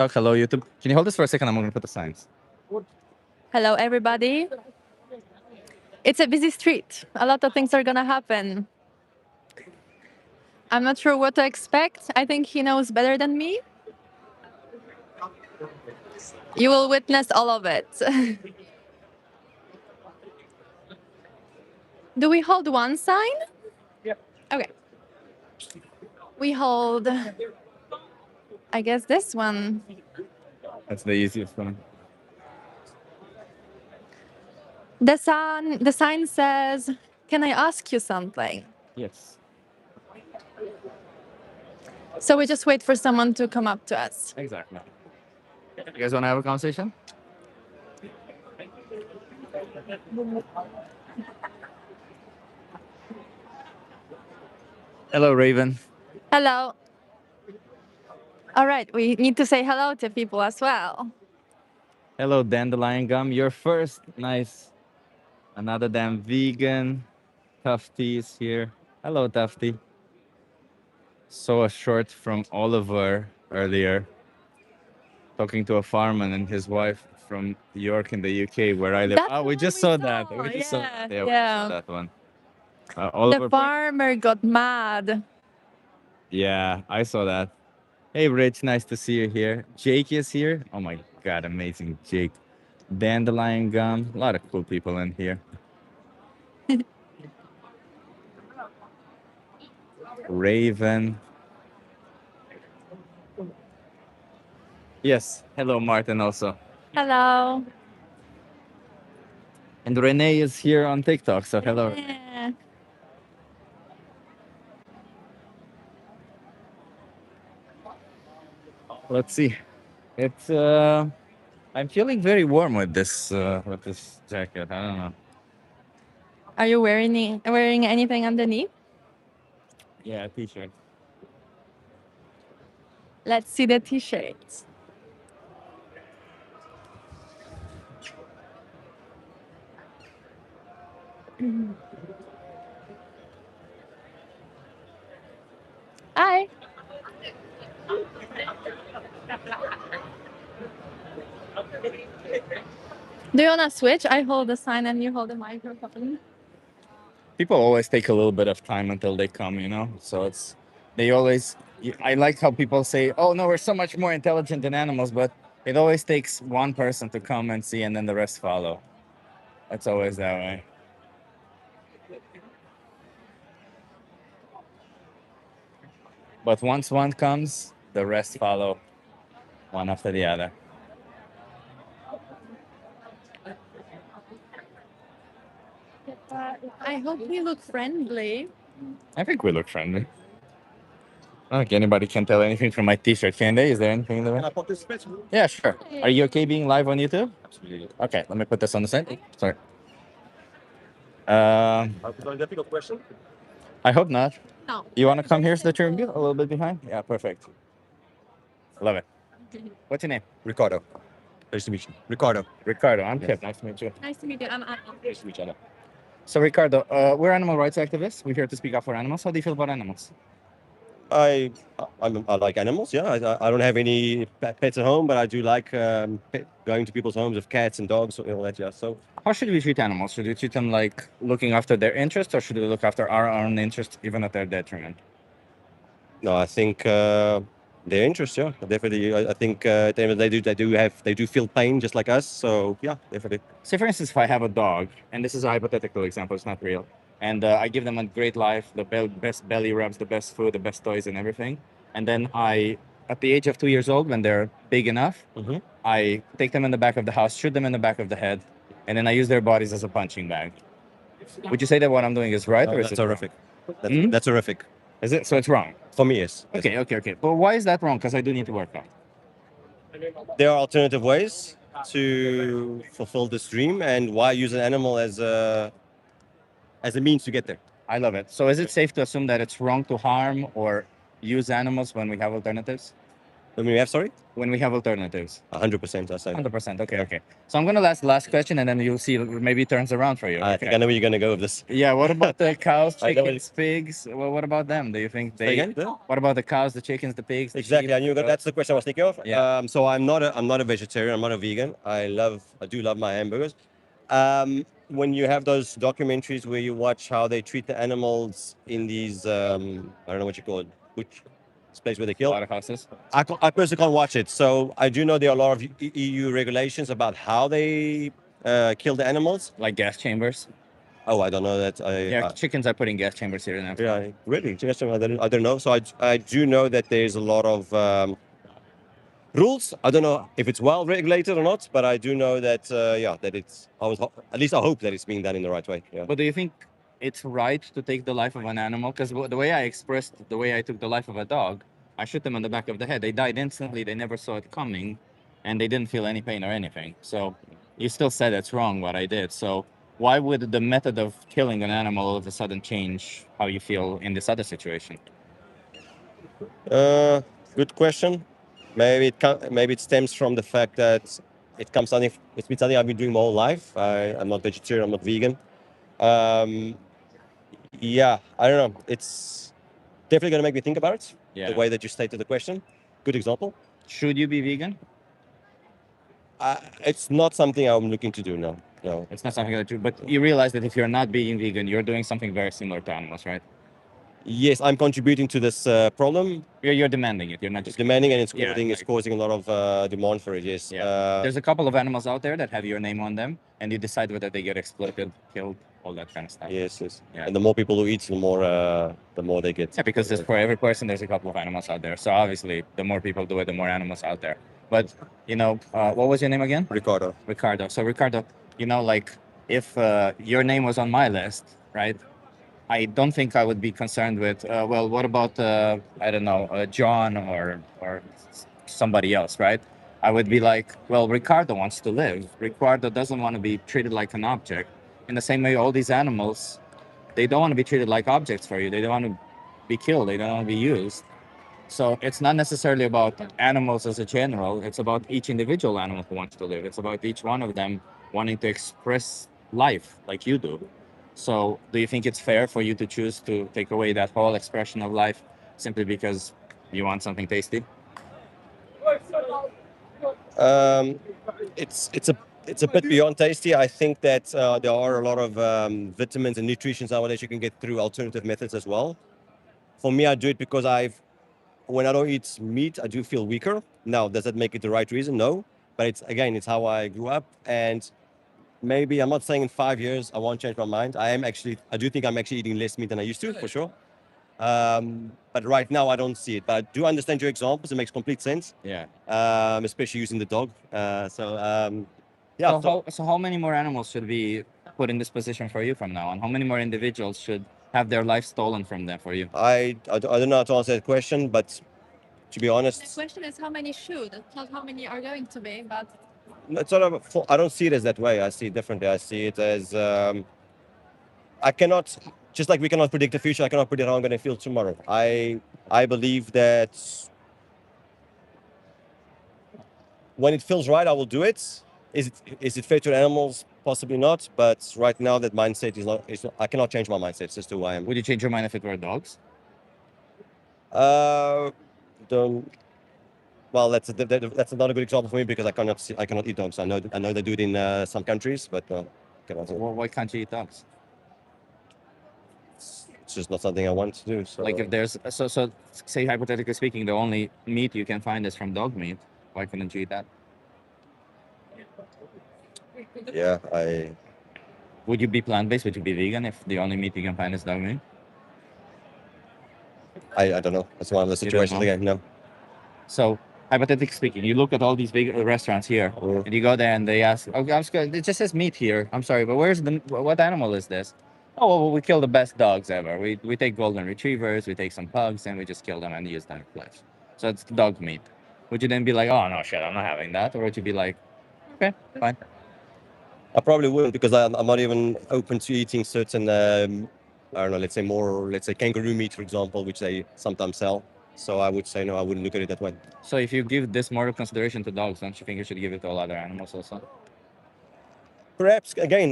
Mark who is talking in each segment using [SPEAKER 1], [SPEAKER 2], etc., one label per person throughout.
[SPEAKER 1] Talk hello, YouTube. Can you hold this for a second? I'm going to put the signs.
[SPEAKER 2] Hello, everybody. It's a busy street. A lot of things are going to happen. I'm not sure what to expect. I think he knows better than me. You will witness all of it. Do we hold one sign?
[SPEAKER 1] Yep.
[SPEAKER 2] Okay. We hold, I guess, this one.
[SPEAKER 1] That's the easiest one.
[SPEAKER 2] The sign says, "Can I ask you something?"
[SPEAKER 1] Yes.
[SPEAKER 2] So we just wait for someone to come up to us.
[SPEAKER 1] Exactly. You guys want to have a conversation? Hello, Raven.
[SPEAKER 2] Hello. All right, we need to say hello to people as well.
[SPEAKER 1] Hello, Dandelion Gum. You're first. Nice. Another damn vegan. Tufty is here. Hello, Tufty. Saw a short from Oliver earlier talking to a farmer and his wife from York in the UK, where I live.
[SPEAKER 2] That's
[SPEAKER 1] Oh,
[SPEAKER 2] the
[SPEAKER 1] we
[SPEAKER 2] one
[SPEAKER 1] just
[SPEAKER 2] we
[SPEAKER 1] saw
[SPEAKER 2] saw.
[SPEAKER 1] that. We just saw
[SPEAKER 2] Yeah,
[SPEAKER 1] that. Yeah, we
[SPEAKER 2] yeah.
[SPEAKER 1] saw that one.
[SPEAKER 2] The
[SPEAKER 1] Oliver.
[SPEAKER 2] farmer got mad.
[SPEAKER 1] Yeah, I saw that. Hey, Rich, nice to see you here. Jake is here. Oh my God, amazing, Jake. Dandelion Gum. A lot of cool people in here. Raven. Yes. Hello, Martin, also.
[SPEAKER 2] Hello.
[SPEAKER 1] And Renee is here on TikTok. So hello. Renee.
[SPEAKER 2] Yeah.
[SPEAKER 1] Let's see. It's I'm feeling very warm with this jacket. I don't know.
[SPEAKER 2] Are you wearing anything underneath?
[SPEAKER 1] Yeah, t-shirt.
[SPEAKER 2] Let's see the t-shirts. Hi. Do you wanna switch? I hold the sign and you hold the microphone.
[SPEAKER 1] People always take a little bit of time until they come, you know? So it's, they always, I like how people say, oh no, we're so much more intelligent than animals, but it always takes one person to come and see and then the rest follow. It's always that way. But once one comes, the rest follow one after the other.
[SPEAKER 2] I hope we look friendly.
[SPEAKER 1] I think we look friendly. I don't think anybody can tell anything from my t-shirt, can they? Is there anything in the way?
[SPEAKER 3] Can I participate?
[SPEAKER 1] Yeah, sure. Are you okay being live on YouTube?
[SPEAKER 3] Absolutely.
[SPEAKER 1] Okay, let me put this on the side. Sorry.
[SPEAKER 3] Was that a difficult question?
[SPEAKER 1] I hope not.
[SPEAKER 2] No.
[SPEAKER 1] You want to come here so that you're a little bit behind? Yeah, perfect. Love it. What's your name?
[SPEAKER 3] Ricardo. Nice to meet you. Ricardo.
[SPEAKER 1] Ricardo. I'm Kip. Nice to meet you.
[SPEAKER 2] Nice to meet you. I'm Anna.
[SPEAKER 3] Nice to meet you. Anna.
[SPEAKER 1] So, Ricardo, we're animal rights activists. We're here to speak up for animals. How do you feel about animals?
[SPEAKER 3] I like animals. Yeah, I don't have any pets at home, but I do like going to people's homes with cats and dogs and all that. Yeah. So
[SPEAKER 1] How should we treat animals? Should we treat them like looking after their interests, or should we look after our own interests, even at their detriment?
[SPEAKER 3] no, I think their interests. Yeah, definitely. I think they do feel pain just like us. So yeah, definitely.
[SPEAKER 1] Say, for instance, if I have a dog, and this is a hypothetical example, it's not real, and I give them a great life, the best belly rubs, the best food, the best toys, and everything, and then at the age of 2 years old, when they're big enough,
[SPEAKER 3] Mm-hmm.
[SPEAKER 1] I take them in the back of the house, shoot them in the back of the head, and then I use their bodies as a punching bag. Would you say that what I'm doing is right, or is
[SPEAKER 3] That's
[SPEAKER 1] it
[SPEAKER 3] horrific.
[SPEAKER 1] Hmm?
[SPEAKER 3] That's horrific.
[SPEAKER 1] Is it? So it's wrong.
[SPEAKER 3] For me, yes.
[SPEAKER 1] Okay. But why is that wrong? Because I do need to work out.
[SPEAKER 3] There are alternative ways to fulfill this dream, and why use an animal as a means to get there?
[SPEAKER 1] I love it. So is it safe to assume that it's wrong to harm or use animals when we have alternatives?
[SPEAKER 3] I mean, we have, sorry?
[SPEAKER 1] When we have alternatives.
[SPEAKER 3] 100%, I say.
[SPEAKER 1] 100%. Okay, okay. So I'm gonna ask the last question, and then you'll see maybe it turns around for you.
[SPEAKER 3] I think I know where you're going to go with this.
[SPEAKER 1] Yeah. What about the cows,
[SPEAKER 3] I know
[SPEAKER 1] chickens, pigs? Well, what about them? Do you think
[SPEAKER 3] Say
[SPEAKER 1] they?
[SPEAKER 3] again? Yeah.
[SPEAKER 1] What about the cows, the chickens, the pigs? The
[SPEAKER 3] Exactly.
[SPEAKER 1] sheep,
[SPEAKER 3] I knew
[SPEAKER 1] the
[SPEAKER 3] that's the question I was thinking of.
[SPEAKER 1] Yeah.
[SPEAKER 3] So I'm not a vegetarian. I'm not a vegan. I do love my hamburgers. When you have those documentaries where you watch how they treat the animals in these, I don't know what you call it, which place where they kill.
[SPEAKER 1] Slaughterhouses.
[SPEAKER 3] I personally can't watch it. So I do know there are a lot of EU regulations about how they kill the animals.
[SPEAKER 1] Like gas chambers.
[SPEAKER 3] Oh, I don't know that.
[SPEAKER 1] Yeah, chickens are putting gas chambers here now.
[SPEAKER 3] Yeah, really? I don't know. So I do know that there's a lot of rules. I don't know if it's well regulated or not, but I do know that that it's. At least I hope that it's being done in the right way. Yeah.
[SPEAKER 1] But do you think it's right to take the life of an animal? Because the way I expressed the way I took the life of a dog, I shoot them on the back of the head. They died instantly. They never saw it coming, and they didn't feel any pain or anything. So you still said it's wrong what I did. So why would the method of killing an animal all of a sudden change how you feel in this other situation?
[SPEAKER 3] Good question. Maybe it stems from the fact that it's been something I've been doing my whole life. I'm not vegetarian. I'm not vegan. Yeah, I don't know. It's definitely going to make me think about it.
[SPEAKER 1] Yeah.
[SPEAKER 3] The way that you stated the question. Good example.
[SPEAKER 1] Should you be vegan?
[SPEAKER 3] It's not something I'm looking to do now. No.
[SPEAKER 1] It's not something that you. But you realize that if you're not being vegan, you're doing something very similar to animals, right?
[SPEAKER 3] Yes, I'm contributing to this problem.
[SPEAKER 1] You're demanding it. You're not
[SPEAKER 3] It's
[SPEAKER 1] just
[SPEAKER 3] demanding, and it's
[SPEAKER 1] Yeah,
[SPEAKER 3] causing it's
[SPEAKER 1] like-
[SPEAKER 3] causing a lot of demand for it. Yes.
[SPEAKER 1] Yeah. There's a couple of animals out there that have your name on them, and you decide whether they get exploited, killed, all that kind of stuff.
[SPEAKER 3] Yes, yes.
[SPEAKER 1] Yeah.
[SPEAKER 3] And the more people who eat, the more they get.
[SPEAKER 1] Yeah, because for every person, there's a couple of animals out there. So obviously, the more people do it, the more animals out there. But what was your name again?
[SPEAKER 3] Ricardo.
[SPEAKER 1] Ricardo. So Ricardo, like if your name was on my list, right? I don't think I would be concerned with. Well, what about I don't know, John or somebody else, right? I would be like, well, Ricardo wants to live. Ricardo doesn't want to be treated like an object. In the same way, all these animals, they don't want to be treated like objects for you. They don't want to be killed. They don't want to be used. So it's not necessarily about animals as a general. It's about each individual animal who wants to live. It's about each one of them wanting to express life like you do. So do you think it's fair for you to choose to take away that whole expression of life simply because you want something tasty?
[SPEAKER 3] It's a bit beyond tasty. I think that there are a lot of vitamins and nutrition nowadays you can get through alternative methods as well. For me, I do it because when I don't eat meat, I do feel weaker. Now, does that make it the right reason? No. But it's how I grew up. And maybe, I'm not saying in 5 years I won't change my mind. I do think I'm actually eating less meat than I used to, for sure. But right now I don't see it. But I do understand your examples. It makes complete sense.
[SPEAKER 1] Yeah.
[SPEAKER 3] Especially using the dog.
[SPEAKER 1] So how many more animals should be put in this position for you from now on? How many more individuals should have their life stolen from them for you?
[SPEAKER 3] I don't know how to answer that question, but to be
[SPEAKER 2] The
[SPEAKER 3] honest,
[SPEAKER 2] question is how many should, not how many are going to be, but
[SPEAKER 3] it's sort of, I don't see it as that way. I see it differently. I see it as I cannot, just like we cannot predict the future, I cannot predict how I'm going to feel tomorrow. I believe that when it feels right, I will do it. Is it fair to animals? Possibly not. But right now, that mindset is not. I cannot change my mindset. It's just who I am.
[SPEAKER 1] Would you change your mind if it were dogs?
[SPEAKER 3] Don't. Well, that's not a good example for me because I cannot eat dogs. I know they do it in some countries, but cannot.
[SPEAKER 1] Why can't you eat dogs?
[SPEAKER 3] It's just not something I want to do. So.
[SPEAKER 1] Like if there's so say hypothetically speaking, the only meat you can find is from dog meat. Why couldn't you eat that?
[SPEAKER 3] Yeah,
[SPEAKER 1] Would you be plant-based? Would you be vegan if the only meat you can find is dog meat?
[SPEAKER 3] I don't know. That's one of the
[SPEAKER 1] You don't
[SPEAKER 3] situations
[SPEAKER 1] know?
[SPEAKER 3] again. No.
[SPEAKER 1] So hypothetically speaking, you look at all these big restaurants here,
[SPEAKER 3] Mhm.
[SPEAKER 1] and you go there and they ask, "Okay, it just says meat here. I'm sorry, but what animal is this?" Oh, well, we kill the best dogs ever. We take golden retrievers, we take some pugs, and we just kill them and use them for flesh. So it's dog meat. Would you then be like, "Oh no, shit, I'm not having that," or would you be like, "Okay, fine"?
[SPEAKER 3] I probably wouldn't because I'm not even open to eating certain, I don't know, let's say kangaroo meat, for example, which they sometimes sell. So I would say no, I wouldn't look at it that way.
[SPEAKER 1] So if you give this more consideration to dogs, don't you think you should give it to all other animals also?
[SPEAKER 3] Perhaps again,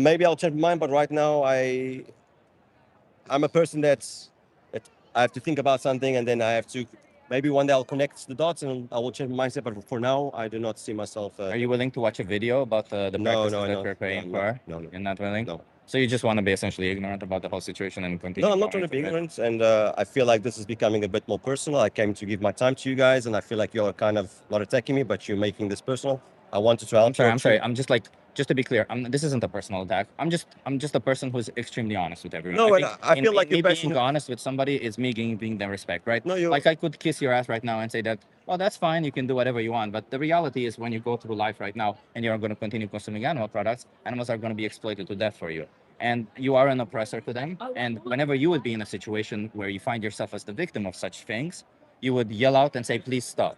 [SPEAKER 3] maybe I'll change my mind, but right now I'm a person that I have to think about something and then I have to maybe one day I'll connect the dots and I will change my mindset. But for now, I do not see myself.
[SPEAKER 1] Are you willing to watch a video about the
[SPEAKER 3] No,
[SPEAKER 1] practices
[SPEAKER 3] no,
[SPEAKER 1] that
[SPEAKER 3] no,
[SPEAKER 1] we're paying
[SPEAKER 3] no,
[SPEAKER 1] for?
[SPEAKER 3] no, no.
[SPEAKER 1] You're not willing?
[SPEAKER 3] No.
[SPEAKER 1] So you just want to be essentially ignorant about the whole situation and continue?
[SPEAKER 3] No, I'm not trying to be ignorant, and I feel like this is becoming a bit more personal. I came to give my time to you guys, and I feel like you're kind of not attacking me, but you're making this personal. I wanted to help.
[SPEAKER 1] I'm sorry. I'm just like, just to be clear, this isn't a personal attack. I'm just a person who's extremely honest with everyone.
[SPEAKER 3] No, and I feel
[SPEAKER 1] in
[SPEAKER 3] like
[SPEAKER 1] me
[SPEAKER 3] you're
[SPEAKER 1] being
[SPEAKER 3] passionate.
[SPEAKER 1] honest with somebody is me giving them respect, right?
[SPEAKER 3] No,
[SPEAKER 1] Like I could kiss your ass right now and say that, well, that's fine. You can do whatever you want. But the reality is, when you go through life right now and you're going to continue consuming animal products, animals are going to be exploited to death for you. And you are an oppressor to them. And whenever you would be in a situation where you find yourself as the victim of such things, you would yell out and say, please stop,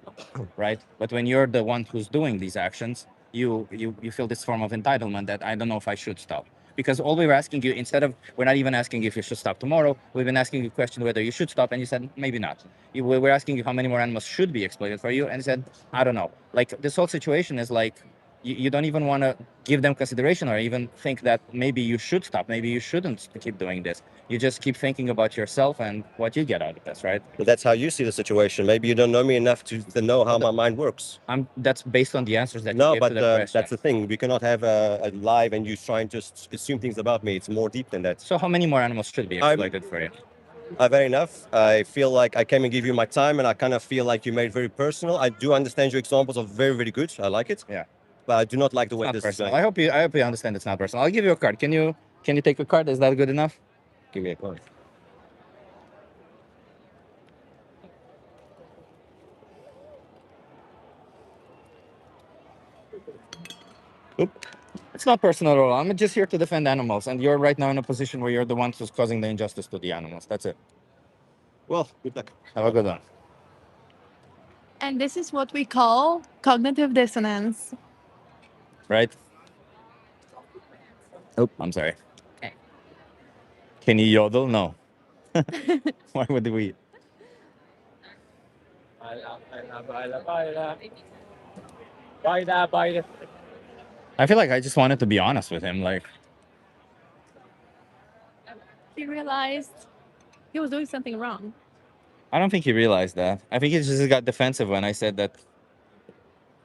[SPEAKER 1] right? But when you're the one who's doing these actions, you feel this form of entitlement that I don't know if I should stop. Because all we were asking you, we're not even asking if you should stop tomorrow, we've been asking you a question whether you should stop, and you said maybe not. We were asking you how many more animals should be exploited for you, and you said, I don't know. Like, this whole situation is like, you don't even want to give them consideration or even think that maybe you should stop, maybe you shouldn't keep doing this. You just keep thinking about yourself and what you get out of this, right?
[SPEAKER 3] But that's how you see the situation. Maybe you don't know me enough to know how my mind works.
[SPEAKER 1] That's based on the answers that you
[SPEAKER 3] No,
[SPEAKER 1] gave
[SPEAKER 3] but
[SPEAKER 1] to the question.
[SPEAKER 3] that's the thing. We cannot have a live and you trying to assume things about me. It's more deep than that.
[SPEAKER 1] So how many more animals should be exploited for you?
[SPEAKER 3] I've had enough. I feel like I came and give you my time, and I kind of feel like you made it very personal. I do understand your examples are very, very good. I like it.
[SPEAKER 1] Yeah.
[SPEAKER 3] But I do not like the way
[SPEAKER 1] Not
[SPEAKER 3] this
[SPEAKER 1] personal.
[SPEAKER 3] is going.
[SPEAKER 1] I hope you understand it's not personal. I'll give you a card. Can you take a card? Is that good enough?
[SPEAKER 3] Give me a card.
[SPEAKER 1] It's not personal at all. I'm just here to defend animals, and you're right now in a position where you're the one who's causing the injustice to the animals. That's it.
[SPEAKER 3] Well, good luck.
[SPEAKER 1] Have a good one.
[SPEAKER 2] And this is what we call cognitive dissonance.
[SPEAKER 1] Right? Oh, I'm sorry. Can you yodel? No. Why would we? I feel like I just wanted to be honest with him. Like,
[SPEAKER 2] He realized he was doing something wrong.
[SPEAKER 1] I don't think he realized that. I think he just got defensive when I said that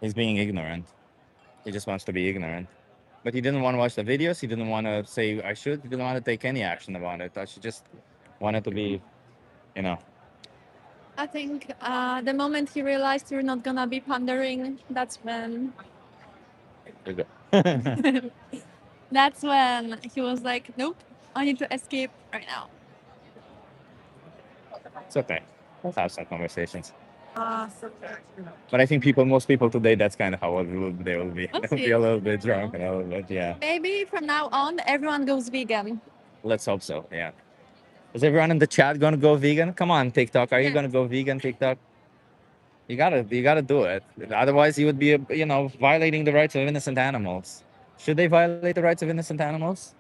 [SPEAKER 1] he's being ignorant. He just wants to be ignorant. But he didn't want to watch the videos. He didn't want to say I should. He didn't want to take any action about it. I should just wanted to be, you know.
[SPEAKER 2] I think the moment he realized you're not gonna be pondering, that's when that's when he was like, nope, I need to escape right now.
[SPEAKER 1] It's okay. We'll have some conversations. But I think most people today, that's kind of how they will be.
[SPEAKER 2] We'll
[SPEAKER 1] They'll be
[SPEAKER 2] see.
[SPEAKER 1] a little bit drunk and a little bit, yeah.
[SPEAKER 2] Maybe from now on, everyone goes vegan.
[SPEAKER 1] Let's hope so, yeah. Is everyone in the chat going to go vegan? Come on, TikTok. Are you
[SPEAKER 2] Yeah.
[SPEAKER 1] going to go vegan, TikTok? You gotta do it. Otherwise, you would be, violating the rights of innocent animals. Should they violate the rights of innocent animals?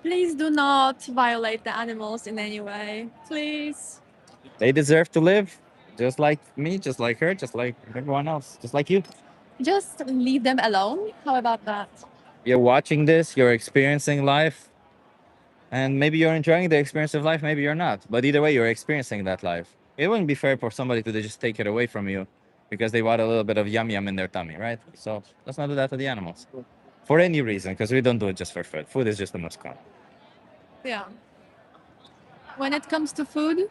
[SPEAKER 2] Please do not violate the animals in any way. Please.
[SPEAKER 1] They deserve to live, just like me, just like her, just like everyone else, just like you.
[SPEAKER 2] Just leave them alone. How about that?
[SPEAKER 1] You're watching this, you're experiencing life, and maybe you're enjoying the experience of life, maybe you're not. But either way, you're experiencing that life. It wouldn't be fair for somebody to just take it away from you because they want a little bit of yum yum in their tummy, right? So let's not do that to the animals. For any reason, because we don't do it just for food. Food is just the most common.
[SPEAKER 2] Yeah. When it comes to food,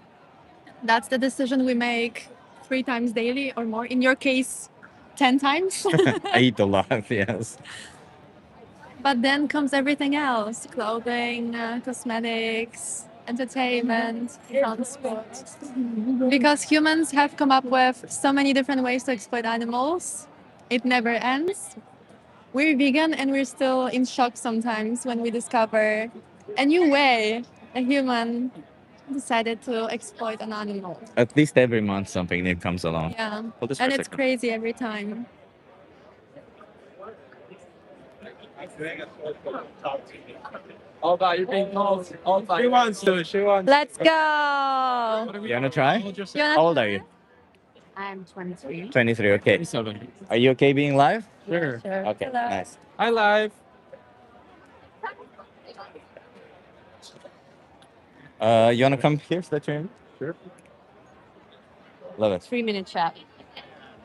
[SPEAKER 2] that's the decision we make 3 times daily or more. In your case, 10 times.
[SPEAKER 1] I eat a lot, yes.
[SPEAKER 2] But then comes everything else: clothing, cosmetics, entertainment, transport. Because humans have come up with so many different ways to exploit animals, it never ends. We're vegan and we're still in shock sometimes when we discover a new way a human decided to exploit an animal.
[SPEAKER 1] At least every month something new comes along.
[SPEAKER 2] Yeah.
[SPEAKER 1] Hold this for
[SPEAKER 2] And
[SPEAKER 1] a
[SPEAKER 2] it's
[SPEAKER 1] second.
[SPEAKER 2] crazy every time. Let's go.
[SPEAKER 1] You wanna try?
[SPEAKER 2] You wanna
[SPEAKER 1] How old are you?
[SPEAKER 2] I'm 23.
[SPEAKER 1] 23. Okay. Are you okay being live?
[SPEAKER 2] Sure.
[SPEAKER 1] Okay.
[SPEAKER 2] Hello.
[SPEAKER 1] Nice.
[SPEAKER 4] Hi, live.
[SPEAKER 1] You wanna come here so that you're in?
[SPEAKER 4] Sure.
[SPEAKER 1] Love it.
[SPEAKER 2] 3-minute chat.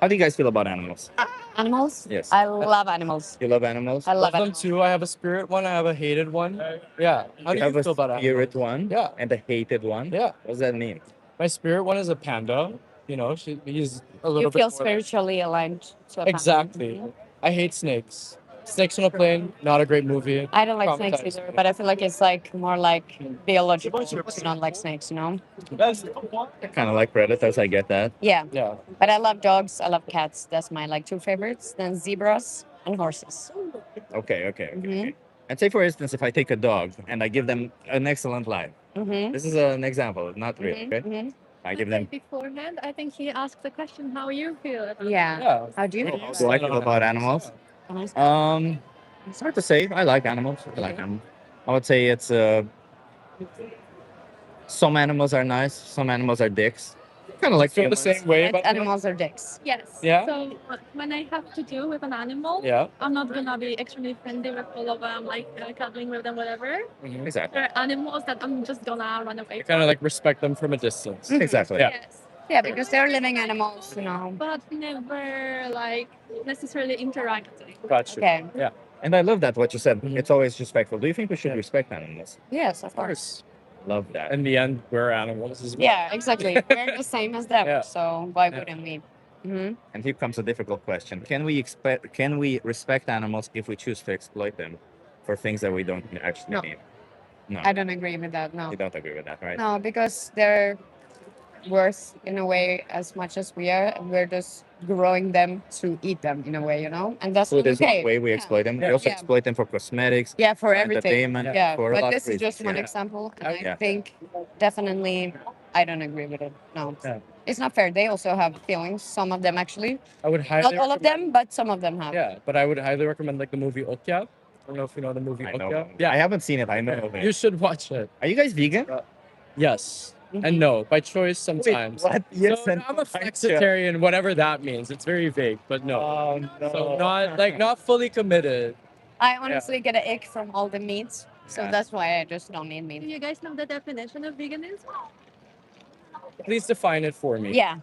[SPEAKER 1] How do you guys feel about animals?
[SPEAKER 2] Animals?
[SPEAKER 1] Yes.
[SPEAKER 2] I love animals.
[SPEAKER 1] You love animals?
[SPEAKER 2] I love
[SPEAKER 4] Love them
[SPEAKER 2] animals.
[SPEAKER 4] too. I have a spirit one. I have a hated one. Yeah. How do
[SPEAKER 1] You
[SPEAKER 4] you
[SPEAKER 1] have
[SPEAKER 4] feel about
[SPEAKER 1] a
[SPEAKER 4] animals?
[SPEAKER 1] spirit one
[SPEAKER 4] Yeah.
[SPEAKER 1] and a hated one.
[SPEAKER 4] Yeah.
[SPEAKER 1] What does that mean?
[SPEAKER 4] My spirit one is a panda. You know, he's a
[SPEAKER 2] You
[SPEAKER 4] little
[SPEAKER 2] feel
[SPEAKER 4] bit more
[SPEAKER 2] spiritually aligned to a panda.
[SPEAKER 4] Exactly. I hate snakes. Snakes on a plane, not a great movie.
[SPEAKER 2] I don't like snakes
[SPEAKER 4] Traumatized
[SPEAKER 2] either,
[SPEAKER 4] me.
[SPEAKER 2] but I feel like it's like more like biological to not like snakes, you know?
[SPEAKER 1] I kind of like predators. I get that.
[SPEAKER 2] Yeah.
[SPEAKER 4] Yeah.
[SPEAKER 2] But I love dogs, I love cats. That's my like 2 favorites. Then zebras and horses.
[SPEAKER 1] Okay.
[SPEAKER 2] Mhm.
[SPEAKER 1] And say, for instance, if I take a dog and I give them an excellent life.
[SPEAKER 2] Mm-hmm.
[SPEAKER 1] This is an example, not real. Okay.
[SPEAKER 2] Mm-hmm.
[SPEAKER 1] I give them.
[SPEAKER 5] Beforehand, I think he asked the question how you feel.
[SPEAKER 2] Yeah.
[SPEAKER 4] Yeah.
[SPEAKER 2] How do you
[SPEAKER 1] Oh,
[SPEAKER 2] feel?
[SPEAKER 1] how do I feel about animals? It's hard to say. I like animals. I like animals. I would say it's some animals are nice, some animals are dicks. Kind of like
[SPEAKER 4] Feel the
[SPEAKER 1] humans.
[SPEAKER 4] same way
[SPEAKER 2] Like
[SPEAKER 4] about
[SPEAKER 2] animals are dicks.
[SPEAKER 5] Yes.
[SPEAKER 4] Yeah?
[SPEAKER 5] So when I have to deal with an animal,
[SPEAKER 4] Yeah.
[SPEAKER 5] I'm not gonna be extremely friendly with all of them, like cuddling with them, whatever.
[SPEAKER 4] Mhm.
[SPEAKER 1] Exactly.
[SPEAKER 5] There are animals that I'm just gonna run away
[SPEAKER 4] You
[SPEAKER 5] from.
[SPEAKER 4] kind of like respect them from a distance.
[SPEAKER 1] Exactly.
[SPEAKER 4] Yeah.
[SPEAKER 5] Yes.
[SPEAKER 2] Yeah, because they're living animals, you know.
[SPEAKER 5] But never like necessarily interacting.
[SPEAKER 4] Gotcha.
[SPEAKER 2] Okay.
[SPEAKER 4] Yeah.
[SPEAKER 1] And I love that what you said.
[SPEAKER 4] Mhm.
[SPEAKER 1] It's always respectful. Do you think we should
[SPEAKER 4] Yeah.
[SPEAKER 1] respect animals?
[SPEAKER 2] Yes, of
[SPEAKER 4] Of
[SPEAKER 2] course.
[SPEAKER 4] course.
[SPEAKER 1] Love that.
[SPEAKER 4] In the end, we're animals as well.
[SPEAKER 2] Yeah, exactly. We're the same as them.
[SPEAKER 4] Yeah.
[SPEAKER 2] So why
[SPEAKER 4] Yeah.
[SPEAKER 2] wouldn't we? Mm-hmm.
[SPEAKER 1] And here comes a difficult question. Can we respect animals if we choose to exploit them for things that we don't actually
[SPEAKER 2] No.
[SPEAKER 1] need? No.
[SPEAKER 2] I don't agree with that. No.
[SPEAKER 1] You don't agree with that, right?
[SPEAKER 2] No, because they're worth in a way as much as we are, and we're just growing them to eat them in a way, you know. And that's
[SPEAKER 1] Food
[SPEAKER 2] not
[SPEAKER 1] is
[SPEAKER 2] okay.
[SPEAKER 1] one way we exploit them. We
[SPEAKER 4] Yeah.
[SPEAKER 1] also
[SPEAKER 2] Yeah.
[SPEAKER 1] exploit them for cosmetics,
[SPEAKER 2] Yeah, for everything.
[SPEAKER 1] entertainment,
[SPEAKER 2] Yeah,
[SPEAKER 1] for a
[SPEAKER 2] but
[SPEAKER 1] lot
[SPEAKER 2] this
[SPEAKER 1] of
[SPEAKER 2] is just
[SPEAKER 1] reasons.
[SPEAKER 2] one
[SPEAKER 1] Yeah.
[SPEAKER 2] example, and I
[SPEAKER 1] Yeah.
[SPEAKER 2] think definitely I don't agree with it. No,
[SPEAKER 4] Yeah.
[SPEAKER 2] it's not fair. They also have feelings. Some of them actually,
[SPEAKER 4] I would highly
[SPEAKER 2] not all of
[SPEAKER 4] recommend-
[SPEAKER 2] them, but some of them have.
[SPEAKER 4] Yeah, but I would highly recommend like the movie Okja. I don't know if you know the movie
[SPEAKER 1] I know.
[SPEAKER 4] Okja.
[SPEAKER 1] I
[SPEAKER 4] Yeah.
[SPEAKER 1] haven't seen it. I know. of it.
[SPEAKER 4] You should watch it.
[SPEAKER 1] Are you guys vegan?
[SPEAKER 4] Yes.
[SPEAKER 2] Mhm.
[SPEAKER 4] And no, by choice sometimes.
[SPEAKER 1] what? Yes,
[SPEAKER 4] So
[SPEAKER 1] and
[SPEAKER 4] I'm a
[SPEAKER 1] by choice.
[SPEAKER 4] flexitarian, whatever that means. It's very vague, but no.
[SPEAKER 1] Oh no.
[SPEAKER 4] So not fully committed.
[SPEAKER 2] I honestly get an ick from all the meats, so
[SPEAKER 1] Yeah.
[SPEAKER 2] that's why I just don't eat
[SPEAKER 5] Do
[SPEAKER 2] meat.
[SPEAKER 5] you guys know the definition of veganism?
[SPEAKER 4] Please define it for me.
[SPEAKER 2] Yeah,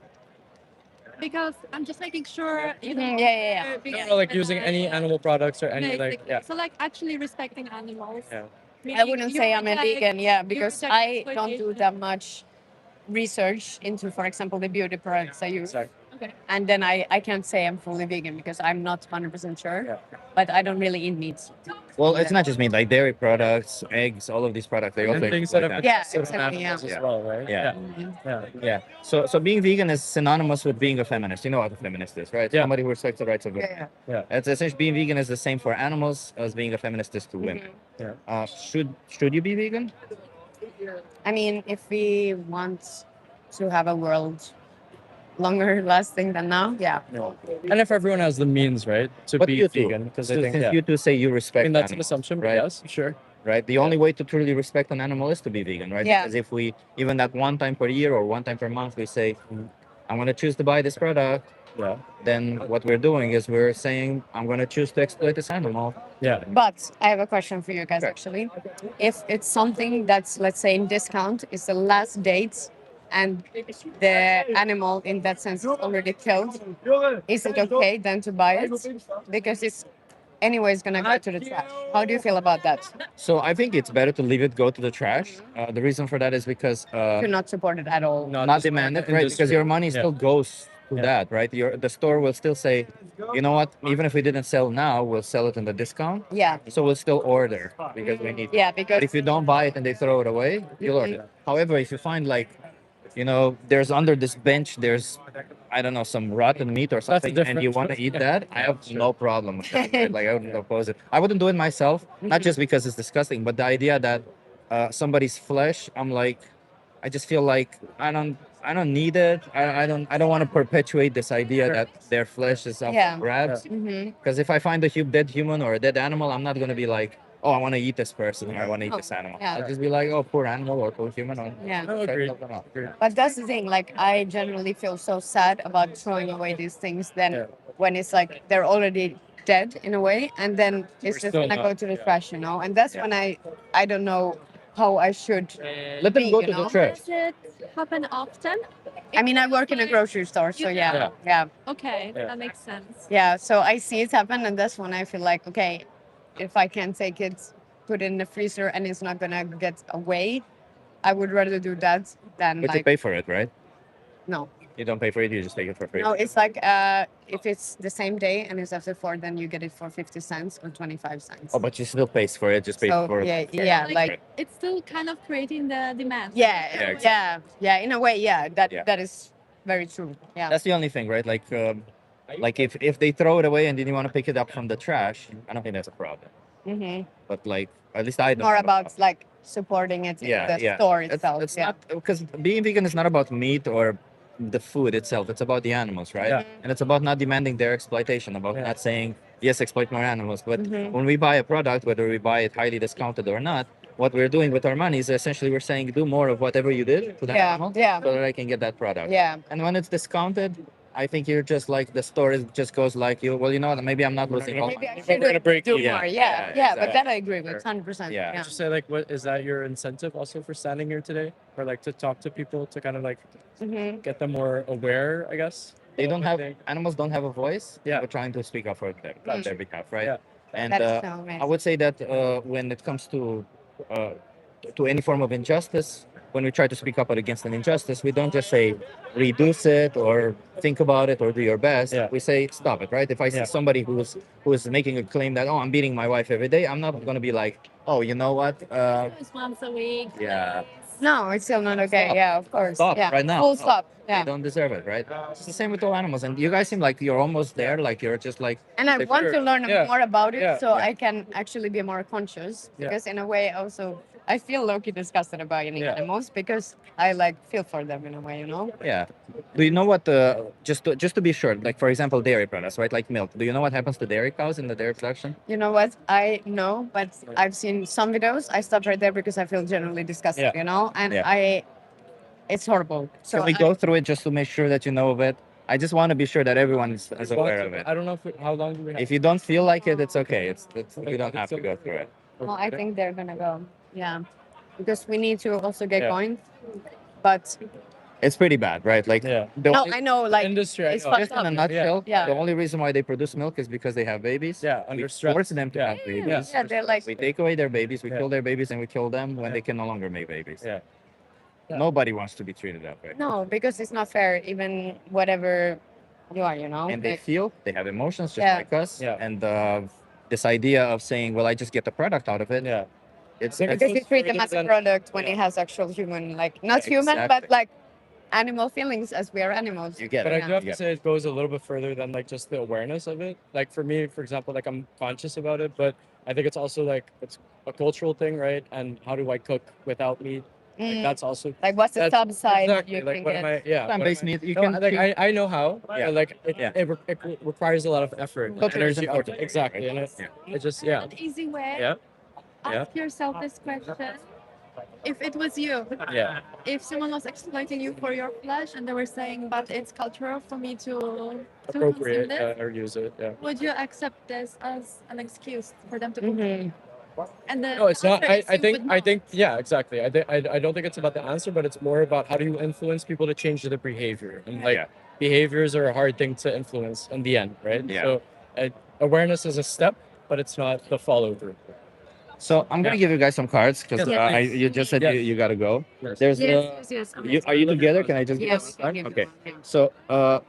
[SPEAKER 5] Because I'm just making sure you
[SPEAKER 2] Mhm,
[SPEAKER 5] don't
[SPEAKER 2] yeah.
[SPEAKER 4] I don't know, like using any animal products or any like
[SPEAKER 5] Basically.
[SPEAKER 4] yeah.
[SPEAKER 5] So like actually respecting animals.
[SPEAKER 4] Yeah.
[SPEAKER 2] I
[SPEAKER 5] Meaning
[SPEAKER 2] wouldn't
[SPEAKER 5] you
[SPEAKER 2] say I'm a
[SPEAKER 5] reject-
[SPEAKER 2] vegan, yeah,
[SPEAKER 5] you
[SPEAKER 2] because
[SPEAKER 5] reject
[SPEAKER 2] I don't do
[SPEAKER 5] exploitation.
[SPEAKER 2] that much research into, for example, the beauty products I use.
[SPEAKER 4] Exactly.
[SPEAKER 5] Okay.
[SPEAKER 2] And then I can't say I'm fully vegan because I'm not 100% sure,
[SPEAKER 4] Yeah.
[SPEAKER 2] but I don't really eat meat.
[SPEAKER 1] Well, it's not just meat, like dairy products, eggs, all of these products. They also
[SPEAKER 4] And things that
[SPEAKER 1] exploit
[SPEAKER 4] have
[SPEAKER 1] that.
[SPEAKER 2] Yeah,
[SPEAKER 4] tested on
[SPEAKER 2] exactly,
[SPEAKER 4] animals
[SPEAKER 1] yeah.
[SPEAKER 4] as well, right?
[SPEAKER 1] Yeah.
[SPEAKER 4] Yeah.
[SPEAKER 1] Yeah. So being vegan is synonymous with being a feminist. You know what a feminist is, right?
[SPEAKER 4] Yeah.
[SPEAKER 1] Somebody who respects the rights of women.
[SPEAKER 2] Yeah.
[SPEAKER 1] It's essentially being vegan is the same for animals as being a feminist is to women. Should you be vegan?
[SPEAKER 2] I mean, if we want to have a world longer lasting than now, yeah.
[SPEAKER 4] And if everyone has the means, right, to
[SPEAKER 1] But
[SPEAKER 4] be
[SPEAKER 1] you too.
[SPEAKER 4] vegan, because I
[SPEAKER 1] So
[SPEAKER 4] think
[SPEAKER 1] since
[SPEAKER 4] yeah.
[SPEAKER 1] you two say you
[SPEAKER 4] I
[SPEAKER 1] respect
[SPEAKER 4] mean that's an
[SPEAKER 1] animals,
[SPEAKER 4] assumption, but
[SPEAKER 1] right?
[SPEAKER 4] yes, sure.
[SPEAKER 1] Right. The only way to truly respect an animal is to be vegan, right?
[SPEAKER 2] Yeah.
[SPEAKER 1] Because if we even that one time per year or one time per month we say,
[SPEAKER 4] Mm.
[SPEAKER 1] I'm gonna choose to buy this product,
[SPEAKER 4] Yeah.
[SPEAKER 1] then what we're doing is we're saying I'm gonna choose to exploit this animal.
[SPEAKER 4] Yeah.
[SPEAKER 2] But I have a question for you guys
[SPEAKER 1] Sure.
[SPEAKER 2] actually. If it's something that's, let's say, in discount, is the last date, and the animal in that sense is already killed, is it okay then to buy it? Because it's anyways gonna go to the trash. How do you feel about that?
[SPEAKER 1] So I think it's better to leave it go to the trash. The reason for that is because
[SPEAKER 2] To not support it at all.
[SPEAKER 1] not
[SPEAKER 4] just
[SPEAKER 1] demand it,
[SPEAKER 4] the
[SPEAKER 1] right? Because
[SPEAKER 4] industry.
[SPEAKER 1] your money
[SPEAKER 4] Yeah.
[SPEAKER 1] still goes to
[SPEAKER 4] Yeah.
[SPEAKER 1] that, right? The store will still say, you know what? Even if we didn't sell now, we'll sell it in the discount.
[SPEAKER 2] Yeah.
[SPEAKER 1] So we'll still order because we need.
[SPEAKER 2] Yeah,
[SPEAKER 1] But
[SPEAKER 2] because
[SPEAKER 1] if you don't buy it and they throw it away, you'll order. However, if you find like, there's under this bench, there's, I don't know, some rotten meat or something, and
[SPEAKER 4] different.
[SPEAKER 1] you want to eat that, I have
[SPEAKER 4] Sure.
[SPEAKER 1] no problem with that. Right? Like I wouldn't oppose it. I wouldn't do it myself, not just because it's disgusting, but the idea that somebody's flesh, I'm like, I just feel like I I don't need it. I don't want to perpetuate this idea that their flesh is up
[SPEAKER 6] Yeah.
[SPEAKER 1] for grabs.
[SPEAKER 6] Mm-hmm.
[SPEAKER 1] Because if I find a dead human or a dead animal, I'm not gonna be like, oh, I want to eat this person or I want to eat
[SPEAKER 6] Oh,
[SPEAKER 1] this animal.
[SPEAKER 6] yeah.
[SPEAKER 1] I'll just be like, oh, poor animal or poor human. Or
[SPEAKER 6] Yeah.
[SPEAKER 4] No, agreed.
[SPEAKER 6] But that's the thing. Like, I generally feel so sad about throwing away these things. Then
[SPEAKER 4] Yeah.
[SPEAKER 6] when it's like they're already dead in a way, and then it's just
[SPEAKER 4] still
[SPEAKER 6] gonna
[SPEAKER 4] not-
[SPEAKER 6] go to the
[SPEAKER 4] yeah.
[SPEAKER 6] trash, you know. And that's when I don't know how I should.
[SPEAKER 1] let them
[SPEAKER 6] be,
[SPEAKER 1] go
[SPEAKER 6] you
[SPEAKER 1] to the
[SPEAKER 6] know?
[SPEAKER 1] trash.
[SPEAKER 5] Does it happen often?
[SPEAKER 6] I mean, I work in a grocery store, so yeah,
[SPEAKER 4] Yeah.
[SPEAKER 6] yeah,
[SPEAKER 5] Okay,
[SPEAKER 4] Yeah.
[SPEAKER 5] that makes sense.
[SPEAKER 6] yeah. So I see it happen, and that's when I feel like, okay, if I can't take it, put it in the freezer, and it's not gonna get away, I would rather do that than
[SPEAKER 1] But you
[SPEAKER 6] like
[SPEAKER 1] pay for it, right?
[SPEAKER 6] no.
[SPEAKER 1] You don't pay for it. You just take it for free.
[SPEAKER 6] No, it's like if it's the same day and it's after 4, then you get it for 50 cents or 25 cents.
[SPEAKER 1] Oh, but you still pay for it. Just pay
[SPEAKER 6] So
[SPEAKER 1] for
[SPEAKER 6] yeah,
[SPEAKER 1] for-
[SPEAKER 6] yeah, like
[SPEAKER 1] Right.
[SPEAKER 5] It's still kind of creating the demand.
[SPEAKER 6] yeah,
[SPEAKER 1] Yeah,
[SPEAKER 6] yeah, in a way, yeah, that
[SPEAKER 1] Yeah.
[SPEAKER 6] that is very true. Yeah.
[SPEAKER 1] That's the only thing, right? Like if they throw it away and then you want to pick it up from the trash, I don't think that's a problem.
[SPEAKER 6] Hmm.
[SPEAKER 1] But like, at least I don't.
[SPEAKER 6] More
[SPEAKER 1] have a
[SPEAKER 6] about
[SPEAKER 1] problem.
[SPEAKER 6] like supporting it in the store itself.
[SPEAKER 1] It's
[SPEAKER 6] yeah.
[SPEAKER 1] not because being vegan is not about meat or the food itself. It's about the animals, right?
[SPEAKER 4] Yeah.
[SPEAKER 1] And it's about not demanding their exploitation. About
[SPEAKER 4] Yeah.
[SPEAKER 1] not saying yes, exploit more animals. But
[SPEAKER 6] Mhm.
[SPEAKER 1] when we buy a product, whether we buy it highly discounted or not, what we're doing with our money is essentially we're saying do more of whatever you did to that
[SPEAKER 6] Yeah,
[SPEAKER 1] animal,
[SPEAKER 6] yeah.
[SPEAKER 1] so that I can get that product.
[SPEAKER 6] Yeah.
[SPEAKER 1] And when it's discounted, I think you're just like the store just goes like you. Well, you know what? Maybe I'm not losing all.
[SPEAKER 6] Maybe I
[SPEAKER 1] my-
[SPEAKER 6] should
[SPEAKER 4] we're gonna break
[SPEAKER 6] do
[SPEAKER 4] even.
[SPEAKER 6] more.
[SPEAKER 1] Yeah,
[SPEAKER 6] Yeah,
[SPEAKER 1] yeah,
[SPEAKER 6] yeah, but
[SPEAKER 1] exactly.
[SPEAKER 6] that I agree with 100%.
[SPEAKER 1] Yeah.
[SPEAKER 6] Yeah.
[SPEAKER 4] Would you say like what is that your incentive also for standing here today, or like to talk to people to kind of like
[SPEAKER 6] Hmm.
[SPEAKER 4] get them more aware, I guess?
[SPEAKER 1] They don't
[SPEAKER 4] What
[SPEAKER 1] have
[SPEAKER 4] they-
[SPEAKER 1] animals don't have a voice.
[SPEAKER 4] Yeah.
[SPEAKER 1] We're trying to speak up for them on their behalf, right?
[SPEAKER 4] Yeah.
[SPEAKER 1] And
[SPEAKER 6] That is so
[SPEAKER 1] I
[SPEAKER 6] amazing.
[SPEAKER 1] would say that when it comes to any form of injustice, when we try to speak up against an injustice, we don't just say reduce it or think about it or do your best.
[SPEAKER 4] Yeah.
[SPEAKER 1] We say stop it, right? If I see
[SPEAKER 4] Yeah.
[SPEAKER 1] somebody who is making a claim that oh I'm beating my wife every day, I'm not going to be like oh you know what
[SPEAKER 5] Just once a week.
[SPEAKER 1] Yeah.
[SPEAKER 5] please.
[SPEAKER 6] No, it's still not okay.
[SPEAKER 1] Stop.
[SPEAKER 6] Yeah, of course.
[SPEAKER 1] Stop
[SPEAKER 6] yeah.
[SPEAKER 1] right now.
[SPEAKER 6] Full
[SPEAKER 1] No.
[SPEAKER 6] stop.
[SPEAKER 1] they
[SPEAKER 6] Yeah.
[SPEAKER 1] don't deserve it, right? It's the same with all animals, and you guys seem like you're almost there. Like you're just like
[SPEAKER 6] And I
[SPEAKER 1] Like,
[SPEAKER 6] want to
[SPEAKER 4] sure.
[SPEAKER 6] learn
[SPEAKER 4] Yeah.
[SPEAKER 6] more about it
[SPEAKER 4] Yeah.
[SPEAKER 6] so
[SPEAKER 1] Yeah.
[SPEAKER 6] I can actually be more conscious.
[SPEAKER 4] Yeah.
[SPEAKER 6] Because in a way, also, I feel low-key disgusted about eating
[SPEAKER 4] Yeah.
[SPEAKER 6] animals because I like feel for them in a way, you know?
[SPEAKER 1] yeah. Do you know what just to be sure, like for example, dairy products, right? Like milk. Do you know what happens to dairy cows in the dairy production?
[SPEAKER 6] You know what? I know, but I've seen some videos. I stopped right there because I feel generally disgusted,
[SPEAKER 4] Yeah.
[SPEAKER 6] you know? And
[SPEAKER 1] Yeah.
[SPEAKER 6] it's horrible. So
[SPEAKER 1] Can we go through it just to make sure that you know of it? I just want to be sure that everyone is aware of it.
[SPEAKER 4] I don't know how long do we have.
[SPEAKER 1] If you don't feel like it, it's okay. You don't have to go through it.
[SPEAKER 6] Well, I think they're gonna go. Yeah. Because we need to also get
[SPEAKER 4] Yeah.
[SPEAKER 6] going. But
[SPEAKER 1] It's pretty bad, right? Like
[SPEAKER 4] Yeah.
[SPEAKER 1] the
[SPEAKER 6] no,
[SPEAKER 1] only-
[SPEAKER 6] I know, like
[SPEAKER 4] Industry, I
[SPEAKER 6] it's
[SPEAKER 4] know.
[SPEAKER 6] fucked
[SPEAKER 1] just in a
[SPEAKER 6] up.
[SPEAKER 1] nutshell,
[SPEAKER 6] Yeah.
[SPEAKER 1] the only reason why they produce milk is because they have babies.
[SPEAKER 4] Yeah,
[SPEAKER 1] We
[SPEAKER 4] under stress.
[SPEAKER 1] force them to
[SPEAKER 4] Yeah.
[SPEAKER 1] have babies.
[SPEAKER 4] Yeah.
[SPEAKER 6] Yeah, they're like
[SPEAKER 1] We take away their babies, we
[SPEAKER 4] Yeah.
[SPEAKER 1] kill their babies, and we kill them when they can no longer make babies.
[SPEAKER 4] Yeah. Yeah.
[SPEAKER 1] Nobody wants to be treated that way.
[SPEAKER 6] no, because it's not fair, even whatever you are, you know.
[SPEAKER 1] And they
[SPEAKER 6] Like,
[SPEAKER 1] feel, they have emotions just
[SPEAKER 6] Yeah.
[SPEAKER 1] like us.
[SPEAKER 4] Yeah.
[SPEAKER 1] And this idea of saying, well, I just get the product out of it.
[SPEAKER 4] Yeah.
[SPEAKER 1] It's
[SPEAKER 4] Because
[SPEAKER 6] because you
[SPEAKER 4] goes
[SPEAKER 6] treat them
[SPEAKER 4] further
[SPEAKER 6] as a
[SPEAKER 4] than-
[SPEAKER 6] product when it has actual human, like not human, but
[SPEAKER 1] Exactly.
[SPEAKER 6] like animal feelings as we are animals.
[SPEAKER 1] you get
[SPEAKER 4] But
[SPEAKER 1] it.
[SPEAKER 4] I do have
[SPEAKER 1] You
[SPEAKER 4] to
[SPEAKER 1] get
[SPEAKER 4] say it goes a little bit further than like just the awareness of it. Like for me, for example, like I'm conscious about it, but I think it's also like it's a cultural thing, right? And how do I cook without meat? Like
[SPEAKER 6] Mm,
[SPEAKER 4] that's also
[SPEAKER 6] like what's the
[SPEAKER 4] that's-
[SPEAKER 6] sub side
[SPEAKER 4] exactly
[SPEAKER 6] you
[SPEAKER 4] like
[SPEAKER 6] can
[SPEAKER 4] what
[SPEAKER 6] get?
[SPEAKER 4] am I? Yeah. what am
[SPEAKER 1] plant-based
[SPEAKER 4] I-
[SPEAKER 1] meat. You
[SPEAKER 4] No,
[SPEAKER 1] can
[SPEAKER 4] like I know how.
[SPEAKER 1] Yeah.
[SPEAKER 4] But like
[SPEAKER 1] Yeah.
[SPEAKER 4] it requires a lot of effort, and
[SPEAKER 1] Culture is
[SPEAKER 4] energy.
[SPEAKER 1] important,
[SPEAKER 4] Exactly,
[SPEAKER 1] right?
[SPEAKER 4] and
[SPEAKER 1] Yeah.
[SPEAKER 4] it just yeah.
[SPEAKER 5] An easy way.
[SPEAKER 4] Yeah.
[SPEAKER 5] Ask yourself this question. If it was you,
[SPEAKER 4] Yeah.
[SPEAKER 5] if someone was exploiting you for your flesh and they were saying, but it's cultural for me to consume
[SPEAKER 4] Appropriate
[SPEAKER 5] this,
[SPEAKER 4] or use it. Yeah.
[SPEAKER 5] would you accept this as an excuse for them to
[SPEAKER 6] Mhm.
[SPEAKER 5] And the
[SPEAKER 4] No, it's not.
[SPEAKER 5] answer is
[SPEAKER 4] I
[SPEAKER 5] you
[SPEAKER 4] think.
[SPEAKER 5] would
[SPEAKER 4] I
[SPEAKER 5] not.
[SPEAKER 4] think. Yeah, exactly. I don't think it's about the answer, but it's more about how do you influence people to change their behavior. And like
[SPEAKER 1] Yeah.
[SPEAKER 4] behaviors are a hard thing to influence in the end, right?
[SPEAKER 1] Yeah.
[SPEAKER 4] So awareness is a step, but it's not the follow through.
[SPEAKER 1] So I'm gonna give you guys some cards because
[SPEAKER 4] Yes, please.
[SPEAKER 1] you just said
[SPEAKER 4] Yes.
[SPEAKER 1] you gotta go.
[SPEAKER 4] Yes.
[SPEAKER 1] There's
[SPEAKER 6] yes.
[SPEAKER 1] are you together? Can I just give
[SPEAKER 6] Yes.
[SPEAKER 1] you a
[SPEAKER 6] give
[SPEAKER 1] card?
[SPEAKER 6] you
[SPEAKER 1] Okay.
[SPEAKER 6] one,
[SPEAKER 1] So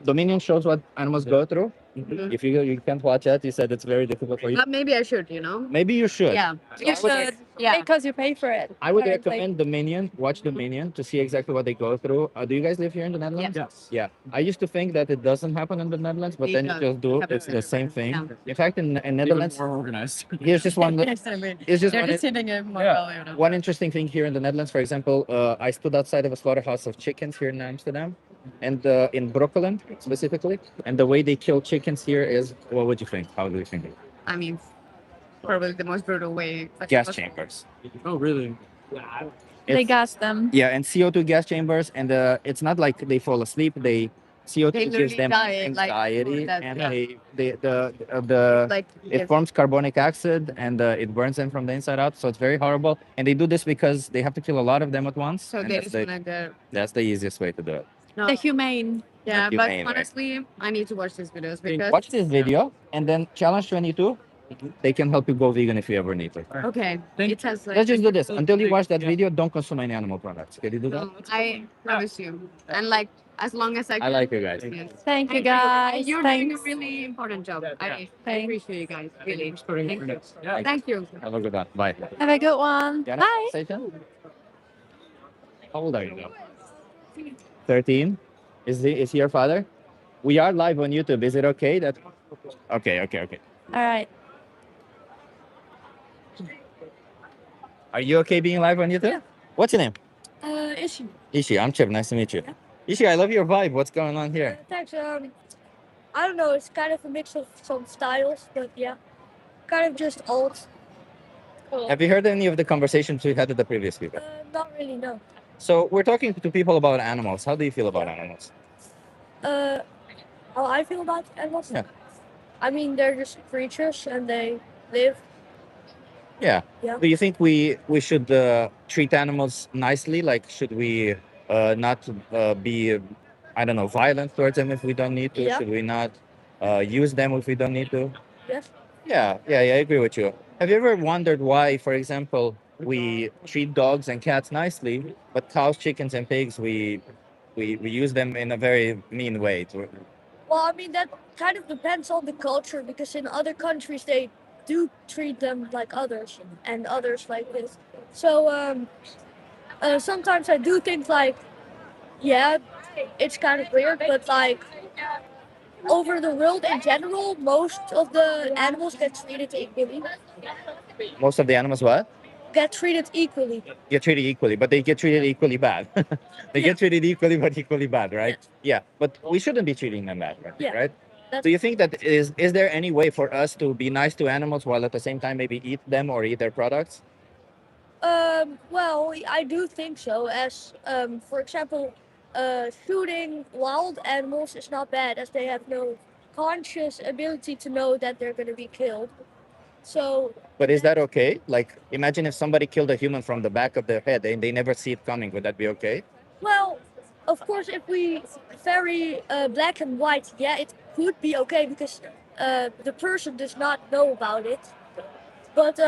[SPEAKER 1] Dominion shows what animals go through.
[SPEAKER 6] Mhm.
[SPEAKER 1] If you can't watch it, you said it's very difficult for you.
[SPEAKER 6] But maybe I should, you know.
[SPEAKER 1] Maybe you should.
[SPEAKER 6] Yeah.
[SPEAKER 5] You should.
[SPEAKER 6] Yeah.
[SPEAKER 2] because you pay for it.
[SPEAKER 1] I would
[SPEAKER 2] apparently.
[SPEAKER 1] recommend Dominion. Watch Dominion to see exactly what they go through. Do you guys live here in the Netherlands?
[SPEAKER 4] Yes.
[SPEAKER 1] Yeah. I used to think that it doesn't happen in the Netherlands, but
[SPEAKER 6] It
[SPEAKER 1] then you
[SPEAKER 6] does.
[SPEAKER 1] just do.
[SPEAKER 6] Happens
[SPEAKER 1] It's the same thing.
[SPEAKER 6] Yeah.
[SPEAKER 1] In fact, in
[SPEAKER 4] Even
[SPEAKER 1] Netherlands,
[SPEAKER 4] more organized.
[SPEAKER 1] here's just one.
[SPEAKER 6] Yes, I mean,
[SPEAKER 1] It's just
[SPEAKER 6] they're
[SPEAKER 1] one.
[SPEAKER 6] just hitting it more
[SPEAKER 4] Yeah.
[SPEAKER 6] value.
[SPEAKER 1] One interesting thing here in the Netherlands, for example, I stood outside of a slaughterhouse of chickens here in Amsterdam, and in Brokkelen specifically, and the way they kill chickens here is, what would you think? How do you think?
[SPEAKER 6] I mean, probably the most brutal way. Like,
[SPEAKER 1] Gas
[SPEAKER 6] most-
[SPEAKER 1] chambers.
[SPEAKER 4] Oh, really?
[SPEAKER 2] They
[SPEAKER 1] It's-
[SPEAKER 2] gas them.
[SPEAKER 1] Yeah, and CO2 gas chambers, and it's not like they fall asleep. CO2
[SPEAKER 6] They
[SPEAKER 1] gives
[SPEAKER 6] literally
[SPEAKER 1] them
[SPEAKER 6] die, like,
[SPEAKER 1] anxiety,
[SPEAKER 6] that-
[SPEAKER 1] and
[SPEAKER 6] yeah.
[SPEAKER 1] the
[SPEAKER 6] Like,
[SPEAKER 1] it
[SPEAKER 6] yes.
[SPEAKER 1] forms carbonic acid, and it burns them from the inside out. So it's very horrible. And they do this because they have to kill a lot of them at once.
[SPEAKER 6] So
[SPEAKER 1] and
[SPEAKER 6] they
[SPEAKER 1] that's
[SPEAKER 6] just
[SPEAKER 1] the,
[SPEAKER 6] wanna go.
[SPEAKER 1] that's the easiest way to do it.
[SPEAKER 6] No.
[SPEAKER 2] The humane.
[SPEAKER 6] Yeah,
[SPEAKER 1] Not
[SPEAKER 6] but
[SPEAKER 1] humane, right?
[SPEAKER 6] honestly, I need to watch these videos because
[SPEAKER 1] Watch this video, and then challenge 22. They can help you go vegan if you ever need to.
[SPEAKER 6] okay,
[SPEAKER 4] Thank-
[SPEAKER 6] it has like.
[SPEAKER 1] Let's just do this. Until you watch that video, don't consume any animal products. Can you do that?
[SPEAKER 6] No, I promise you, and like as long as I.
[SPEAKER 1] I like you guys.
[SPEAKER 6] Yes.
[SPEAKER 2] Thank you
[SPEAKER 6] And
[SPEAKER 2] guys.
[SPEAKER 6] You're doing a
[SPEAKER 2] Thanks.
[SPEAKER 6] really important job. I
[SPEAKER 2] Thanks.
[SPEAKER 6] appreciate you guys. Really.
[SPEAKER 4] Thanks for putting
[SPEAKER 6] Thank
[SPEAKER 4] in
[SPEAKER 6] you.
[SPEAKER 4] it. Yeah.
[SPEAKER 6] Thank you.
[SPEAKER 1] Have a good one. Bye.
[SPEAKER 2] Have a good one.
[SPEAKER 1] Diana,
[SPEAKER 2] Bye.
[SPEAKER 1] Satan? How old are you now? 13. Is he your father? We are live on YouTube. Is it okay that? Okay.
[SPEAKER 2] All right.
[SPEAKER 1] Are you okay being live on YouTube?
[SPEAKER 5] Yeah.
[SPEAKER 1] What's your name?
[SPEAKER 5] Issue.
[SPEAKER 1] Ishi. I'm Chip. Nice to meet you. Ishi, I love your vibe. What's going on here?
[SPEAKER 5] Thanks. I don't know. It's kind of a mix of some styles, but yeah, kind of just old. Cool.
[SPEAKER 1] Have you heard any of the conversations we had with the previous people?
[SPEAKER 5] Not really. No.
[SPEAKER 1] So we're talking to people about animals. How do you feel about animals?
[SPEAKER 5] How I feel about animals?
[SPEAKER 1] Yeah.
[SPEAKER 5] I mean, they're just creatures and they live.
[SPEAKER 1] Yeah.
[SPEAKER 5] Yeah.
[SPEAKER 1] Do you think we should treat animals nicely? Like, should we not be, I don't know, violent towards them if we don't need to?
[SPEAKER 5] Yeah.
[SPEAKER 1] Should we not use them if we don't need to?
[SPEAKER 5] Yes.
[SPEAKER 1] Yeah, I agree with you. Have you ever wondered why, for example, we treat dogs and cats nicely, but cows, chickens, and pigs, we use them in a very mean way?
[SPEAKER 5] Well, I mean, that kind of depends on the culture because in other countries they do treat them like others and others like this. So sometimes I do think like, yeah, it's kind of weird, but like over the world in general, most of the animals get treated equally.
[SPEAKER 1] Most of the animals, what?
[SPEAKER 5] Get treated equally.
[SPEAKER 1] Get treated equally, but they get treated equally bad. They get treated equally, but equally bad, right? Yeah, but we shouldn't be treating them bad, right?
[SPEAKER 5] Yeah.
[SPEAKER 1] Right?
[SPEAKER 5] That's-
[SPEAKER 1] Do you think that is there any way for us to be nice to animals while at the same time maybe eat them or eat their products?
[SPEAKER 5] Well, I do think so. As for example, shooting wild animals is not bad, as they have no conscious ability to know that they're going to be killed. So
[SPEAKER 1] But is that okay? Like, imagine if somebody killed a human from the back of their head and they never see it coming. Would that be okay?
[SPEAKER 5] well, of course, if we very black and white, yeah, it could be okay because the person does not know about it. But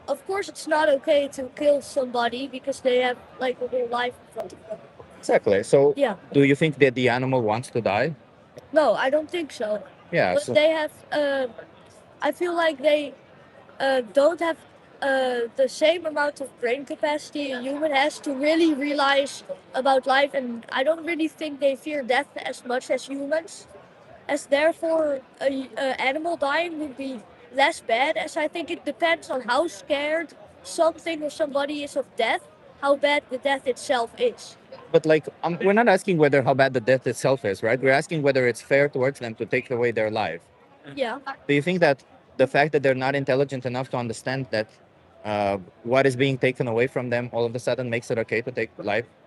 [SPEAKER 5] of course, it's not okay to kill somebody because they have like a whole life in front of them.
[SPEAKER 1] Exactly. So,
[SPEAKER 5] Yeah.
[SPEAKER 1] do you think that the animal wants to die?
[SPEAKER 5] No, I don't think so.
[SPEAKER 1] Yeah.
[SPEAKER 5] But
[SPEAKER 1] So,
[SPEAKER 5] they have. I feel like they don't have the same amount of brain capacity a human has to really realize about life, and I don't really think they fear death as much as humans. As therefore, a animal dying would be less bad. As I think it depends on how scared something or somebody is of death, how bad the death itself is.
[SPEAKER 1] but like, we're not asking whether how bad the death itself is, right? We're asking whether it's fair towards them to take away their life.
[SPEAKER 5] Yeah.
[SPEAKER 1] Do you think that the fact that they're not intelligent enough to understand that what is being taken away from them all of a sudden makes it okay to take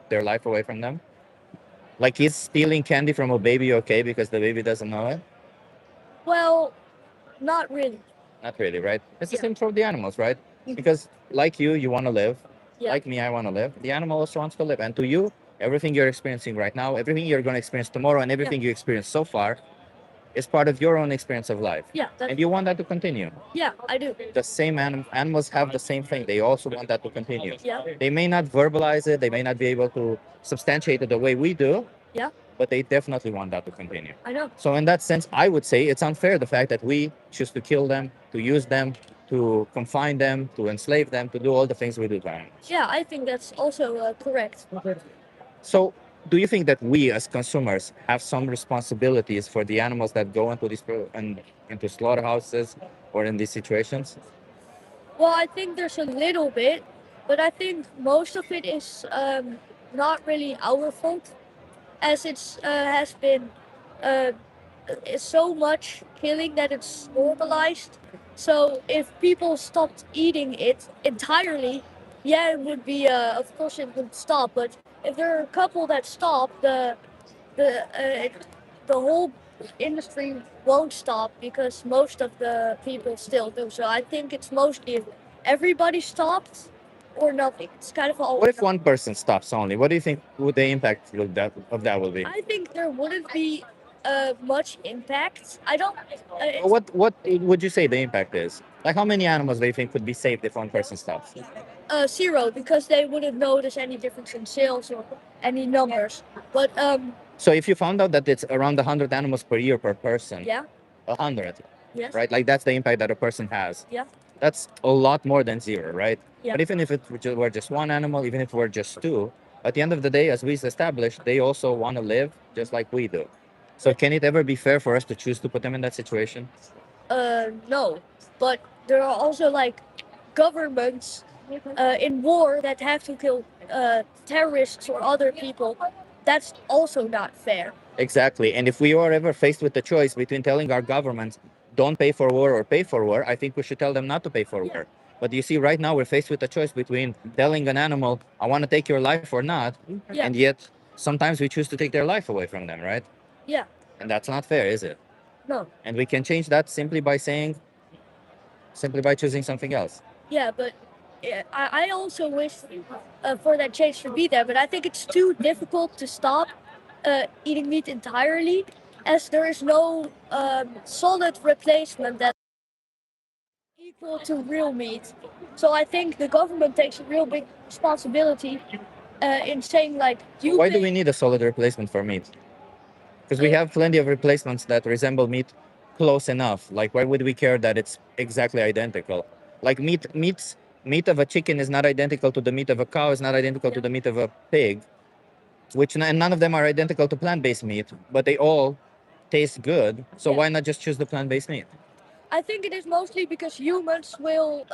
[SPEAKER 1] their life away from them? Like, is stealing candy from a baby okay because the baby doesn't know it?
[SPEAKER 5] Well, not really.
[SPEAKER 1] Not really, right? It's the
[SPEAKER 5] Yeah.
[SPEAKER 1] same for the animals, right? Because like you want to live.
[SPEAKER 5] Yeah.
[SPEAKER 1] Like me, I want to live. The animal also wants to live. And to you, everything you're experiencing right now, everything you're going to experience tomorrow, and everything you experience so far is part of your own experience of life.
[SPEAKER 5] Yeah.
[SPEAKER 1] And you want that to continue.
[SPEAKER 5] Yeah, I do.
[SPEAKER 1] The same animals have the same thing. They also want that to continue.
[SPEAKER 5] Yeah.
[SPEAKER 1] They may not verbalize it, they may not be able to substantiate it the way we do.
[SPEAKER 5] Yeah.
[SPEAKER 1] But they definitely want that to continue.
[SPEAKER 5] I know.
[SPEAKER 1] So in that sense, I would say it's unfair the fact that we choose to kill them, to use them, to confine them, to enslave them, to do all the things we do to animals.
[SPEAKER 5] Yeah, I think that's also correct.
[SPEAKER 1] So, do you think that we as consumers have some responsibilities for the animals that go into into slaughterhouses or in these situations?
[SPEAKER 5] Well, I think there's a little bit, but I think most of it is not really our fault, as it's has been uh, so much killing that it's normalized. So if people stopped eating it entirely, yeah, it would be. Of course, it would stop. But if there are a couple that stop, the whole industry won't stop because most of the people still do. So I think it's mostly if everybody stopped or nothing. It's kind of all.
[SPEAKER 1] What if one person stops only? What do you think would the impact of that will be?
[SPEAKER 5] I think there wouldn't be much impact. I don't.
[SPEAKER 1] What would you say the impact is? Like how many animals do you think could be saved if one person stops?
[SPEAKER 5] Zero, because they wouldn't notice any difference in sales or any numbers. But
[SPEAKER 1] So if you found out that it's around 100 animals per year per person,
[SPEAKER 5] yeah,
[SPEAKER 1] 100,
[SPEAKER 5] yes,
[SPEAKER 1] right? Like that's the impact that a person has.
[SPEAKER 5] yeah,
[SPEAKER 1] That's a lot more than zero, right?
[SPEAKER 5] Yeah.
[SPEAKER 1] But even if it were just one animal, even if we're just two, at the end of the day, as we established, they also want to live just like we do. So can it ever be fair for us to choose to put them in that situation?
[SPEAKER 5] no. But there are also like governments in war that have to kill terrorists or other people. That's also not fair.
[SPEAKER 1] Exactly. And if we are ever faced with the choice between telling our governments, don't pay for war or pay for war, I think we should tell them not to pay for war. But you see, right now we're faced with the choice between telling an animal, I want to take your life or not.
[SPEAKER 5] Yeah.
[SPEAKER 1] And yet sometimes we choose to take their life away from them, right?
[SPEAKER 5] Yeah.
[SPEAKER 1] And that's not fair, is it?
[SPEAKER 5] No.
[SPEAKER 1] And we can change that simply by choosing something else.
[SPEAKER 5] Yeah, but I also wish for that change to be there, but I think it's too difficult to stop eating meat entirely, as there is no solid replacement that equal to real meat. So I think the government takes a real big responsibility in saying like you.
[SPEAKER 1] Why do we need a solid replacement for meat? Because we have plenty of replacements that resemble meat close enough. Like, why would we care that it's exactly identical? Like meat of a chicken is not identical to the meat of a cow, is not identical to the meat of a pig, and none of them are identical to plant-based meat, but they all taste good. So
[SPEAKER 5] Yeah.
[SPEAKER 1] why not just choose the plant-based meat?
[SPEAKER 5] I think it is mostly because humans will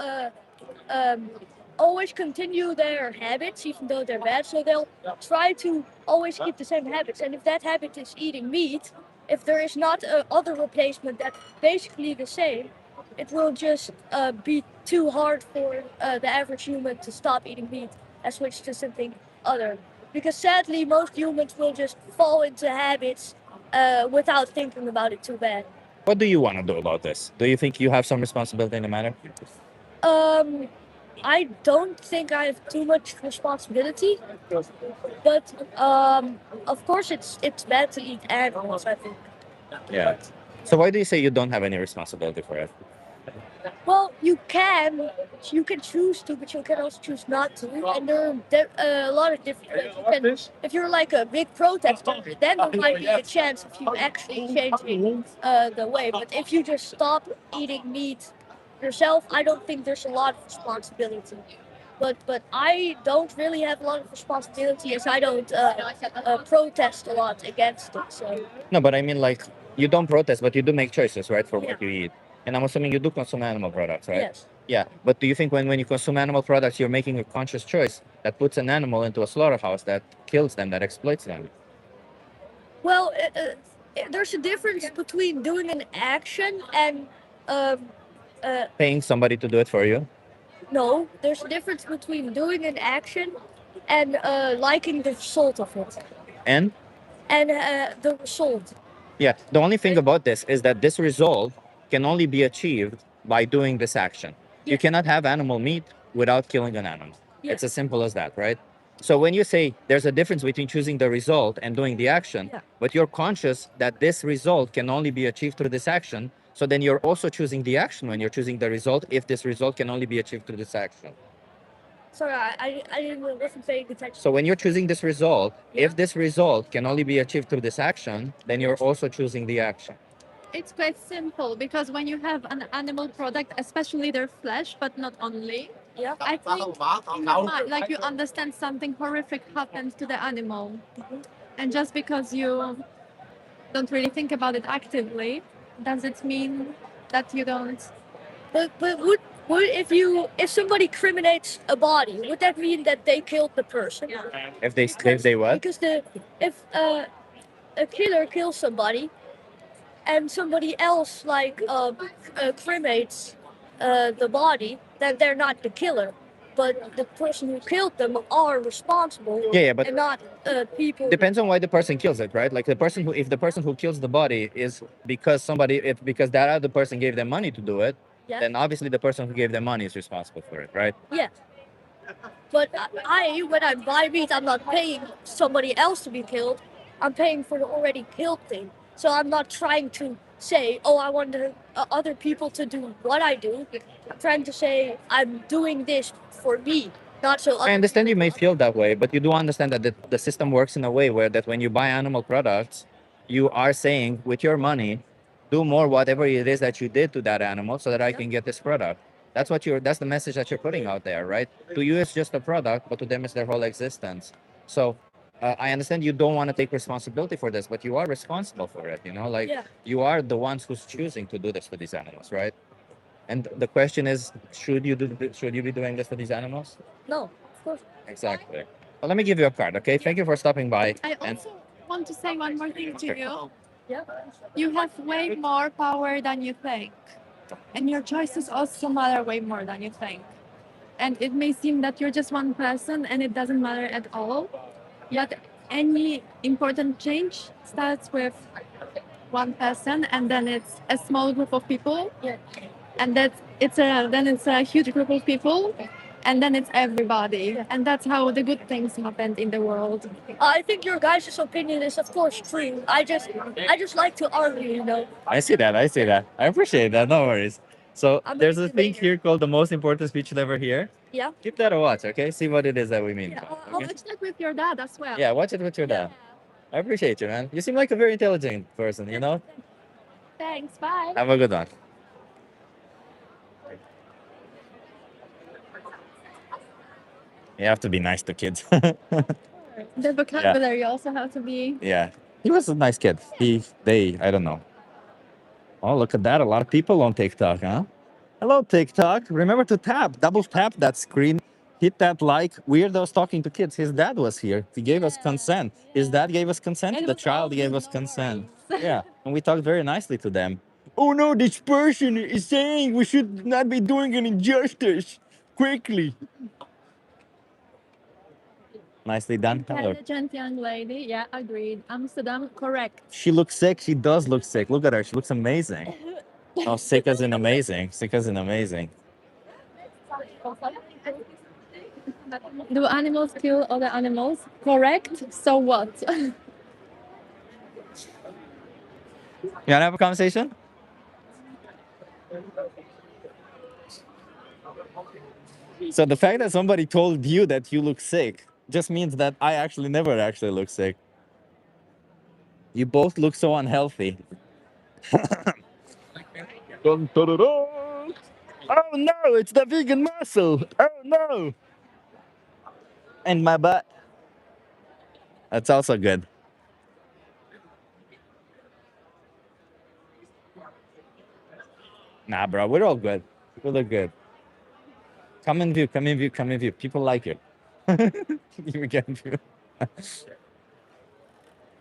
[SPEAKER 5] always continue their habits, even though they're bad. So they'll try to always keep the same habits. And if that habit is eating meat, if there is not a other replacement that's basically the same, it will just be too hard for the average human to stop eating meat and switch to something other. Because sadly, most humans will just fall into habits without thinking about it too bad.
[SPEAKER 1] What do you want to do about this? Do you think you have some responsibility in the matter?
[SPEAKER 5] Um, I don't think I have too much responsibility, but of course it's bad to eat animals. I think.
[SPEAKER 1] Yeah. So why do you say you don't have any responsibility for it?
[SPEAKER 5] Well, you can choose to, but you can also choose not to. And there are a lot of different. If you're like a big protester, then there might be a chance of you actually changing the way. But if you just stop eating meat yourself, I don't think there's a lot of responsibility. But I don't really have a lot of responsibility, as I don't protest a lot against it. So
[SPEAKER 1] No, but I mean, like, you don't protest, but you do make choices, right, for
[SPEAKER 5] Yeah.
[SPEAKER 1] what you eat. And I'm assuming you do consume animal products, right?
[SPEAKER 5] yes.
[SPEAKER 1] Yeah. But do you think when you consume animal products, you're making a conscious choice that puts an animal into a slaughterhouse that kills them, that exploits them?
[SPEAKER 5] Well, there's a difference between doing an action and um,
[SPEAKER 1] Paying somebody to do it for you?
[SPEAKER 5] no. There's a difference between doing an action and liking the result of it.
[SPEAKER 1] And
[SPEAKER 5] And the result.
[SPEAKER 1] yeah, the only thing about this is that this result can only be achieved by doing this action. You
[SPEAKER 5] Yeah.
[SPEAKER 1] cannot have animal meat without killing an animal.
[SPEAKER 5] Yeah.
[SPEAKER 1] It's as simple as that, right? So when you say there's a difference between choosing the result and doing the action,
[SPEAKER 5] Yeah.
[SPEAKER 1] but you're conscious that this result can only be achieved through this action, so then you're also choosing the action when you're choosing the result if this result can only be achieved through this action.
[SPEAKER 5] Sorry, wasn't paying attention.
[SPEAKER 1] So when you're choosing this result,
[SPEAKER 5] Yeah.
[SPEAKER 1] if this result can only be achieved through this action, then you're also choosing the action.
[SPEAKER 2] It's quite simple because when you have an animal product, especially their flesh, but not only,
[SPEAKER 5] Yeah.
[SPEAKER 2] I think in your mind, like you understand something horrific happened to the animal, and just because you don't really think about it actively, does it mean that you don't?
[SPEAKER 5] But would if somebody criminates a body, would that mean that they killed the person?
[SPEAKER 1] If they what?
[SPEAKER 5] Because if a killer kills somebody and somebody else like cremates the body, then they're not the killer. But the person who killed them are responsible,
[SPEAKER 1] Yeah, but
[SPEAKER 5] and not people.
[SPEAKER 1] depends on why the person kills it, right? Like the person who, if the person who kills the body is because if because that other person gave them money to do it,
[SPEAKER 5] Yeah.
[SPEAKER 1] then obviously the person who gave them money is responsible for it, right?
[SPEAKER 5] Yeah. But when I buy meat, I'm not paying somebody else to be killed. I'm paying for the already killed thing. So I'm not trying to say, oh, I want other people to do what I do. I'm trying to say I'm doing this for me, not so.
[SPEAKER 1] I understand you may feel that way, but you do understand that the system works in a way where that when you buy animal products, you are saying with your money, do more whatever it is that you did to that animal so that I can get this product. That's the message that you're putting out there, right? To you it's just a product, but to them it's their whole existence. So I understand you don't want to take responsibility for this, but you are responsible for it, you know, like
[SPEAKER 5] Yeah.
[SPEAKER 1] you are the ones who's choosing to do this for these animals, right? And the question is, should you be doing this for these animals?
[SPEAKER 5] No, of course.
[SPEAKER 1] Exactly. Well, let me give you a card, okay? Thank you for stopping by.
[SPEAKER 2] I
[SPEAKER 1] And
[SPEAKER 2] also want to say one more thing to you.
[SPEAKER 5] Yeah.
[SPEAKER 2] You have way more power than you think, and your choices also matter way more than you think. And it may seem that you're just one person and it doesn't matter at all, but any important change starts with one person, and then it's a small group of people,
[SPEAKER 5] Yeah.
[SPEAKER 2] and then it's a huge group of people, and then it's everybody, and that's how the good things happen in the world.
[SPEAKER 5] I think your guys' opinion is of course true. I just like to argue, you know.
[SPEAKER 1] I see that. I see that. I appreciate that. No worries. So
[SPEAKER 5] I'm a
[SPEAKER 1] there's a thing
[SPEAKER 5] debater.
[SPEAKER 1] here called the most important speech you'll ever hear.
[SPEAKER 5] Yeah.
[SPEAKER 1] Give that a watch, okay? See what it is that we mean.
[SPEAKER 5] Yeah.
[SPEAKER 1] by it,
[SPEAKER 2] I'll
[SPEAKER 1] okay?
[SPEAKER 2] watch that with your dad as well.
[SPEAKER 1] Yeah, watch it with your dad. I appreciate you, man. You seem like a very intelligent person, you know?
[SPEAKER 2] Thanks. Bye.
[SPEAKER 1] Have a good one. You have to be nice to kids.
[SPEAKER 2] The vocabulary also has to be.
[SPEAKER 1] Yeah. He was a nice kid. I don't know. Oh, look at that. A lot of people on TikTok, huh? Hello, TikTok. Remember to double tap that screen, hit that like. Weirdo's talking to kids. His dad was here. He gave us consent. His dad gave us consent.
[SPEAKER 2] It
[SPEAKER 1] The
[SPEAKER 2] was
[SPEAKER 1] child
[SPEAKER 2] all
[SPEAKER 1] gave
[SPEAKER 2] good,
[SPEAKER 1] us
[SPEAKER 2] no
[SPEAKER 1] consent.
[SPEAKER 2] worries.
[SPEAKER 1] Yeah. And we talked very nicely to them. Oh no, this person is saying we should not be doing an injustice. Quickly. Nicely done. Hello.
[SPEAKER 2] Intelligent young lady. Yeah, agreed. Amsterdam, correct.
[SPEAKER 1] She looks sick. She does look sick. Look at her. She looks amazing. Oh, sick as in amazing. Sick as in amazing.
[SPEAKER 2] Do animals kill other animals? Correct. So what?
[SPEAKER 1] You wanna have a conversation? So the fact that somebody told you that you look sick just means that I actually never actually look sick. You both look so unhealthy. Dun, dun, dun, dun. Oh no, it's the vegan muscle. Oh no. And my butt. That's also good. Nah, bro, we're all good. We look good. Come in view, come in view, come in view. People like it. You get view.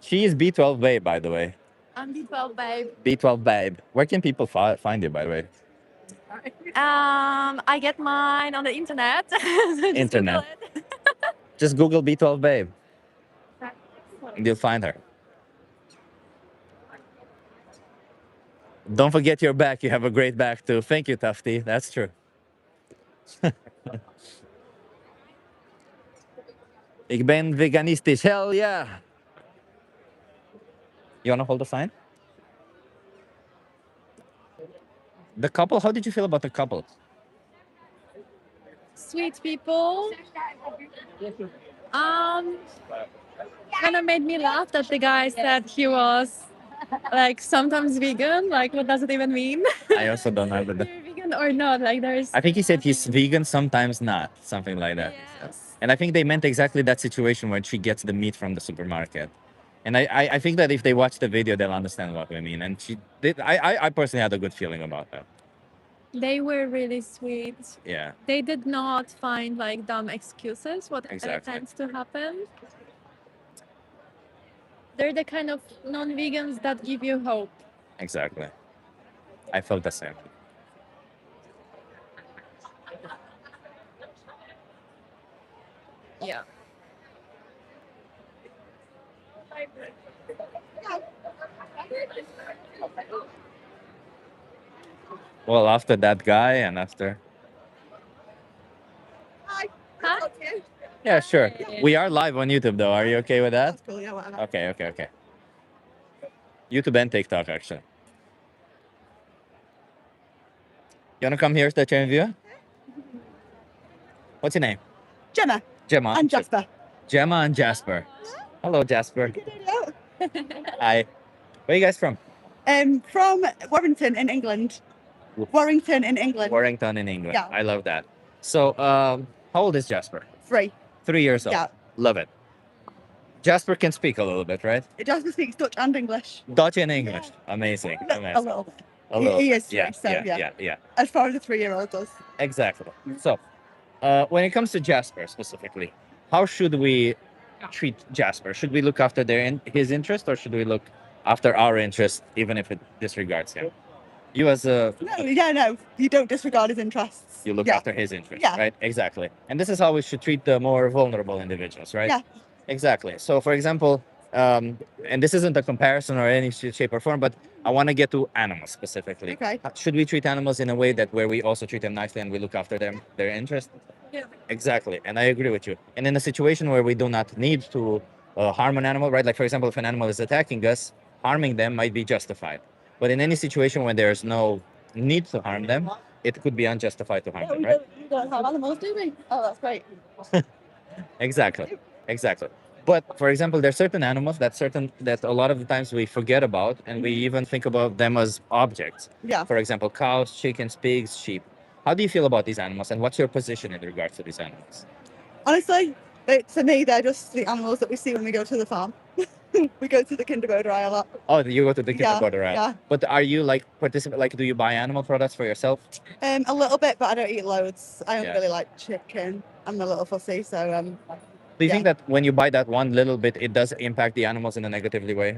[SPEAKER 1] She is B12 Babe, by the way.
[SPEAKER 2] I'm B12 babe.
[SPEAKER 1] B12 Babe. Where can people find you, by the way?
[SPEAKER 2] I get mine on the internet. So just
[SPEAKER 1] Internet.
[SPEAKER 2] Google it.
[SPEAKER 1] Just Google B12 Babe. And you'll find her. Don't forget your back. You have a great back too. Thank you, Tufty. That's true. Ik ben veganistisch. Hell yeah. You want to hold the sign? The couple, how did you feel about the couple?
[SPEAKER 2] Sweet people. Kind of made me laugh that the guy said he was like sometimes vegan. Like, what does it even mean?
[SPEAKER 1] I also don't know. But
[SPEAKER 2] You're vegan or not? Like, there's.
[SPEAKER 1] I think he said he's vegan, sometimes not, something like that.
[SPEAKER 2] Yes.
[SPEAKER 1] And I think they meant exactly that situation where she gets the meat from the supermarket. And I think that if they watch the video, they'll understand what we mean. And she did. I personally had a good feeling about that.
[SPEAKER 2] They were really sweet.
[SPEAKER 1] Yeah,
[SPEAKER 2] They did not find like dumb excuses, what
[SPEAKER 1] Exactly.
[SPEAKER 2] tends to happen. They're the kind of non-vegans that give you hope.
[SPEAKER 1] exactly. I felt the same.
[SPEAKER 2] Yeah.
[SPEAKER 1] Well, after that guy and after.
[SPEAKER 2] Hi.
[SPEAKER 1] Yeah, sure. We are live on YouTube though. Are you okay with that?
[SPEAKER 6] That's cool. Yeah, whatever.
[SPEAKER 1] Okay. YouTube and TikTok actually. You wanna come here to the interview? What's your name?
[SPEAKER 6] Gemma
[SPEAKER 1] Gemma.
[SPEAKER 6] and Jasper.
[SPEAKER 1] Gemma and Jasper. Hello, Jasper. Hi. Where are you guys from?
[SPEAKER 6] From Warrington in England. Warrington in England.
[SPEAKER 1] Warrington in England.
[SPEAKER 6] Yeah.
[SPEAKER 1] I love that. So, how old is Jasper?
[SPEAKER 6] 3.
[SPEAKER 1] 3 years old.
[SPEAKER 6] Yeah.
[SPEAKER 1] Love it. Jasper can speak a little bit, right?
[SPEAKER 6] Jasper speaks Dutch and English.
[SPEAKER 1] Dutch and English. Amazing.
[SPEAKER 6] A
[SPEAKER 1] Amazing.
[SPEAKER 6] little bit.
[SPEAKER 1] A little.
[SPEAKER 6] He is
[SPEAKER 1] Yeah,
[SPEAKER 6] 3, so
[SPEAKER 1] yeah.
[SPEAKER 6] as far as a 3-year-old does.
[SPEAKER 1] Exactly. So, when it comes to Jasper specifically, how should we treat Jasper? Should we look after his interest, or should we look after our interest, even if it disregards him? You as a
[SPEAKER 6] No, you don't disregard his interests.
[SPEAKER 1] you look
[SPEAKER 6] Yeah.
[SPEAKER 1] after his interest,
[SPEAKER 6] Yeah.
[SPEAKER 1] right? Exactly. And this is how we should treat the more vulnerable individuals, right?
[SPEAKER 6] Yeah.
[SPEAKER 1] Exactly. So, for example, and this isn't a comparison or any shape or form, but I want to get to animals specifically.
[SPEAKER 6] Okay.
[SPEAKER 1] Should we treat animals in a way that where we also treat them nicely and we look after them, their interest?
[SPEAKER 2] Yeah.
[SPEAKER 1] Exactly. And I agree with you. And in a situation where we do not need to harm an animal, right? Like, for example, if an animal is attacking us, harming them might be justified. But in any situation when there's no need to harm them, it could be unjustified to harm them, right?
[SPEAKER 6] We don't have animals, do we? Oh, that's great.
[SPEAKER 1] Exactly. But for example, there's certain animals that a lot of the times we forget about, and we even think about them as objects.
[SPEAKER 6] Yeah.
[SPEAKER 1] For example, cows, chickens, pigs, sheep. How do you feel about these animals, and what's your position in regards to these animals?
[SPEAKER 6] Honestly, to me, they're just the animals that we see when we go to the farm. We go to the Kinderboerderij a lot.
[SPEAKER 1] Oh, you go to the
[SPEAKER 6] Yeah,
[SPEAKER 1] kindergarten, right?
[SPEAKER 6] yeah.
[SPEAKER 1] But are you like participate? Like, do you buy animal products for yourself?
[SPEAKER 6] A little bit, but I don't eat loads. I don't
[SPEAKER 1] Yeah.
[SPEAKER 6] really like chicken. I'm a little fussy, so
[SPEAKER 1] Do you think that when you buy that one little bit, it does impact the animals in a negatively way?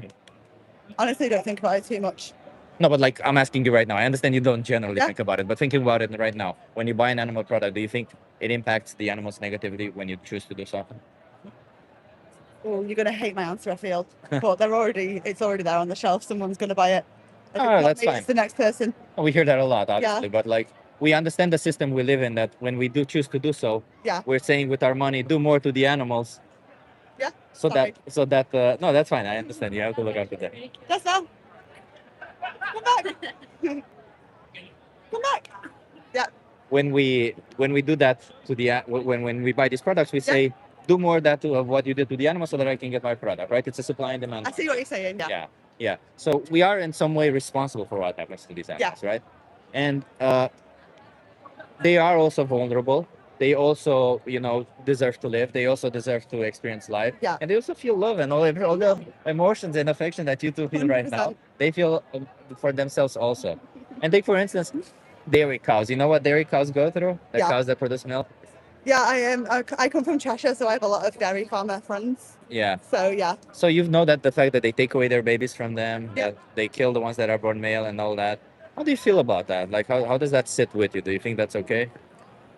[SPEAKER 6] honestly don't think about it too much.
[SPEAKER 1] No, but like I'm asking you right now. I understand you don't generally
[SPEAKER 6] Yeah.
[SPEAKER 1] think about it, but thinking about it right now, when you buy an animal product, do you think it impacts the animals negatively when you choose to do so?
[SPEAKER 6] Oh, you're gonna hate my answer, I feel. But it's already there on the shelf. Someone's gonna buy it. If
[SPEAKER 1] Oh,
[SPEAKER 6] it's not
[SPEAKER 1] that's
[SPEAKER 6] me,
[SPEAKER 1] fine.
[SPEAKER 6] It's the next person.
[SPEAKER 1] We hear that a lot, obviously,
[SPEAKER 6] Yeah.
[SPEAKER 1] but like we understand the system we live in. That when we do choose to do so,
[SPEAKER 6] Yeah.
[SPEAKER 1] we're saying with our money, do more to the animals.
[SPEAKER 6] Yeah,
[SPEAKER 1] So
[SPEAKER 6] sorry.
[SPEAKER 1] that no, that's fine. I understand. You have to look after them.
[SPEAKER 6] Just now. Come back. Come back. Yeah.
[SPEAKER 1] When we do that to the when we buy these products, we say do more of what you did to the animal so that I can get my product. Right? It's a supply and demand.
[SPEAKER 6] I see what you're saying. Yeah.
[SPEAKER 1] Yeah. So we are in some way responsible for what happens to these animals, right? And they are also vulnerable. They also, deserve to live. They also deserve to experience life.
[SPEAKER 6] Yeah.
[SPEAKER 1] And they also feel love and all the emotions and affection that you two feel right now.
[SPEAKER 6] 100%.
[SPEAKER 1] They feel for themselves also. And take, for instance, dairy cows. You know what dairy cows go through? The
[SPEAKER 6] Yeah.
[SPEAKER 1] cows that produce milk?
[SPEAKER 6] Yeah, I am. I come from Cheshire, so I have a lot of dairy farmer friends.
[SPEAKER 1] Yeah.
[SPEAKER 6] So yeah,
[SPEAKER 1] So you know that the fact that they take away their babies from them,
[SPEAKER 6] Yeah.
[SPEAKER 1] that they kill the ones that are born male and all that. How do you feel about that? Like, how does that sit with you? Do you think that's okay?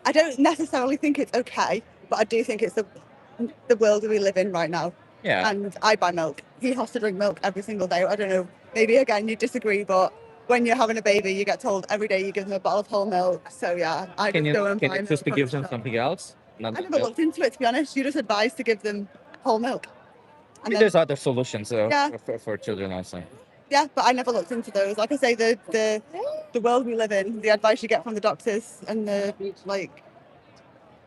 [SPEAKER 6] I don't necessarily think it's okay, but I do think it's the world we live in right now.
[SPEAKER 1] Yeah.
[SPEAKER 6] And I buy milk. He has to drink milk every single day. I don't know. Maybe again you disagree, but when you're having a baby, you get told every day you give them a bottle of whole milk. So yeah, I
[SPEAKER 1] Can
[SPEAKER 6] just
[SPEAKER 1] you
[SPEAKER 6] go and
[SPEAKER 1] can
[SPEAKER 6] buy
[SPEAKER 1] you
[SPEAKER 6] milk
[SPEAKER 1] choose to
[SPEAKER 6] from
[SPEAKER 1] give
[SPEAKER 6] the
[SPEAKER 1] them
[SPEAKER 6] shop.
[SPEAKER 1] something else? Not
[SPEAKER 6] I
[SPEAKER 1] the
[SPEAKER 6] never
[SPEAKER 1] milk?
[SPEAKER 6] looked into it, to be honest. You're just advised to give them whole milk.
[SPEAKER 1] I mean, there's other solutions
[SPEAKER 6] Yeah.
[SPEAKER 1] for children also.
[SPEAKER 6] Yeah, but I never looked into those. Like I say, the world we live in, the advice you get from the doctors and the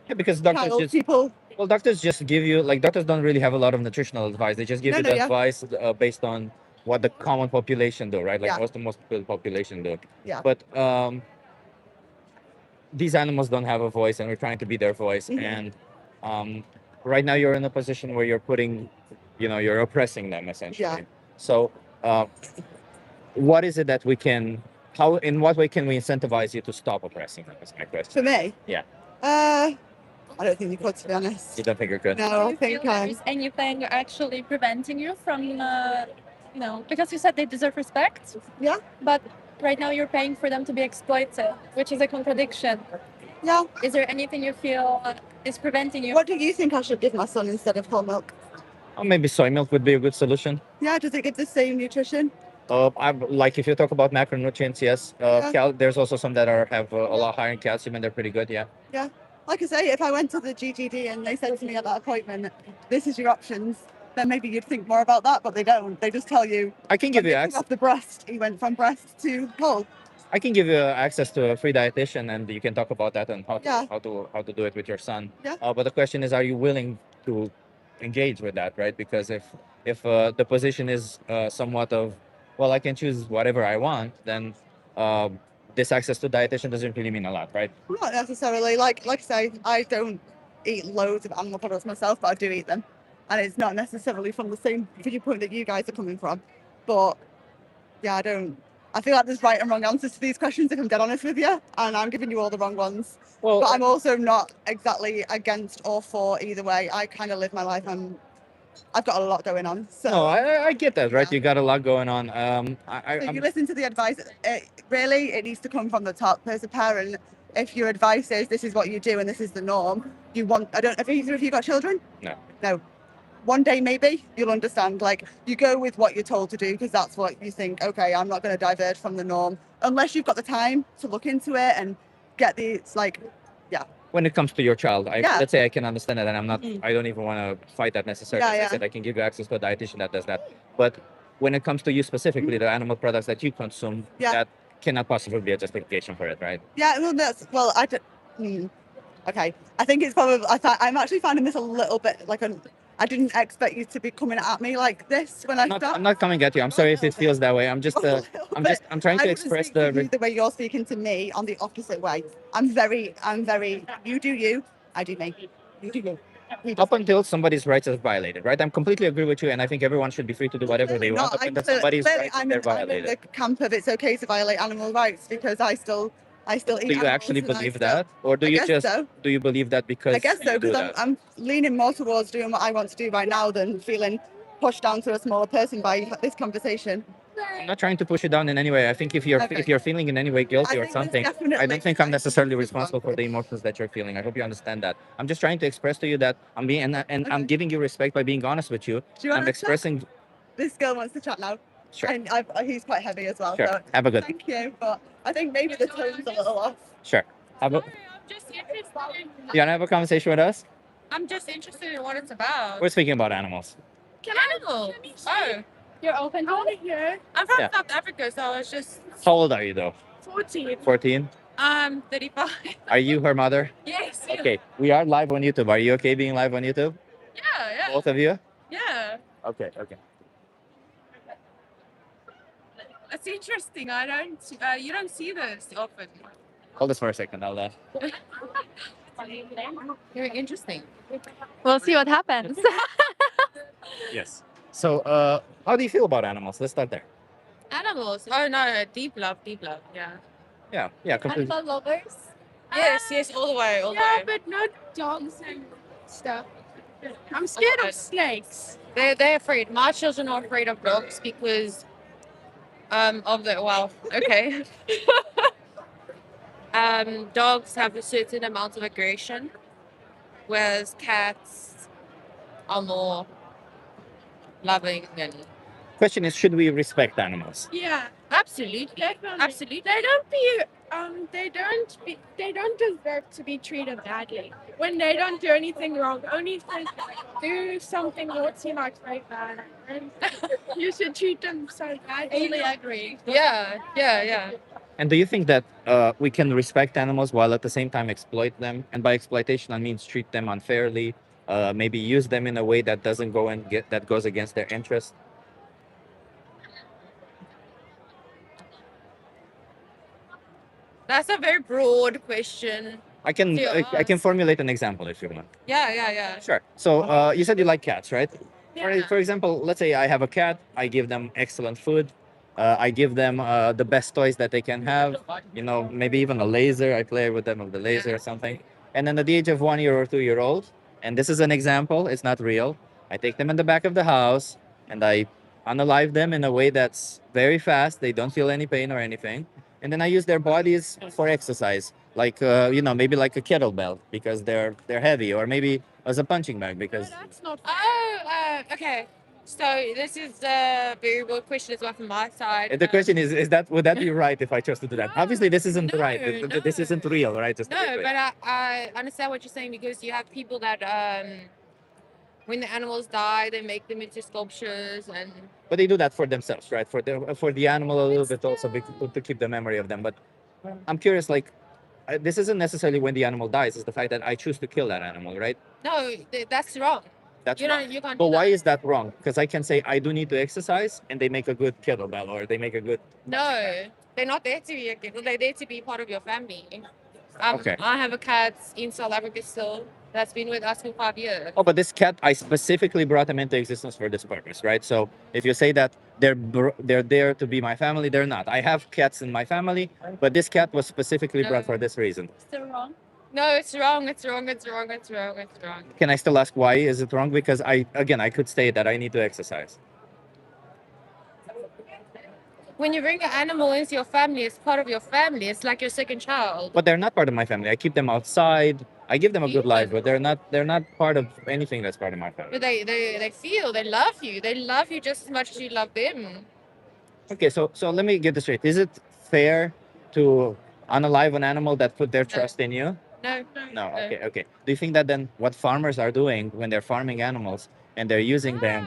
[SPEAKER 1] Yeah, because doctors
[SPEAKER 6] child
[SPEAKER 1] just
[SPEAKER 6] people.
[SPEAKER 1] doctors just give you doctors don't really have a lot of nutritional advice. They just give
[SPEAKER 6] No,
[SPEAKER 1] you
[SPEAKER 6] no,
[SPEAKER 1] the
[SPEAKER 6] yeah.
[SPEAKER 1] advice based on what the common population do, right? Like
[SPEAKER 7] Yeah.
[SPEAKER 1] most of the population do.
[SPEAKER 7] Yeah.
[SPEAKER 1] But these animals don't have a voice, and we're trying to be their voice.
[SPEAKER 7] Mhm.
[SPEAKER 1] And right now, you're in a position where you're putting, you're oppressing them essentially. So, what is it that we can? How? In what way can we incentivize you to stop oppressing them? Is my question.
[SPEAKER 7] For me,
[SPEAKER 1] Yeah.
[SPEAKER 7] I don't think you could, to be honest.
[SPEAKER 1] You don't think you're good?
[SPEAKER 7] No,
[SPEAKER 2] Do
[SPEAKER 7] I
[SPEAKER 2] you
[SPEAKER 7] think
[SPEAKER 2] feel there's anything actually preventing you from, because you said they deserve respect?
[SPEAKER 7] Yeah.
[SPEAKER 2] But right now you're paying for them to be exploited, which is a contradiction.
[SPEAKER 7] yeah.
[SPEAKER 2] Is there anything you feel is preventing you?
[SPEAKER 7] What do you think I should give my son instead of whole milk?
[SPEAKER 1] Oh, maybe soy milk would be a good solution.
[SPEAKER 7] Yeah, does it give the same nutrition?
[SPEAKER 1] I'm like if you talk about macronutrients, yes.
[SPEAKER 7] Yeah.
[SPEAKER 1] There's also some that have a lot higher in calcium, and they're pretty good. Yeah.
[SPEAKER 7] Like I say, if I went to the GGD and they said to me at that appointment, this is your options, then maybe you'd think more about that, but they don't. They just tell you,
[SPEAKER 1] I can give you
[SPEAKER 7] when they took
[SPEAKER 1] access.
[SPEAKER 7] off the breast, he went from breast to whole.
[SPEAKER 1] I can give you access to a free dietitian, and you can talk about that and
[SPEAKER 7] Yeah.
[SPEAKER 1] how to do it with your son.
[SPEAKER 7] Yeah.
[SPEAKER 1] But the question is, are you willing to engage with that, right? Because if the position is somewhat of, well, I can choose whatever I want, then this access to dietitian doesn't really mean a lot, right?
[SPEAKER 7] Not necessarily. Like I say, I don't eat loads of animal products myself, but I do eat them. And it's not necessarily from the same viewpoint that you guys are coming from. But yeah, I feel like there's right and wrong answers to these questions, if I'm dead honest with you. And I'm giving you all the wrong ones.
[SPEAKER 1] Well,
[SPEAKER 7] But I'm also not exactly against or for either way. I kind of live my life and I've got a lot going on. So,
[SPEAKER 1] no, I get that, right?
[SPEAKER 7] Yeah.
[SPEAKER 1] You got a lot going on.
[SPEAKER 7] so you listen to the advice. Really, it needs to come from the top. As a parent, if your advice is this is what you do and this is the norm, have either of you got children?
[SPEAKER 1] No.
[SPEAKER 7] No. One day maybe you'll understand. Like you go with what you're told to do because that's what you think. Okay, I'm not going to diverge from the norm unless you've got the time to look into it and get
[SPEAKER 1] when it comes to your child,
[SPEAKER 7] Yeah.
[SPEAKER 1] let's say I can understand that, and
[SPEAKER 7] Mhm.
[SPEAKER 1] I don't even want to fight that necessarily. As I
[SPEAKER 7] Yeah.
[SPEAKER 1] said, I can give you access to a dietitian that does that. But when it comes to you specifically, the animal products that you consume,
[SPEAKER 7] Yeah.
[SPEAKER 1] that cannot possibly be a justification for it, right?
[SPEAKER 7] Yeah, well, okay. I think it's probably. I'm actually finding this a little bit like I didn't expect you to be coming at me like this when I
[SPEAKER 1] I'm
[SPEAKER 7] start.
[SPEAKER 1] not coming at you. I'm sorry if it feels that way. I'm just I'm trying
[SPEAKER 7] I
[SPEAKER 1] to
[SPEAKER 7] wouldn't
[SPEAKER 1] express
[SPEAKER 7] speak to
[SPEAKER 1] the.
[SPEAKER 7] you the way you're speaking to me on the opposite way. I'm very. You do you. I do me. You do you. He does
[SPEAKER 1] Up until somebody's rights are violated, right? I'm completely agree with you, and I think everyone should be free to do whatever they want. Up until somebody's rights
[SPEAKER 7] I'm
[SPEAKER 1] are
[SPEAKER 7] in
[SPEAKER 1] violated.
[SPEAKER 7] the camp of it's okay to violate animal rights because I still eat
[SPEAKER 1] Do you
[SPEAKER 7] animals
[SPEAKER 1] actually
[SPEAKER 7] and I
[SPEAKER 1] believe
[SPEAKER 7] still-
[SPEAKER 1] that, or do
[SPEAKER 7] I
[SPEAKER 1] you
[SPEAKER 7] guess
[SPEAKER 1] just
[SPEAKER 7] so.
[SPEAKER 1] do you believe that because
[SPEAKER 7] I guess so
[SPEAKER 1] you do
[SPEAKER 7] because
[SPEAKER 1] that?
[SPEAKER 7] I'm leaning more towards doing what I want to do right now than feeling pushed down to a smaller person by this conversation.
[SPEAKER 1] I'm not trying to push you down in any way. I think if you're
[SPEAKER 7] Okay.
[SPEAKER 1] feeling in any way guilty
[SPEAKER 7] I
[SPEAKER 1] or
[SPEAKER 7] think there's
[SPEAKER 1] something, I
[SPEAKER 7] definitely
[SPEAKER 1] don't think I'm necessarily
[SPEAKER 7] something wrong.
[SPEAKER 1] responsible for the emotions that you're feeling. I hope you understand that. I'm just trying to express to you that I'm being and I'm
[SPEAKER 7] Okay.
[SPEAKER 1] giving you respect by being honest with you.
[SPEAKER 7] Do you
[SPEAKER 1] I'm
[SPEAKER 7] want to chat?
[SPEAKER 1] expressing.
[SPEAKER 7] This girl wants to chat now.
[SPEAKER 1] Sure,
[SPEAKER 7] And he's quite heavy as well.
[SPEAKER 1] sure.
[SPEAKER 7] So
[SPEAKER 1] Have a good.
[SPEAKER 7] thank you. But I think maybe the tone's a little off.
[SPEAKER 1] Sure. Have a.
[SPEAKER 8] I'm just interested.
[SPEAKER 1] You wanna have a conversation with us?
[SPEAKER 8] I'm just interested in what it's about.
[SPEAKER 1] We're speaking about animals.
[SPEAKER 8] Animals. Oh,
[SPEAKER 2] You're open to it?
[SPEAKER 8] I'm from
[SPEAKER 1] Yeah.
[SPEAKER 8] South Africa, so I was just
[SPEAKER 1] How old are you though?
[SPEAKER 8] 14.
[SPEAKER 1] 14.
[SPEAKER 8] 35.
[SPEAKER 1] Are you her mother?
[SPEAKER 8] Yes.
[SPEAKER 1] Okay. We are live on YouTube. Are you okay being live on YouTube?
[SPEAKER 8] Yeah.
[SPEAKER 1] Both of you?
[SPEAKER 8] Yeah.
[SPEAKER 1] Okay. Okay.
[SPEAKER 8] It's interesting. I don't. You don't see this often.
[SPEAKER 1] Hold this for a second. I'll.
[SPEAKER 8] Very interesting.
[SPEAKER 2] We'll see what happens.
[SPEAKER 1] Yes. So, how do you feel about animals? Let's start there.
[SPEAKER 8] Animals. Oh no, deep love. Yeah.
[SPEAKER 1] Yeah. Yeah. Completely.
[SPEAKER 2] Animal lovers?
[SPEAKER 8] Yes. All the way. All the way.
[SPEAKER 9] but not dogs and stuff. I'm scared
[SPEAKER 8] Okay.
[SPEAKER 9] of snakes.
[SPEAKER 8] They're afraid. My children are afraid of dogs because of the okay. Dogs have a certain amount of aggression, whereas cats are more loving and
[SPEAKER 1] Question is, should we respect animals?
[SPEAKER 9] Yeah,
[SPEAKER 8] absolutely,
[SPEAKER 9] definitely.
[SPEAKER 8] absolutely.
[SPEAKER 9] They don't deserve to be treated badly. When they don't do anything wrong, only if they do something naughty like rape bad, and you should treat them so badly.
[SPEAKER 2] Totally agree.
[SPEAKER 8] Yeah.
[SPEAKER 1] And do you think that we can respect animals while at the same time exploit them? And by exploitation, I mean treat them unfairly, maybe use them in a way that doesn't go and that goes against their interest.
[SPEAKER 8] That's a very broad question.
[SPEAKER 1] I can
[SPEAKER 8] To
[SPEAKER 1] I can
[SPEAKER 8] ask.
[SPEAKER 1] formulate an example if you want.
[SPEAKER 8] Yeah.
[SPEAKER 1] Sure. So you said you like cats, right?
[SPEAKER 8] Yeah.
[SPEAKER 1] For example, let's say I have a cat. I give them excellent food. I give them the best toys that they can have. You know, maybe even a laser. I play with them with the laser or something. And then at the age of 1 year or 2 year old, and this is an example, it's not real. I take them in the back of the house and I unalive them in a way that's very fast. They don't feel any pain or anything. And then I use their bodies for exercise, like you know, maybe like a kettlebell because they're heavy, or maybe as a punching bag because
[SPEAKER 8] That's not. Oh, okay. So this is a very broad question as well from my side.
[SPEAKER 1] the question is that would that be right if I chose to do that? Obviously, this isn't right. This isn't
[SPEAKER 8] no.
[SPEAKER 1] real, right? Just to be
[SPEAKER 8] No,
[SPEAKER 1] clear.
[SPEAKER 8] but I understand what you're saying because you have people that when the animals die, they make them into sculptures and
[SPEAKER 1] But they do that for themselves, right? For the animal a little bit also to keep the memory of them. But I'm curious, like this isn't necessarily when the animal dies. It's the fact that I choose to kill that animal, right?
[SPEAKER 8] no, that's wrong.
[SPEAKER 1] That's
[SPEAKER 8] You
[SPEAKER 1] wrong.
[SPEAKER 8] don't. You can't.
[SPEAKER 1] But
[SPEAKER 8] do
[SPEAKER 1] why
[SPEAKER 8] that.
[SPEAKER 1] is that wrong? Because I can say I do need to exercise, and they make a good kettlebell, or they make a good.
[SPEAKER 8] No, they're not there to be a kid. They're there to be part of your family.
[SPEAKER 1] Okay.
[SPEAKER 8] I have a cat in South Africa still that's been with us for 5 years.
[SPEAKER 1] Oh, but this cat, I specifically brought them into existence for this purpose, right? So if you say that they're there to be my family, they're not. I have cats in my family, but this cat was specifically brought for this reason.
[SPEAKER 2] Still wrong.
[SPEAKER 8] No, it's wrong. It's wrong. It's wrong. It's wrong. It's wrong.
[SPEAKER 1] Can I still ask why is it wrong? Because I could state that I need to exercise.
[SPEAKER 8] When you bring an animal into your family, it's part of your family. It's like your second child.
[SPEAKER 1] But they're not part of my family. I keep them outside. I give them a good life, but they're not part of anything that's part of my family.
[SPEAKER 8] But they feel, they love you. They love you just as much as you love them.
[SPEAKER 1] Okay, so let me get this straight. Is it fair to unalive an animal that put their trust in you?
[SPEAKER 8] No.
[SPEAKER 1] No. Okay. Do you think that then what farmers are doing when they're farming animals and they're using them,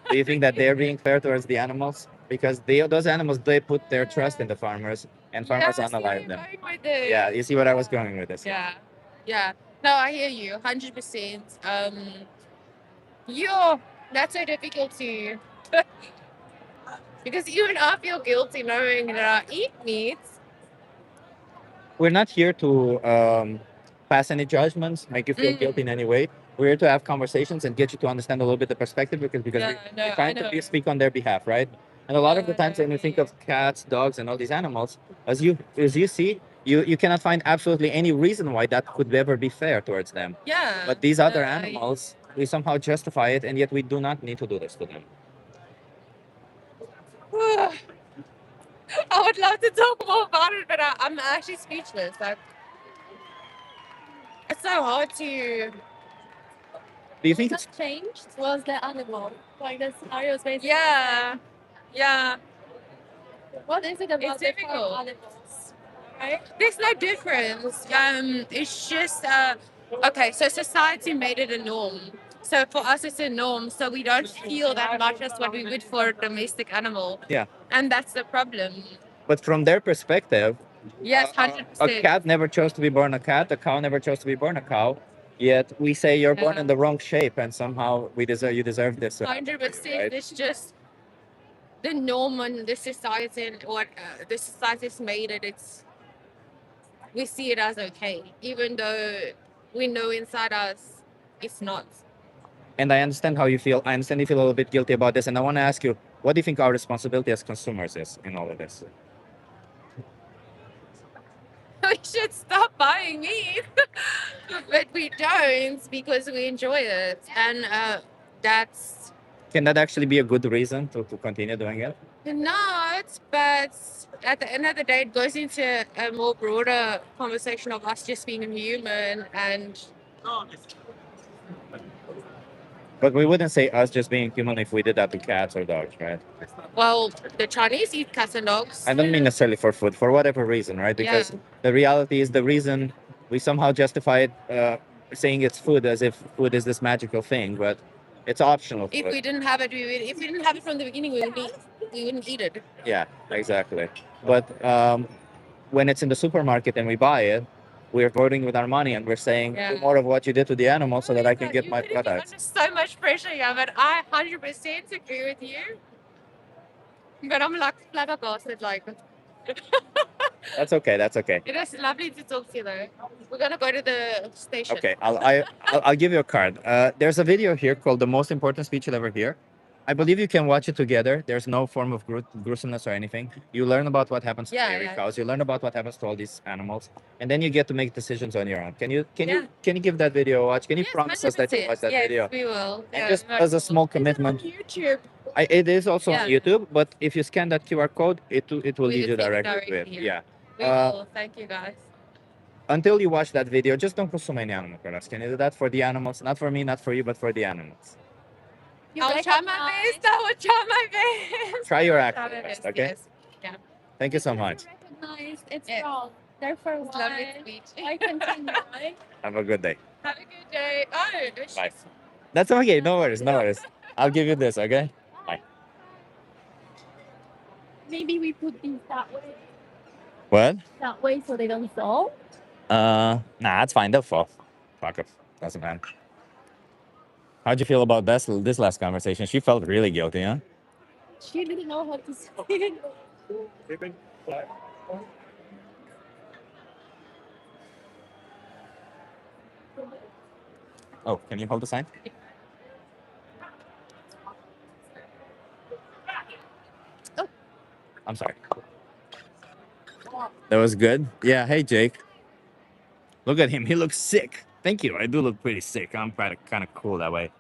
[SPEAKER 1] do you think that they're being fair towards the animals? Because those animals, they put their trust in the farmers and farmers
[SPEAKER 8] Yeah, I see where
[SPEAKER 1] unalive
[SPEAKER 8] you're
[SPEAKER 1] them.
[SPEAKER 8] going with this.
[SPEAKER 1] Yeah, you see what I was going with this.
[SPEAKER 8] Yeah. No, I hear you, 100%. Yo, that's so difficult to. Because even I feel guilty knowing that I eat meat.
[SPEAKER 1] We're not here to pass any judgments, make you feel guilty in any way. We're here to have conversations and get you to understand a little bit the perspective because
[SPEAKER 8] Yeah, no,
[SPEAKER 1] we're
[SPEAKER 8] I
[SPEAKER 1] trying
[SPEAKER 8] know.
[SPEAKER 1] to speak on their behalf, right? And a lot of the times when you think of cats, dogs, and all these animals, as you see, you cannot find absolutely any reason why that could ever be fair towards them.
[SPEAKER 8] Yeah.
[SPEAKER 1] But these other
[SPEAKER 8] no,
[SPEAKER 1] animals, we somehow justify it, and yet we do not need to do this to them.
[SPEAKER 8] I would love to talk more about it, but I'm actually speechless. Like, it's so hard to.
[SPEAKER 1] Do you think it's
[SPEAKER 2] What changed was the animal. Like the scenario is basically.
[SPEAKER 8] Yeah.
[SPEAKER 2] What is it about
[SPEAKER 8] It's
[SPEAKER 2] the farm
[SPEAKER 8] difficult.
[SPEAKER 2] animals? Right?
[SPEAKER 8] There's no difference. It's just okay. So society made it a norm. So for us, it's a norm. So we don't feel that much as what we would for a domestic animal.
[SPEAKER 1] Yeah.
[SPEAKER 8] And that's the problem.
[SPEAKER 1] But from their perspective,
[SPEAKER 8] Yes,
[SPEAKER 1] a
[SPEAKER 8] 100%.
[SPEAKER 1] cat never chose to be born a cat. A cow never chose to be born a cow. Yet we say you're born
[SPEAKER 8] Yeah.
[SPEAKER 1] in the wrong shape, and somehow you deserve this.
[SPEAKER 8] 100%.
[SPEAKER 1] Right?
[SPEAKER 8] It's just the norm and the society and what the society's made it. We see it as okay, even though we know inside us it's not.
[SPEAKER 1] And I understand how you feel. I understand you feel a little bit guilty about this, and I want to ask you, what do you think our responsibility as consumers is in all of this?
[SPEAKER 8] We should stop buying meat, but we don't because we enjoy it, and that's
[SPEAKER 1] Can that actually be a good reason to continue doing it?
[SPEAKER 8] not. But at the end of the day, it goes into a more broader conversation of us just being human, and
[SPEAKER 1] But we wouldn't say us just being human if we did that to cats or dogs, right?
[SPEAKER 8] well, the Chinese eat cats and dogs.
[SPEAKER 1] I don't mean necessarily for food, for whatever reason, right? Because the reality is the reason we somehow justify it, saying it's food as if food is this magical thing, but it's optional
[SPEAKER 8] If
[SPEAKER 1] food.
[SPEAKER 8] we didn't have it, if we didn't have it from the beginning, we wouldn't eat it.
[SPEAKER 1] Yeah, exactly. But when it's in the supermarket and we buy it, we're voting with our money and we're saying
[SPEAKER 8] Yeah.
[SPEAKER 1] do more of what you did to the animal so that I can get
[SPEAKER 8] You
[SPEAKER 1] my
[SPEAKER 8] putting me
[SPEAKER 1] products.
[SPEAKER 8] under so much pressure, yeah, but I 100% agree with you. But I'm like flabbergasted, like
[SPEAKER 1] That's okay. That's okay.
[SPEAKER 8] It was lovely to talk to you though. We're gonna go to the station.
[SPEAKER 1] Okay, I'll give you a card. There's a video here called "The Most Important Speech You'll Ever Hear." I believe you can watch it together. There's no form of gruesomeness or anything. You learn about what happens to
[SPEAKER 8] Yeah,
[SPEAKER 1] dairy
[SPEAKER 8] yeah.
[SPEAKER 1] cows. You learn about what happens to all these animals, and then you get to make decisions on your own. Can you
[SPEAKER 8] Yeah.
[SPEAKER 1] give that video a watch? Can you
[SPEAKER 8] Yes,
[SPEAKER 1] promise us that you
[SPEAKER 8] 100%.
[SPEAKER 1] watch that
[SPEAKER 8] Yes,
[SPEAKER 1] video?
[SPEAKER 8] we will.
[SPEAKER 1] And
[SPEAKER 8] Yeah,
[SPEAKER 1] just
[SPEAKER 8] very
[SPEAKER 1] as a
[SPEAKER 8] cool.
[SPEAKER 1] small commitment,
[SPEAKER 9] YouTube.
[SPEAKER 1] it is also on
[SPEAKER 8] Yeah.
[SPEAKER 1] YouTube. But if you scan that QR code, it will
[SPEAKER 8] We
[SPEAKER 1] lead
[SPEAKER 8] will
[SPEAKER 1] you
[SPEAKER 8] take
[SPEAKER 1] directly to
[SPEAKER 8] directly
[SPEAKER 1] it.
[SPEAKER 8] here.
[SPEAKER 1] Yeah.
[SPEAKER 8] We
[SPEAKER 1] Uh,
[SPEAKER 8] will. Thank you guys.
[SPEAKER 1] Until you watch that video, just don't consume any animal products. Can you do that for the animals? Not for me, not for you, but for the animals.
[SPEAKER 8] I'll try my best. I will try my best.
[SPEAKER 1] Try your
[SPEAKER 8] Try my
[SPEAKER 1] absolute best,
[SPEAKER 8] best,
[SPEAKER 1] okay?
[SPEAKER 8] yes. Yeah.
[SPEAKER 1] Thank you so much.
[SPEAKER 2] Recognized. It's
[SPEAKER 8] Yeah.
[SPEAKER 2] wrong. Therefore,
[SPEAKER 8] It's lovely
[SPEAKER 2] why?
[SPEAKER 8] to meet
[SPEAKER 2] I
[SPEAKER 8] you.
[SPEAKER 2] continue.
[SPEAKER 1] Have a good day.
[SPEAKER 8] Have a good day. Oh, no,
[SPEAKER 1] Bye. That's okay. No worries. No worries. I'll give you this, okay? Bye.
[SPEAKER 2] Maybe we put these that way.
[SPEAKER 1] What?
[SPEAKER 2] That way so they don't fall.
[SPEAKER 1] Nah, it's fine. They'll fall. Fuck it. Doesn't matter. How'd you feel about this last conversation? She felt really guilty, huh?
[SPEAKER 2] She didn't know how to say.
[SPEAKER 1] Oh, can you hold the sign?
[SPEAKER 2] Oh.
[SPEAKER 1] I'm sorry. That was good. Yeah. Hey, Jake. Look at him. He looks sick. Thank you. I do look pretty sick. I'm kind of cool that way.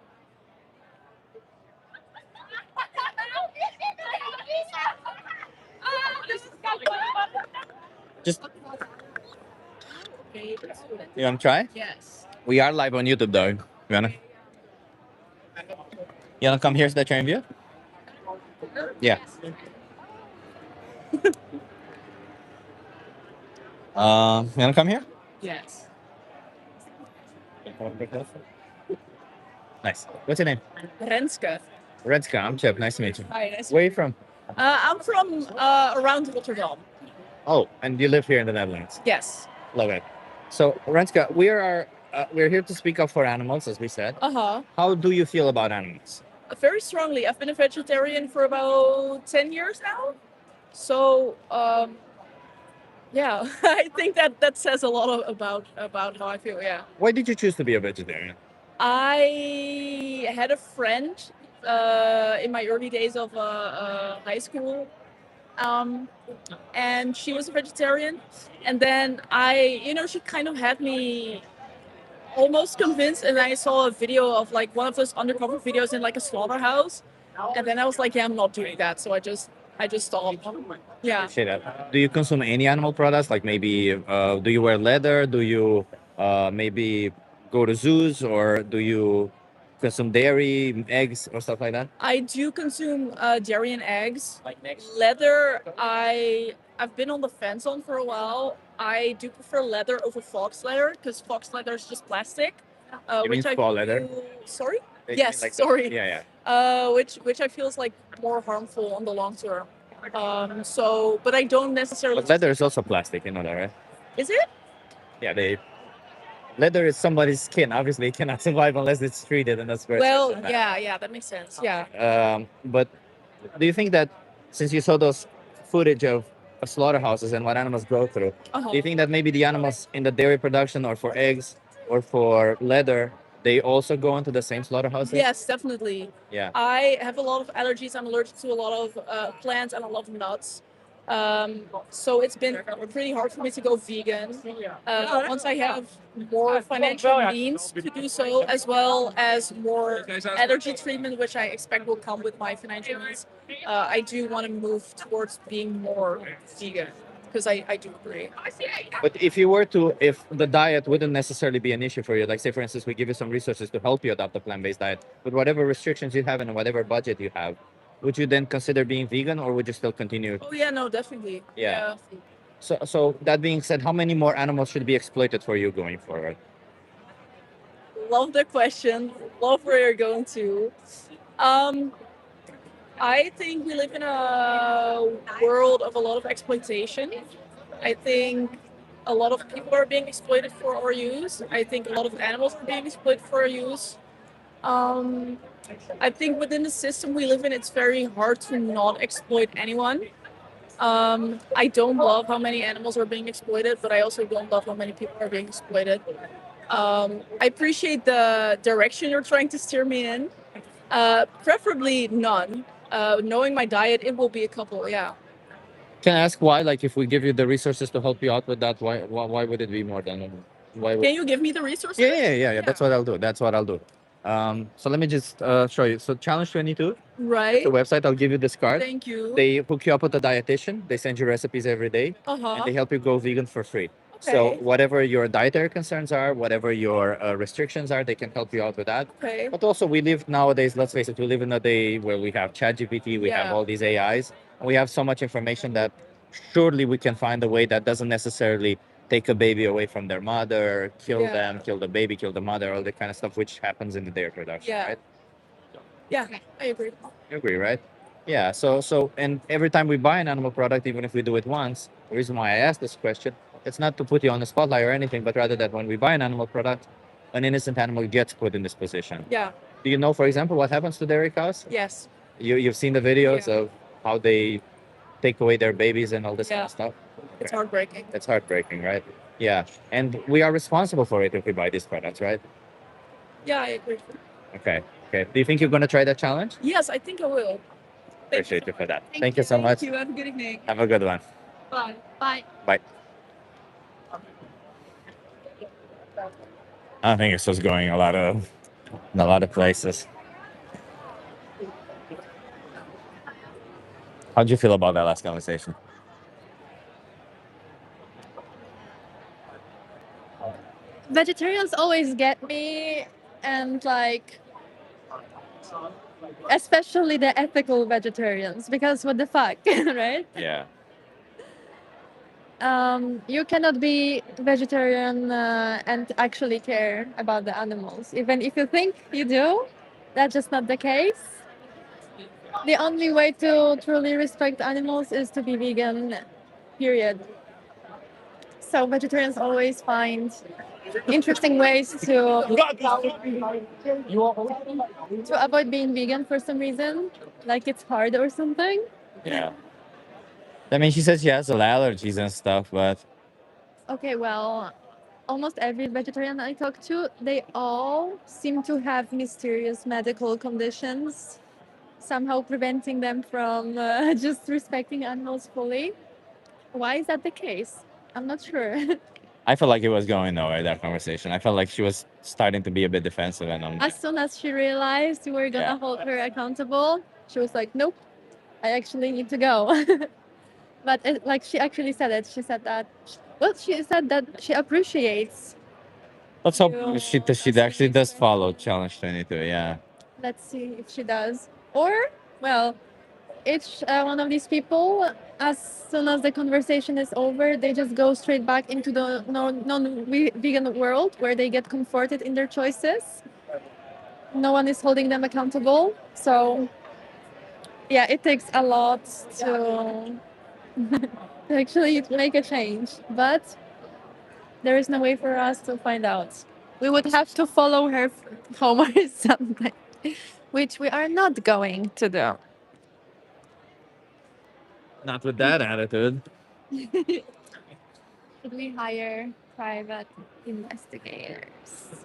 [SPEAKER 1] Just you wanna try?
[SPEAKER 2] Yes.
[SPEAKER 1] We are live on YouTube though. You wanna come here so that you're in view? Yeah. You wanna come here?
[SPEAKER 2] Yes.
[SPEAKER 1] Nice. What's your name?
[SPEAKER 10] Renske.
[SPEAKER 1] Redska. I'm Chip. Nice to meet you.
[SPEAKER 10] Hi, nice.
[SPEAKER 1] Where are you from?
[SPEAKER 10] I'm from around Rotterdam.
[SPEAKER 1] Oh, and you live here in the Netherlands.
[SPEAKER 10] Yes.
[SPEAKER 1] Love it. So, Renska, we're here to speak up for animals, as we said.
[SPEAKER 10] Uh-huh.
[SPEAKER 1] How do you feel about animals?
[SPEAKER 10] Very strongly. I've been a vegetarian for about 10 years now. So, yeah, I think that says a lot about how I feel, yeah.
[SPEAKER 1] Why did you choose to be a vegetarian?
[SPEAKER 10] I had a friend in my early days of high school, and she was a vegetarian. And then she kind of had me almost convinced. And I saw a video of like one of those undercover videos in like a slaughterhouse, and then I was like, yeah, I'm not doing that. So I just stopped. Yeah.
[SPEAKER 1] Appreciate that. Do you consume any animal products? Like maybe, do you wear leather? Do you maybe go to zoos, or do you consume dairy, eggs, or stuff like that?
[SPEAKER 10] I do consume dairy and eggs. Leather, I've been on the fence on for a while. I do prefer leather over fox leather because fox leather is just plastic.
[SPEAKER 1] You mean fall leather?
[SPEAKER 10] Sorry.
[SPEAKER 1] You mean
[SPEAKER 10] Yes,
[SPEAKER 1] like
[SPEAKER 10] sorry.
[SPEAKER 1] Yeah.
[SPEAKER 10] Which I feel is like more harmful on the long term. But I don't necessarily.
[SPEAKER 1] But leather is also plastic, you know that, right?
[SPEAKER 10] Is it?
[SPEAKER 1] Yeah, leather is somebody's skin. Obviously, it cannot survive unless it's treated, and that's where.
[SPEAKER 10] Well, yeah, that makes sense. Yeah.
[SPEAKER 1] But do you think that since you saw those footage of slaughterhouses and what animals go through,
[SPEAKER 10] Uh-huh.
[SPEAKER 1] do you think that maybe the animals in the dairy production or for eggs or for leather, they also go into the same slaughterhouses?
[SPEAKER 10] Yes, definitely.
[SPEAKER 1] Yeah.
[SPEAKER 10] I have a lot of allergies. I'm allergic to a lot of plants and a lot of nuts. So it's been pretty hard for me to go vegan. Once I have more financial means to do so, as well as more allergy treatment, which I expect will come with my financial means, I do want to move towards being more vegan because I do agree.
[SPEAKER 1] But if the diet wouldn't necessarily be an issue for you, like say for instance, we give you some resources to help you adopt a plant-based diet, with whatever restrictions you have and whatever budget you have, would you then consider being vegan, or would you still continue?
[SPEAKER 10] Oh yeah, no, definitely.
[SPEAKER 1] Yeah. So that being said, how many more animals should be exploited for you going forward?
[SPEAKER 10] Love the question. Love where you're going to. I think we live in a world of a lot of exploitation. I think a lot of people are being exploited for our use. I think a lot of animals are being exploited for our use. I think within the system we live in, it's very hard to not exploit anyone. I don't love how many animals are being exploited, but I also don't love how many people are being exploited. I appreciate the direction you're trying to steer me in. Preferably none. Knowing my diet, it will be a couple. Yeah.
[SPEAKER 1] Can I ask why? Like, if we give you the resources to help you out with that, why would it be more than why?
[SPEAKER 10] Can you give me the resources?
[SPEAKER 1] Yeah. That's what I'll do. That's what I'll do. So let me just show you. So Challenge 22,
[SPEAKER 10] Right.
[SPEAKER 1] the website. I'll give you this card.
[SPEAKER 10] Thank you.
[SPEAKER 1] They hook you up with a dietitian. They send you recipes every day, and they help you go vegan for free. So
[SPEAKER 10] Okay.
[SPEAKER 1] whatever your dietary concerns are, whatever your restrictions are, they can help you out with that.
[SPEAKER 10] Okay.
[SPEAKER 1] But also, we live nowadays. Let's face it, we live in a day where we have ChatGPT, we have
[SPEAKER 10] Yeah.
[SPEAKER 1] all these AIs, and we have so much information that surely we can find a way that doesn't necessarily take a baby away from their mother, kill
[SPEAKER 10] Yeah.
[SPEAKER 1] them, kill the baby, kill the mother, all that kind of stuff, which happens in the dairy production,
[SPEAKER 10] Yeah.
[SPEAKER 1] right?
[SPEAKER 10] Yeah, I agree.
[SPEAKER 1] You agree, right? Yeah. So, and every time we buy an animal product, even if we do it once, the reason why I asked this question, it's not to put you on the spotlight or anything, but rather that when we buy an animal product, an innocent animal gets put in this position.
[SPEAKER 10] Yeah.
[SPEAKER 1] Do you know, for example, what happens to dairy cows?
[SPEAKER 10] Yes.
[SPEAKER 1] You've seen the videos
[SPEAKER 10] Yeah.
[SPEAKER 1] of how they take away their babies and all this kind
[SPEAKER 10] Yeah.
[SPEAKER 1] of stuff.
[SPEAKER 10] It's
[SPEAKER 1] Okay.
[SPEAKER 10] heartbreaking.
[SPEAKER 1] It's heartbreaking, right? Yeah. And we are responsible for it if we buy these products, right?
[SPEAKER 10] Yeah, I agree.
[SPEAKER 1] Okay. Okay. Do you think you're going to try that challenge?
[SPEAKER 10] Yes, I think I will.
[SPEAKER 1] Appreciate you for that. Thank you so much.
[SPEAKER 10] Thank you. Have a good evening.
[SPEAKER 1] Have a good one.
[SPEAKER 10] Bye.
[SPEAKER 2] Bye.
[SPEAKER 1] Bye. I think it's just going in a lot of places. How'd you feel about that last conversation?
[SPEAKER 2] Vegetarians always get me, and like, especially the ethical vegetarians, because what the fuck, right?
[SPEAKER 1] Yeah.
[SPEAKER 2] You cannot be vegetarian and actually care about the animals. Even if you think you do, that's just not the case. The only way to truly respect animals is to be vegan, period. So vegetarians always find interesting ways to avoid being vegan for some reason, like it's hard or something.
[SPEAKER 1] Yeah. I mean, she says she has allergies and stuff, but
[SPEAKER 2] Okay, well, almost every vegetarian I talk to, they all seem to have mysterious medical conditions, somehow preventing them from just respecting animals fully. Why is that the case? I'm not sure.
[SPEAKER 1] I felt like it was going nowhere, that conversation. I felt like she was starting to be a bit defensive, and I'm
[SPEAKER 2] As soon as she realized we were gonna
[SPEAKER 1] Yeah.
[SPEAKER 2] hold her accountable, she was like, "Nope, I actually need to go." But like she actually said it. She said that. Well, she said that she appreciates.
[SPEAKER 1] let's hope
[SPEAKER 2] you
[SPEAKER 1] she actually does follow Challenge 22. Yeah.
[SPEAKER 2] Let's see if she does. Or, well, each one of these people, as soon as the conversation is over, they just go straight back into the non-vegan world where they get comforted in their choices. No one is holding them accountable. So, yeah, it takes a lot to, to actually make a change. But there is no way for us to find out. We would have to follow her home or something, which we are not going to do.
[SPEAKER 1] Not with that attitude.
[SPEAKER 2] Should we hire private investigators?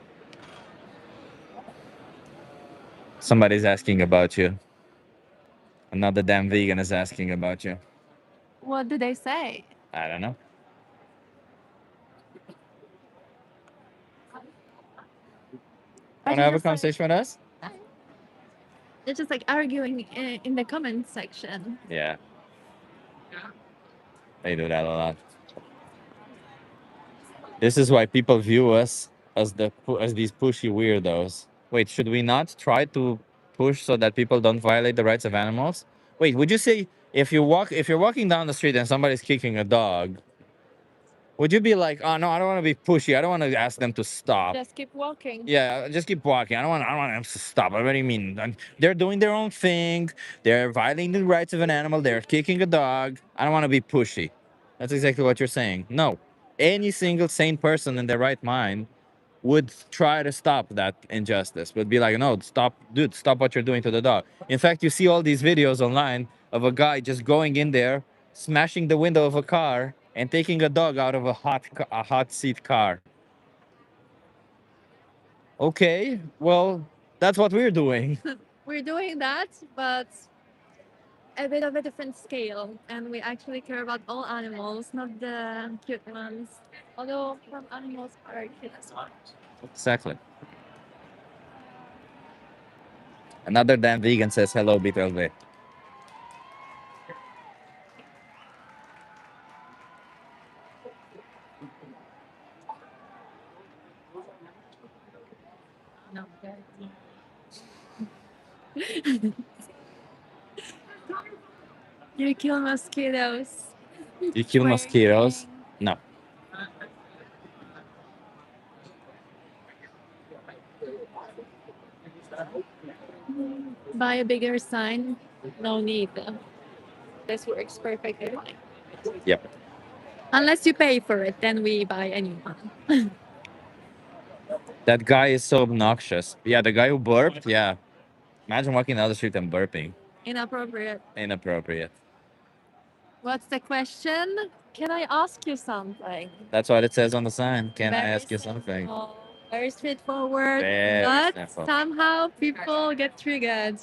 [SPEAKER 1] Somebody's asking about you. Another damn vegan is asking about you.
[SPEAKER 2] What do they say?
[SPEAKER 1] I don't know. Want to have a conversation with us?
[SPEAKER 2] They're just like arguing in the comment section.
[SPEAKER 1] Yeah. They do that a lot. This is why people view us as these pushy weirdos. Wait, should we not try to push so that people don't violate the rights of animals? Wait, would you say if you're walking down the street and somebody's kicking a dog, would you be like, oh no, I don't want to be pushy. I don't want to ask them to stop.
[SPEAKER 2] Just keep walking.
[SPEAKER 1] Yeah, just keep walking. I don't want them to stop. What do you mean? They're doing their own thing. They're violating the rights of an animal. They're kicking a dog. I don't want to be pushy. That's exactly what you're saying. No, any single sane person in their right mind would try to stop that injustice. Would be like, no, stop, dude, stop what you're doing to the dog. In fact, you see all these videos online of a guy just going in there smashing the window of a car and taking a dog out of a hot seat car. Okay, well, that's what we're doing.
[SPEAKER 2] We're doing that, but a bit of a different scale, and we actually care about all animals, not the cute ones. Although some animals are cute as well.
[SPEAKER 1] Exactly. Another damn vegan says hello, Beetle.
[SPEAKER 2] No. You kill mosquitoes.
[SPEAKER 1] You kill mosquitoes? No.
[SPEAKER 2] Buy a bigger sign. No need. This works perfectly fine.
[SPEAKER 1] Yep.
[SPEAKER 2] Unless you pay for it, then we buy a new one.
[SPEAKER 1] That guy is so obnoxious. Yeah, the guy who burped. Yeah. Imagine walking down the street and burping.
[SPEAKER 2] Inappropriate.
[SPEAKER 1] Inappropriate.
[SPEAKER 2] What's the question? Can I ask you something?
[SPEAKER 1] That's what it says on the sign. Can I
[SPEAKER 2] Very
[SPEAKER 1] ask you something?
[SPEAKER 2] simple, very straightforward,
[SPEAKER 1] Very
[SPEAKER 2] but
[SPEAKER 1] simple.
[SPEAKER 2] somehow people get triggered.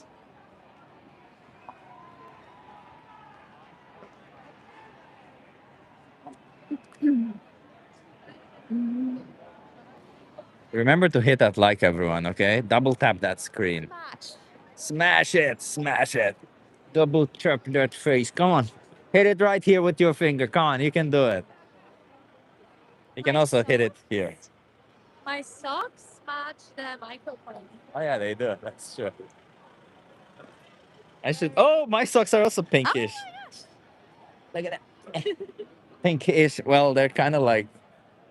[SPEAKER 1] Remember to hit that like, everyone, okay? Double tap that screen.
[SPEAKER 2] Match.
[SPEAKER 1] Smash it, smash it. Double tap that face. Come on. Hit it right here with your finger. Come on, you can do it. You can also hit it here.
[SPEAKER 2] My socks match the microphone.
[SPEAKER 1] Oh yeah, they do. That's true. I should. Oh, my socks are also pinkish.
[SPEAKER 2] Oh my gosh.
[SPEAKER 1] Look at that. Pinkish. Well, they're kind of like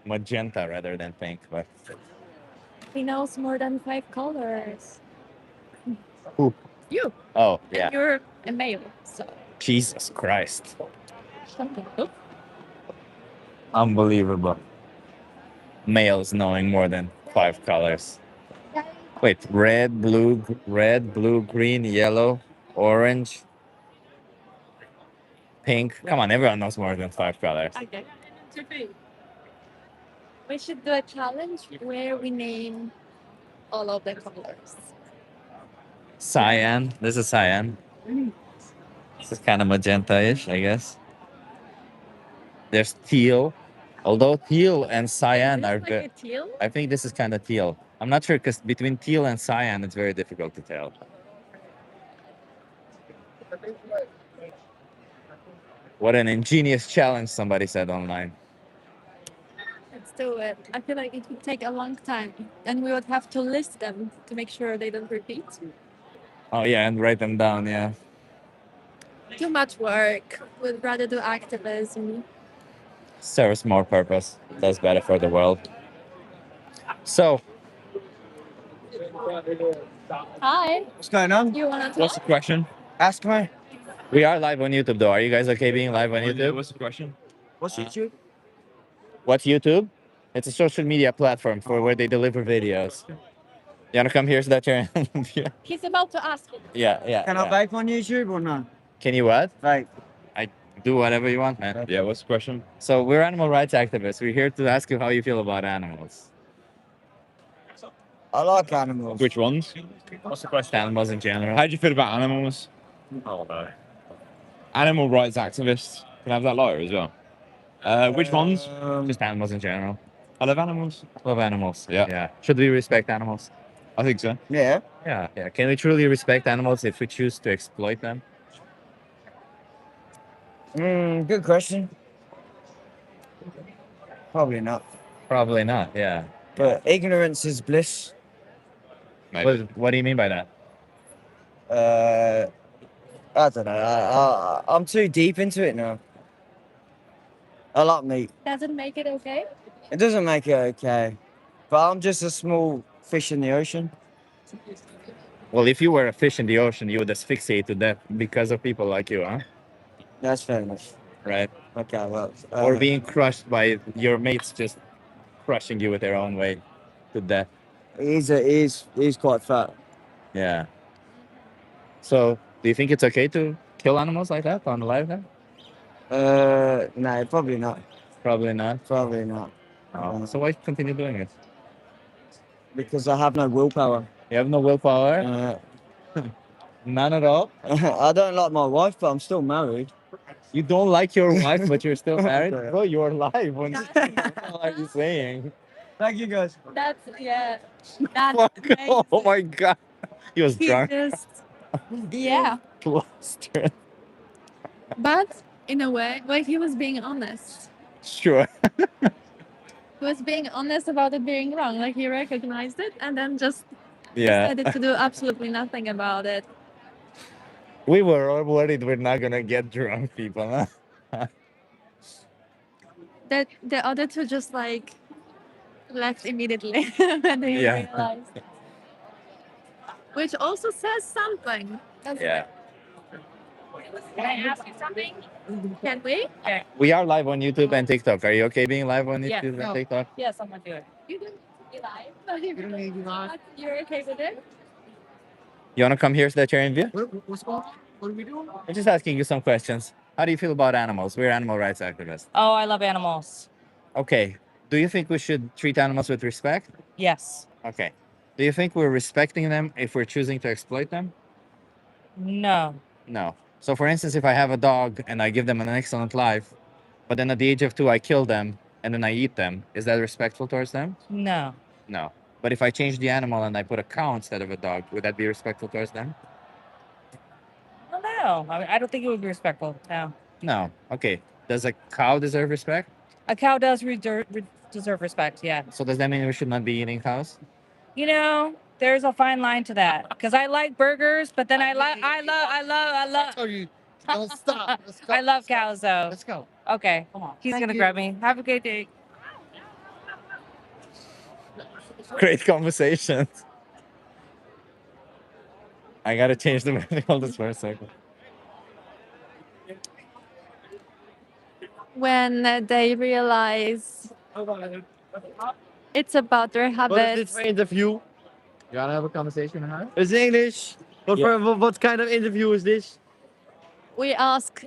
[SPEAKER 1] magenta rather than pink, but.
[SPEAKER 2] He knows more than 5 colors.
[SPEAKER 1] Who?
[SPEAKER 2] You.
[SPEAKER 1] Oh
[SPEAKER 2] And
[SPEAKER 1] yeah.
[SPEAKER 2] you're a male, so
[SPEAKER 1] Jesus Christ.
[SPEAKER 2] something. Oh,
[SPEAKER 1] Unbelievable. Males knowing more than 5 colors. Wait, red, blue, green, yellow, orange, pink. Come on, everyone knows more than 5 colors.
[SPEAKER 2] okay. We should do a challenge where we name all of the colors.
[SPEAKER 1] Cyan. This is cyan. This is kind of magenta-ish, I guess. There's teal. Although teal and cyan
[SPEAKER 2] Is
[SPEAKER 1] are
[SPEAKER 2] this
[SPEAKER 1] good.
[SPEAKER 2] like a teal?
[SPEAKER 1] I think this is kind of teal. I'm not sure because between teal and cyan, it's very difficult to tell. What an ingenious challenge, somebody said online.
[SPEAKER 2] Let's do it. I feel like it would take a long time, and we would have to list them to make sure they don't repeat.
[SPEAKER 1] Oh, yeah, and write them down, yeah.
[SPEAKER 2] Too much work. Would rather do activism.
[SPEAKER 1] Serves more purpose. Does better for the world. So,
[SPEAKER 2] Hi.
[SPEAKER 11] What's going on?
[SPEAKER 2] You wanna
[SPEAKER 1] what's the
[SPEAKER 2] talk?
[SPEAKER 1] question?
[SPEAKER 11] Ask me.
[SPEAKER 1] We are live on YouTube, though. Are you guys okay being live on YouTube?
[SPEAKER 12] What's the question?
[SPEAKER 11] What's YouTube?
[SPEAKER 1] What's YouTube? It's a social media platform for where they deliver videos. You wanna come here so that you're yeah,
[SPEAKER 2] He's about to ask you.
[SPEAKER 1] yeah.
[SPEAKER 11] Can I vape on YouTube or no?
[SPEAKER 1] Can you what?
[SPEAKER 11] Vape.
[SPEAKER 1] I do whatever you want, man.
[SPEAKER 12] Yeah, what's the question?
[SPEAKER 1] So we're animal rights activists. We're here to ask you how you feel about animals.
[SPEAKER 11] I like animals.
[SPEAKER 12] Which ones?
[SPEAKER 1] What's the question? Animals in general.
[SPEAKER 12] How do you feel about animals?
[SPEAKER 1] Oh no.
[SPEAKER 12] Animal rights activists. Can I have that lighter as well? Which ones?
[SPEAKER 1] Just animals in general.
[SPEAKER 12] I love animals.
[SPEAKER 1] Love animals.
[SPEAKER 12] Yeah.
[SPEAKER 1] Yeah. Should we respect animals?
[SPEAKER 12] I think so.
[SPEAKER 11] Yeah.
[SPEAKER 1] Yeah. Can we truly respect animals if we choose to exploit them?
[SPEAKER 11] Good question. Probably not.
[SPEAKER 1] Probably not. Yeah.
[SPEAKER 11] But ignorance is bliss.
[SPEAKER 1] What do you mean by that?
[SPEAKER 11] I don't know. I'm too deep into it now. I like meat.
[SPEAKER 2] Doesn't make it okay.
[SPEAKER 11] It doesn't make it okay. But I'm just a small fish in the ocean.
[SPEAKER 1] Well, if you were a fish in the ocean, you would asphyxiate to death because of people like you, huh?
[SPEAKER 11] That's fair enough.
[SPEAKER 1] Right.
[SPEAKER 11] Okay, well.
[SPEAKER 1] Or being crushed by your mates just crushing you with their own weight to death.
[SPEAKER 11] He's quite fat.
[SPEAKER 1] Yeah. So, do you think it's okay to kill animals like that on live then?
[SPEAKER 11] No, probably not.
[SPEAKER 1] Probably not.
[SPEAKER 11] Probably not.
[SPEAKER 1] Oh. So why continue doing it?
[SPEAKER 11] Because I have no willpower.
[SPEAKER 1] You have no willpower? None at all?
[SPEAKER 11] I don't like my wife, but I'm still married.
[SPEAKER 1] You don't like your wife, but you're still married? Bro, you're alive. What are you saying?
[SPEAKER 11] Thank you, guys.
[SPEAKER 2] That's yeah. That's
[SPEAKER 1] Oh my god. He was
[SPEAKER 2] he
[SPEAKER 1] drunk.
[SPEAKER 2] just yeah.
[SPEAKER 1] Flustered.
[SPEAKER 2] But in a way, like he was being honest.
[SPEAKER 1] Sure.
[SPEAKER 2] He was being honest about it being wrong. Like he recognized it and then just
[SPEAKER 1] Yeah.
[SPEAKER 2] decided to do absolutely nothing about it.
[SPEAKER 1] We were all worried we're not gonna get drunk, people, huh?
[SPEAKER 2] That the other two just like left immediately when they
[SPEAKER 1] Yeah.
[SPEAKER 2] realized. Which also says something.
[SPEAKER 1] Yeah.
[SPEAKER 9] Can I ask you something?
[SPEAKER 2] Can we?
[SPEAKER 1] We are live on YouTube and TikTok. Are you okay being live on
[SPEAKER 10] Yeah.
[SPEAKER 1] YouTube and TikTok?
[SPEAKER 10] Yes, I'm gonna do it.
[SPEAKER 2] You can be live. No, you're okay with it?
[SPEAKER 1] You wanna come here so that you're in view?
[SPEAKER 13] What's going on? What are we doing?
[SPEAKER 1] I'm just asking you some questions. How do you feel about animals? We're animal rights activists.
[SPEAKER 10] Oh, I love animals.
[SPEAKER 1] Okay. Do you think we should treat animals with respect?
[SPEAKER 10] Yes.
[SPEAKER 1] Okay. Do you think we're respecting them if we're choosing to exploit them?
[SPEAKER 10] No.
[SPEAKER 1] No. So, for instance, if I have a dog and I give them an excellent life, but then at the age of 2 I kill them and then I eat them, is that respectful towards them?
[SPEAKER 10] No.
[SPEAKER 1] No. But if I change the animal and I put a cow instead of a dog, would that be respectful towards them?
[SPEAKER 10] Oh, no. I don't think it would be respectful. No.
[SPEAKER 1] No. Okay. Does a cow deserve respect?
[SPEAKER 10] A cow does deserve respect. Yeah.
[SPEAKER 1] So does that mean we should not be eating cows?
[SPEAKER 10] You know, there's a fine line to that because I like burgers, but then I love.
[SPEAKER 13] Oh, you don't stop. Let's go.
[SPEAKER 10] I love cows though.
[SPEAKER 13] Let's go.
[SPEAKER 10] Okay.
[SPEAKER 13] Come on.
[SPEAKER 10] He's
[SPEAKER 13] Thank
[SPEAKER 10] gonna
[SPEAKER 13] you.
[SPEAKER 10] grab me. Have a great day.
[SPEAKER 1] Great conversations. I gotta change the hold this for a second.
[SPEAKER 2] When they realize it's about their
[SPEAKER 14] What is
[SPEAKER 2] habits.
[SPEAKER 14] this for interview?
[SPEAKER 1] You wanna have a conversation, huh?
[SPEAKER 14] It's English. What kind of interview is this?
[SPEAKER 2] We ask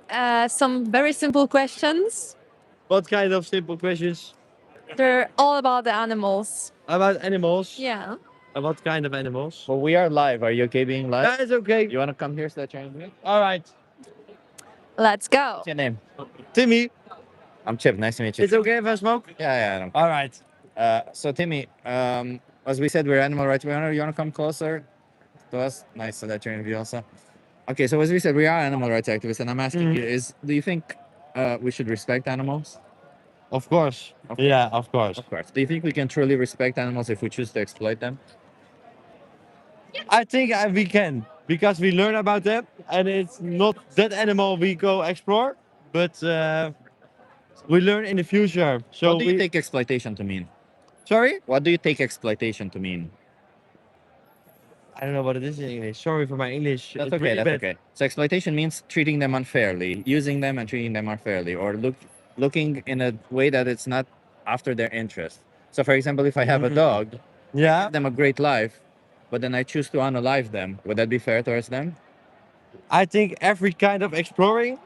[SPEAKER 2] some very simple questions.
[SPEAKER 14] What kind of simple questions?
[SPEAKER 2] They're all about the animals.
[SPEAKER 14] About animals?
[SPEAKER 2] Yeah.
[SPEAKER 14] What kind of animals?
[SPEAKER 1] Well, we are live. Are you okay being live?
[SPEAKER 14] Yeah, it's okay.
[SPEAKER 1] You wanna come here so that you're in view?
[SPEAKER 14] All right.
[SPEAKER 2] Let's go.
[SPEAKER 1] What's your name?
[SPEAKER 14] Timmy,
[SPEAKER 1] I'm Chip. Nice to meet you.
[SPEAKER 14] it's okay if I smoke?
[SPEAKER 1] Yeah, yeah.
[SPEAKER 14] All right.
[SPEAKER 1] So Timmy, as we said, we're animal rights. You wanna come closer to us? Nice, so that you're in view also. Okay, so as we said, we are animal rights activists, and I'm asking you: do you think we should respect animals?
[SPEAKER 14] Of course.
[SPEAKER 1] Of course.
[SPEAKER 14] Yeah, of course.
[SPEAKER 1] Of course. Do you think we can truly respect animals if we choose to exploit them?
[SPEAKER 14] I think we can because we learn about them, and it's not that animal we go explore, but we learn in the future. So
[SPEAKER 1] What do you
[SPEAKER 14] we
[SPEAKER 1] take exploitation to mean?
[SPEAKER 14] sorry.
[SPEAKER 1] What do you take exploitation to mean?
[SPEAKER 14] I don't know what it is in English. Sorry for my English.
[SPEAKER 1] That's
[SPEAKER 14] It's
[SPEAKER 1] okay.
[SPEAKER 14] really
[SPEAKER 1] That's
[SPEAKER 14] bad.
[SPEAKER 1] okay. So exploitation means treating them unfairly, using them and treating them unfairly, or looking in a way that it's not after their interest. So, for example, if I have a dog,
[SPEAKER 14] Yeah.
[SPEAKER 1] give them a great life, but then I choose to unalive them, would that be fair towards them?
[SPEAKER 14] I think every kind of exploring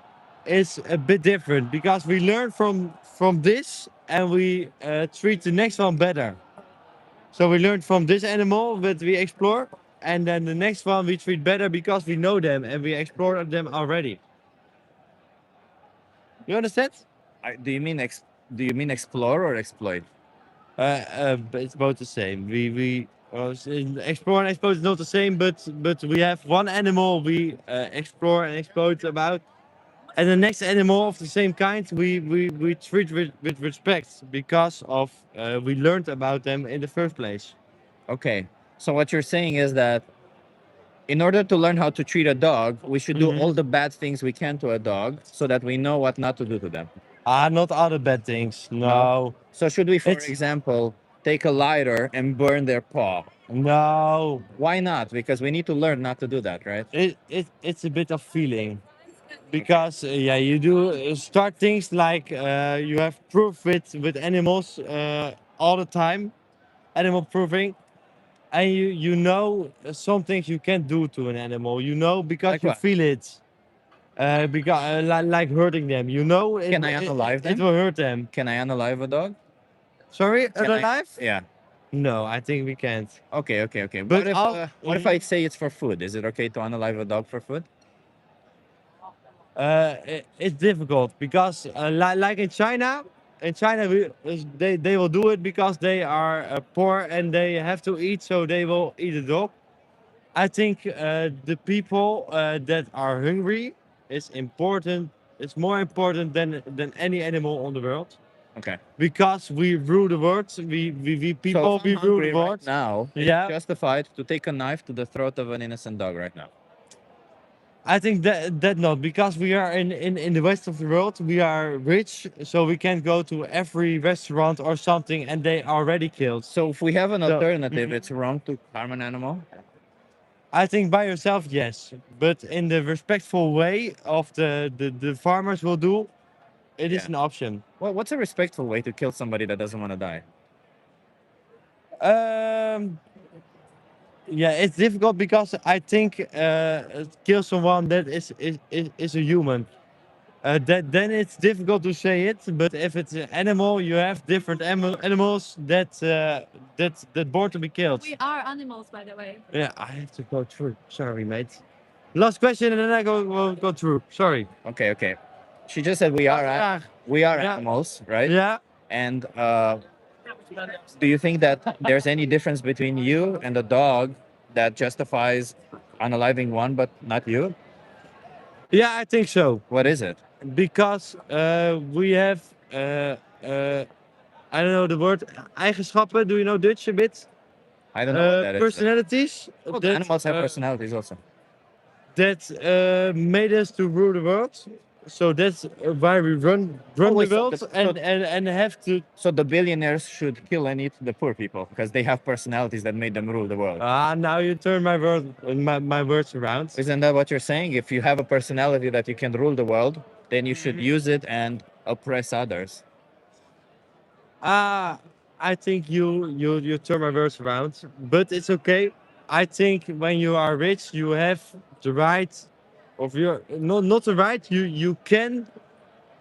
[SPEAKER 14] is a bit different because we learn from this and we treat the next one better. So we learn from this animal that we explore, and then the next one we treat better because we know them and we explore them already. You understand?
[SPEAKER 1] Do you mean explore or exploit?
[SPEAKER 14] But it's both the same. Explore and exploit is not the same, but we have one animal we explore and exploit about, and the next animal of the same kind we treat with respect because of we learned about them in the first place.
[SPEAKER 1] Okay. So what you're saying is that in order to learn how to treat a dog, we should do all the bad things we can to a dog so that we know what not to do to them.
[SPEAKER 14] Not other bad things. No.
[SPEAKER 1] So should we, for
[SPEAKER 14] It's-
[SPEAKER 1] example, take a lighter and burn their paw?
[SPEAKER 14] No.
[SPEAKER 1] Why not? Because we need to learn not to do that, right?
[SPEAKER 14] It's a bit of feeling. Because yeah, you do start things like you have proof with animals all the time, animal proofing, and you know some things you can't do to an animal. You know because
[SPEAKER 1] Like
[SPEAKER 14] you
[SPEAKER 1] what?
[SPEAKER 14] feel it. because like hurting them. You know,
[SPEAKER 1] Can I unalive
[SPEAKER 14] it
[SPEAKER 1] them?
[SPEAKER 14] will hurt them.
[SPEAKER 1] Can I unalive a dog?
[SPEAKER 14] Sorry,
[SPEAKER 1] Can I-
[SPEAKER 14] alive?
[SPEAKER 1] Yeah.
[SPEAKER 14] No, I think we can't.
[SPEAKER 1] Okay, okay, okay.
[SPEAKER 14] But
[SPEAKER 1] What if I say it's for food? Is it okay to unalive a dog for food?
[SPEAKER 14] It's difficult because like in China they will do it because they are poor and they have to eat, so they will eat a dog. I think the people that are hungry is important. It's more important than any animal on the world
[SPEAKER 1] Okay.
[SPEAKER 14] because we rule the world. We people
[SPEAKER 1] So if
[SPEAKER 14] we
[SPEAKER 1] I'm
[SPEAKER 14] rule
[SPEAKER 1] hungry
[SPEAKER 14] the world.
[SPEAKER 1] right now, it's
[SPEAKER 14] Yeah.
[SPEAKER 1] justified to take a knife to the throat of an innocent dog right now.
[SPEAKER 14] I think that not because we are in the west of the world. We are rich, so we can go to every restaurant or something, and they are already killed.
[SPEAKER 1] So if we have an
[SPEAKER 14] So-
[SPEAKER 1] alternative, it's wrong to harm an animal.
[SPEAKER 14] I think by yourself, yes, but in the respectful way of the farmers will do, it is
[SPEAKER 1] Yeah.
[SPEAKER 14] an option.
[SPEAKER 1] Well, what's a respectful way to kill somebody that doesn't want to die?
[SPEAKER 14] Yeah, it's difficult because I think kill someone that is a human. That then it's difficult to say it, but if it's an animal, you have different animals that born to be killed.
[SPEAKER 2] We are animals, by the way.
[SPEAKER 14] Yeah, I have to go through. Sorry, mate. Last question, and then I will go through. Sorry.
[SPEAKER 1] Okay, okay. She just said we are
[SPEAKER 14] Yeah. Yeah.
[SPEAKER 1] animals, right?
[SPEAKER 14] Yeah.
[SPEAKER 1] And do you think that there's any difference between you and a dog that justifies unaliving one but not you?
[SPEAKER 14] Yeah, I think so.
[SPEAKER 1] What is it?
[SPEAKER 14] Because we have, I don't know the word, eigenschappen. Do you know Dutch a bit?
[SPEAKER 1] I don't know what that is.
[SPEAKER 14] Personalities.
[SPEAKER 1] Well,
[SPEAKER 14] that,
[SPEAKER 1] animals have personalities also.
[SPEAKER 14] that made us to rule the world. So that's why we run
[SPEAKER 1] wait,
[SPEAKER 14] the
[SPEAKER 1] so
[SPEAKER 14] world
[SPEAKER 1] the- so-
[SPEAKER 14] and have to.
[SPEAKER 1] So the billionaires should kill and eat the poor people because they have personalities that made them rule the world.
[SPEAKER 14] Now you turn my words around.
[SPEAKER 1] Isn't that what you're saying? If you have a personality that you can rule the world, then you should use it and oppress others.
[SPEAKER 14] I think you turn my words around, but it's okay. I think when you are rich, you have the right of your not the right. You can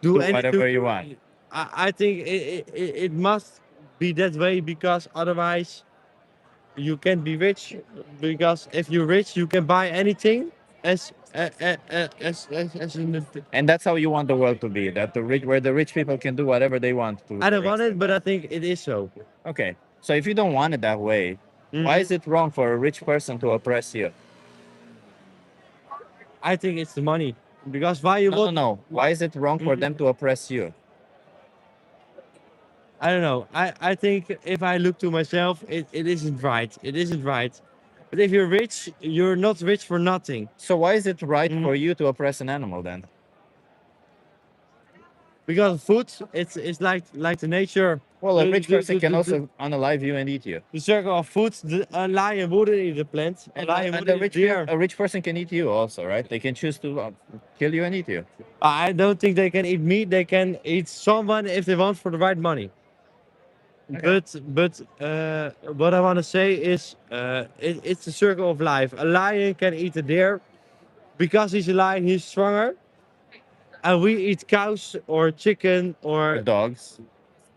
[SPEAKER 14] do anything
[SPEAKER 1] whatever you want.
[SPEAKER 14] I think it must be that way because otherwise you can be rich. Because if you're rich, you can buy anything as in
[SPEAKER 1] And that's how you want the world to be. That where the rich people can do whatever they want to.
[SPEAKER 14] I don't want it, but I think it is so.
[SPEAKER 1] Okay. So if you don't want it that way, why is it wrong for a rich person to oppress you?
[SPEAKER 14] I think it's the money. Because why you
[SPEAKER 1] No,
[SPEAKER 14] want?
[SPEAKER 1] no. Why is it wrong for them to oppress you?
[SPEAKER 14] I don't know. I think if I look to myself, it isn't right. It isn't right. But if you're rich, you're not rich for nothing.
[SPEAKER 1] So why is it right for you to oppress an animal then?
[SPEAKER 14] Because food, it's like the nature.
[SPEAKER 1] Well, a
[SPEAKER 14] the-
[SPEAKER 1] rich
[SPEAKER 14] the-
[SPEAKER 1] person
[SPEAKER 14] the-
[SPEAKER 1] can
[SPEAKER 14] the-
[SPEAKER 1] also unalive you and eat you.
[SPEAKER 14] The circle of food. A lion wouldn't eat a plant. A lion
[SPEAKER 1] And
[SPEAKER 14] wouldn't eat deer.
[SPEAKER 1] a rich person can eat you also, right? They can choose to kill you and eat you.
[SPEAKER 14] I don't think they can eat meat. They can eat someone if they want for the right money. But what I want to say is it's the circle of life. A lion can eat a deer because he's a lion. He's stronger, and we eat cows or chicken or
[SPEAKER 1] dogs.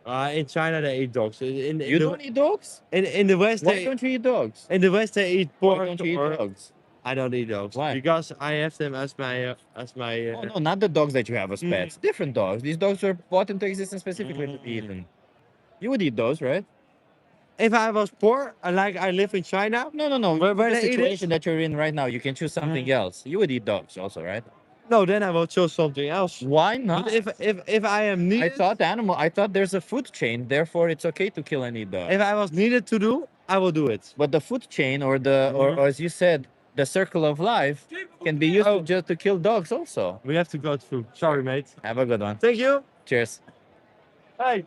[SPEAKER 14] In China they eat dogs.
[SPEAKER 1] You don't eat dogs?
[SPEAKER 14] In the West
[SPEAKER 1] Why
[SPEAKER 14] they
[SPEAKER 1] don't you eat dogs?
[SPEAKER 14] in the West they eat pork.
[SPEAKER 1] Why don't you
[SPEAKER 14] or-
[SPEAKER 1] eat dogs?
[SPEAKER 14] I don't eat dogs.
[SPEAKER 1] Why?
[SPEAKER 14] Because I have them as my
[SPEAKER 1] Oh, no, not the dogs that you have as pets. Different dogs. These dogs were brought into existence specifically to be eaten. You would eat those, right?
[SPEAKER 14] If I was poor, I live in China.
[SPEAKER 1] No.
[SPEAKER 14] Where
[SPEAKER 1] the
[SPEAKER 14] they eat it?
[SPEAKER 1] situation that you're in right now, you can choose something else. You would eat dogs also, right?
[SPEAKER 14] No, then I will choose something else.
[SPEAKER 1] Why not?
[SPEAKER 14] But if I am needed,
[SPEAKER 1] I thought there's a food chain, therefore it's okay to kill and eat dogs.
[SPEAKER 14] if I was needed to do, I will do it.
[SPEAKER 1] But the food chain or or as you said, the circle of life can be used just to kill dogs also.
[SPEAKER 14] We have to go through. Sorry, mate.
[SPEAKER 1] Have a good one.
[SPEAKER 14] Thank you.
[SPEAKER 1] Cheers.
[SPEAKER 14] Hey.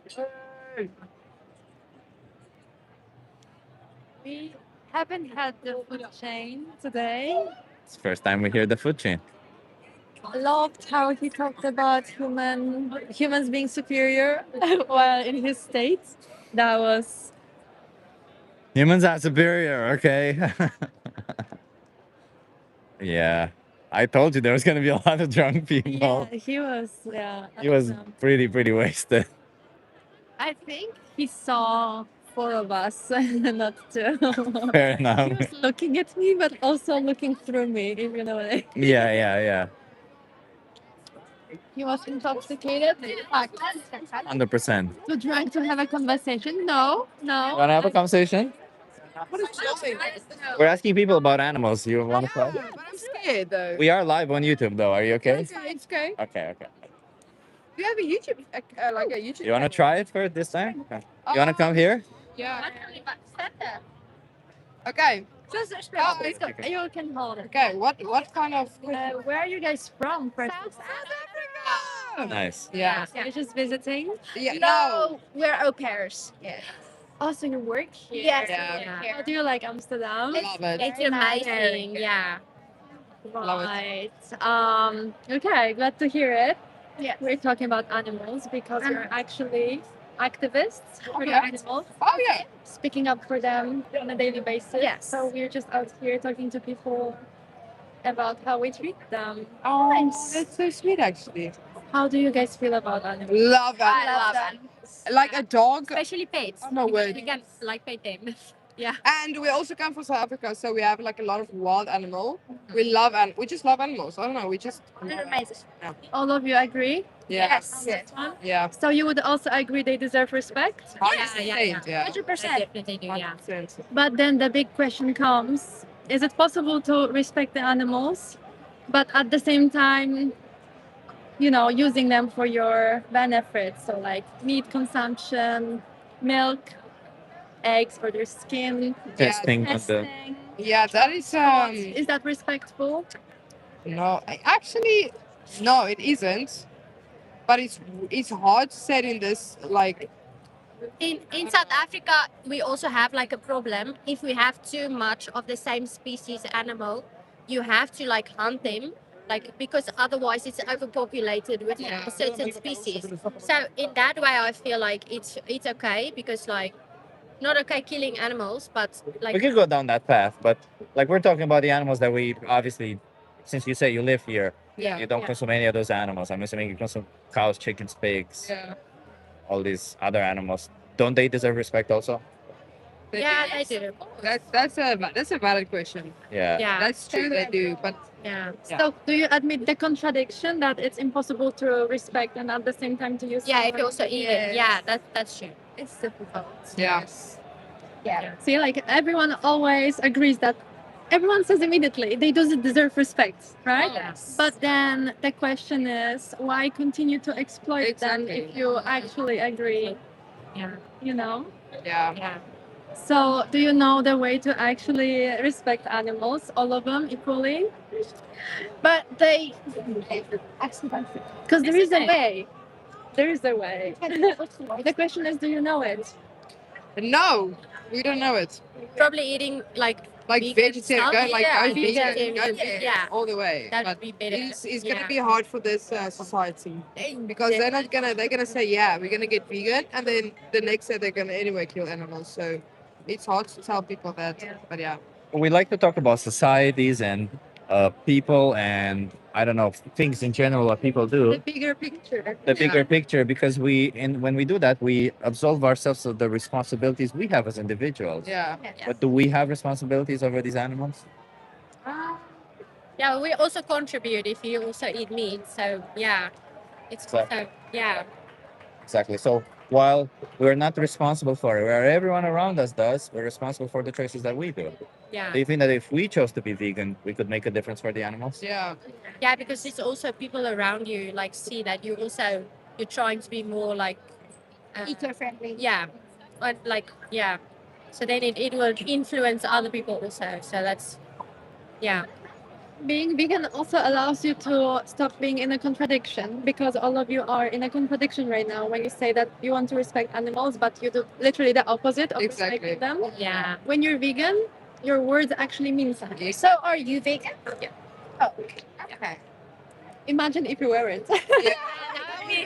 [SPEAKER 2] We haven't had the food chain today.
[SPEAKER 1] It's the first time we hear the food chain.
[SPEAKER 2] Loved how he talked about humans being superior while in his state. That was
[SPEAKER 1] Humans are superior, okay? Yeah. I told you there was gonna be a lot of drunk people.
[SPEAKER 2] Yeah, he was. Yeah,
[SPEAKER 1] He was pretty wasted.
[SPEAKER 2] I think he saw 4 of us, not 2.
[SPEAKER 1] Fair
[SPEAKER 2] He
[SPEAKER 1] enough.
[SPEAKER 2] was looking at me, but also looking through me, if you know what I mean.
[SPEAKER 1] Yeah.
[SPEAKER 2] He was intoxicated.
[SPEAKER 1] 100%.
[SPEAKER 2] Too drunk to have a conversation? No.
[SPEAKER 1] Wanna have a conversation?
[SPEAKER 6] What is chilling?
[SPEAKER 1] We're asking people about animals. You wanna try?
[SPEAKER 6] But I'm scared though.
[SPEAKER 1] We are live on YouTube though. Are you okay?
[SPEAKER 6] It's okay.
[SPEAKER 1] Okay.
[SPEAKER 6] Do you have a YouTube, like a YouTube?
[SPEAKER 1] You wanna try it for this time? Okay. You wanna come here?
[SPEAKER 6] Yeah. Okay.
[SPEAKER 2] You can hold it.
[SPEAKER 6] Okay. What kind of?
[SPEAKER 2] Where are you guys from? First?
[SPEAKER 1] Nice.
[SPEAKER 6] Yeah.
[SPEAKER 2] You're just visiting?
[SPEAKER 6] Yeah.
[SPEAKER 9] No, we're au pairs. Yeah.
[SPEAKER 2] Oh, so you work here?
[SPEAKER 9] Yes,
[SPEAKER 6] Yeah.
[SPEAKER 9] we work
[SPEAKER 2] How
[SPEAKER 9] here.
[SPEAKER 2] do you like Amsterdam?
[SPEAKER 6] Love it.
[SPEAKER 8] It's amazing. Yeah.
[SPEAKER 6] Love it.
[SPEAKER 2] Right. Okay, glad to hear it.
[SPEAKER 9] Yes.
[SPEAKER 2] We're talking about animals because we're actually activists for the
[SPEAKER 6] Okay.
[SPEAKER 2] animals,
[SPEAKER 6] Oh yeah.
[SPEAKER 2] speaking up for them on a daily basis.
[SPEAKER 9] Yes.
[SPEAKER 2] So we're just out here talking to people about how we treat them.
[SPEAKER 6] Oh, that's so sweet actually.
[SPEAKER 2] How do you guys feel about animals?
[SPEAKER 6] Love it.
[SPEAKER 9] I love them.
[SPEAKER 6] Like a dog.
[SPEAKER 8] Especially pets.
[SPEAKER 6] Oh, no word.
[SPEAKER 8] We can like pet them.
[SPEAKER 2] Yeah.
[SPEAKER 6] And we also come from South Africa, so we have like a lot of wild animal. We love and we just love animals. I don't know. We just
[SPEAKER 9] They're amazing.
[SPEAKER 2] All of you agree?
[SPEAKER 6] yes.
[SPEAKER 9] Yes.
[SPEAKER 6] Yeah.
[SPEAKER 2] So you would also agree they deserve respect?
[SPEAKER 6] 100%. Yeah.
[SPEAKER 9] 100%.
[SPEAKER 8] Definitely do. Yeah.
[SPEAKER 6] 100%.
[SPEAKER 2] But then the big question comes, is it possible to respect the animals, but at the same time, using them for your benefits? So like meat consumption, milk, eggs for their skin,
[SPEAKER 1] Testing on the.
[SPEAKER 2] testing.
[SPEAKER 6] Yeah, that is
[SPEAKER 2] Is that respectful?
[SPEAKER 6] no, actually no, it isn't. But it's hard to say in this like
[SPEAKER 8] In South Africa, we also have like a problem. If we have too much of the same species animal, you have to like hunt them, like because otherwise it's overpopulated with
[SPEAKER 6] Yeah.
[SPEAKER 8] a certain species. So in that way, I feel like it's okay because like not okay killing animals, but like
[SPEAKER 1] We could go down that path, but like we're talking about the animals that we obviously, since you say you live here,
[SPEAKER 6] yeah.
[SPEAKER 1] you don't consume any of those animals. I'm assuming you consume cows, chickens, pigs,
[SPEAKER 6] Yeah.
[SPEAKER 1] all these other animals. Don't they deserve respect also?
[SPEAKER 8] yeah, they do.
[SPEAKER 6] That's a valid question.
[SPEAKER 1] Yeah.
[SPEAKER 8] Yeah,
[SPEAKER 6] That's true, they do. But
[SPEAKER 8] yeah.
[SPEAKER 2] So do you admit the contradiction that it's impossible to respect and at the same time to use?
[SPEAKER 8] Yeah, if you
[SPEAKER 2] someone?
[SPEAKER 8] also eat it, yeah, that's true.
[SPEAKER 2] It's difficult.
[SPEAKER 6] yeah.
[SPEAKER 9] Yeah.
[SPEAKER 2] See, like everyone always agrees that everyone says immediately they do deserve respect, right?
[SPEAKER 8] Yes.
[SPEAKER 2] But then the question is, why continue to exploit them
[SPEAKER 6] Exactly.
[SPEAKER 2] if you actually agree?
[SPEAKER 8] Yeah,
[SPEAKER 6] Yeah.
[SPEAKER 8] yeah.
[SPEAKER 2] So, do you know the way to actually respect animals, all of them equally?
[SPEAKER 9] But they.
[SPEAKER 2] Because there is a way. There is a way. The question is, do you know it?
[SPEAKER 6] No, we don't know it.
[SPEAKER 8] Probably eating like
[SPEAKER 6] Like
[SPEAKER 8] vegan
[SPEAKER 6] vegetarian,
[SPEAKER 8] stuff,
[SPEAKER 6] go like
[SPEAKER 8] yeah,
[SPEAKER 6] go vegan,
[SPEAKER 8] vegetarian,
[SPEAKER 6] go vegan,
[SPEAKER 8] yeah.
[SPEAKER 6] all the way.
[SPEAKER 8] That
[SPEAKER 6] But
[SPEAKER 8] would be better.
[SPEAKER 6] it's gonna
[SPEAKER 8] Yeah.
[SPEAKER 6] be hard for this society because they're gonna say yeah we're gonna get vegan and then the next day they're gonna anyway kill animals. So it's hard to tell people that. But yeah.
[SPEAKER 1] We like to talk about societies and people and I don't know things in general that people
[SPEAKER 2] The
[SPEAKER 1] do.
[SPEAKER 2] bigger picture.
[SPEAKER 1] The bigger picture, because when we do that, we absolve ourselves of the responsibilities we have as individuals.
[SPEAKER 6] Yeah.
[SPEAKER 1] But do we have responsibilities over these animals?
[SPEAKER 8] Yeah, we also contribute if you also eat meat. So yeah, it's
[SPEAKER 1] Exactly.
[SPEAKER 8] also yeah.
[SPEAKER 1] Exactly. So while we're not responsible for it, where everyone around us does, we're responsible for the choices that we do.
[SPEAKER 8] Yeah.
[SPEAKER 1] Do you think that if we chose to be vegan, we could make a difference for the animals?
[SPEAKER 6] Yeah.
[SPEAKER 8] Yeah, because it's also people around you like see that you're trying to be more like
[SPEAKER 9] Eco-friendly.
[SPEAKER 8] yeah, but like yeah. So then it will influence other people also. So that's yeah.
[SPEAKER 2] Being vegan also allows you to stop being in a contradiction, because all of you are in a contradiction right now when you say that you want to respect animals, but you do literally the opposite of
[SPEAKER 6] Exactly.
[SPEAKER 2] respecting them.
[SPEAKER 8] Yeah.
[SPEAKER 2] When you're vegan, your words actually mean something.
[SPEAKER 9] So are you vegan?
[SPEAKER 2] Yeah.
[SPEAKER 9] Oh, okay.
[SPEAKER 2] Imagine if you weren't. You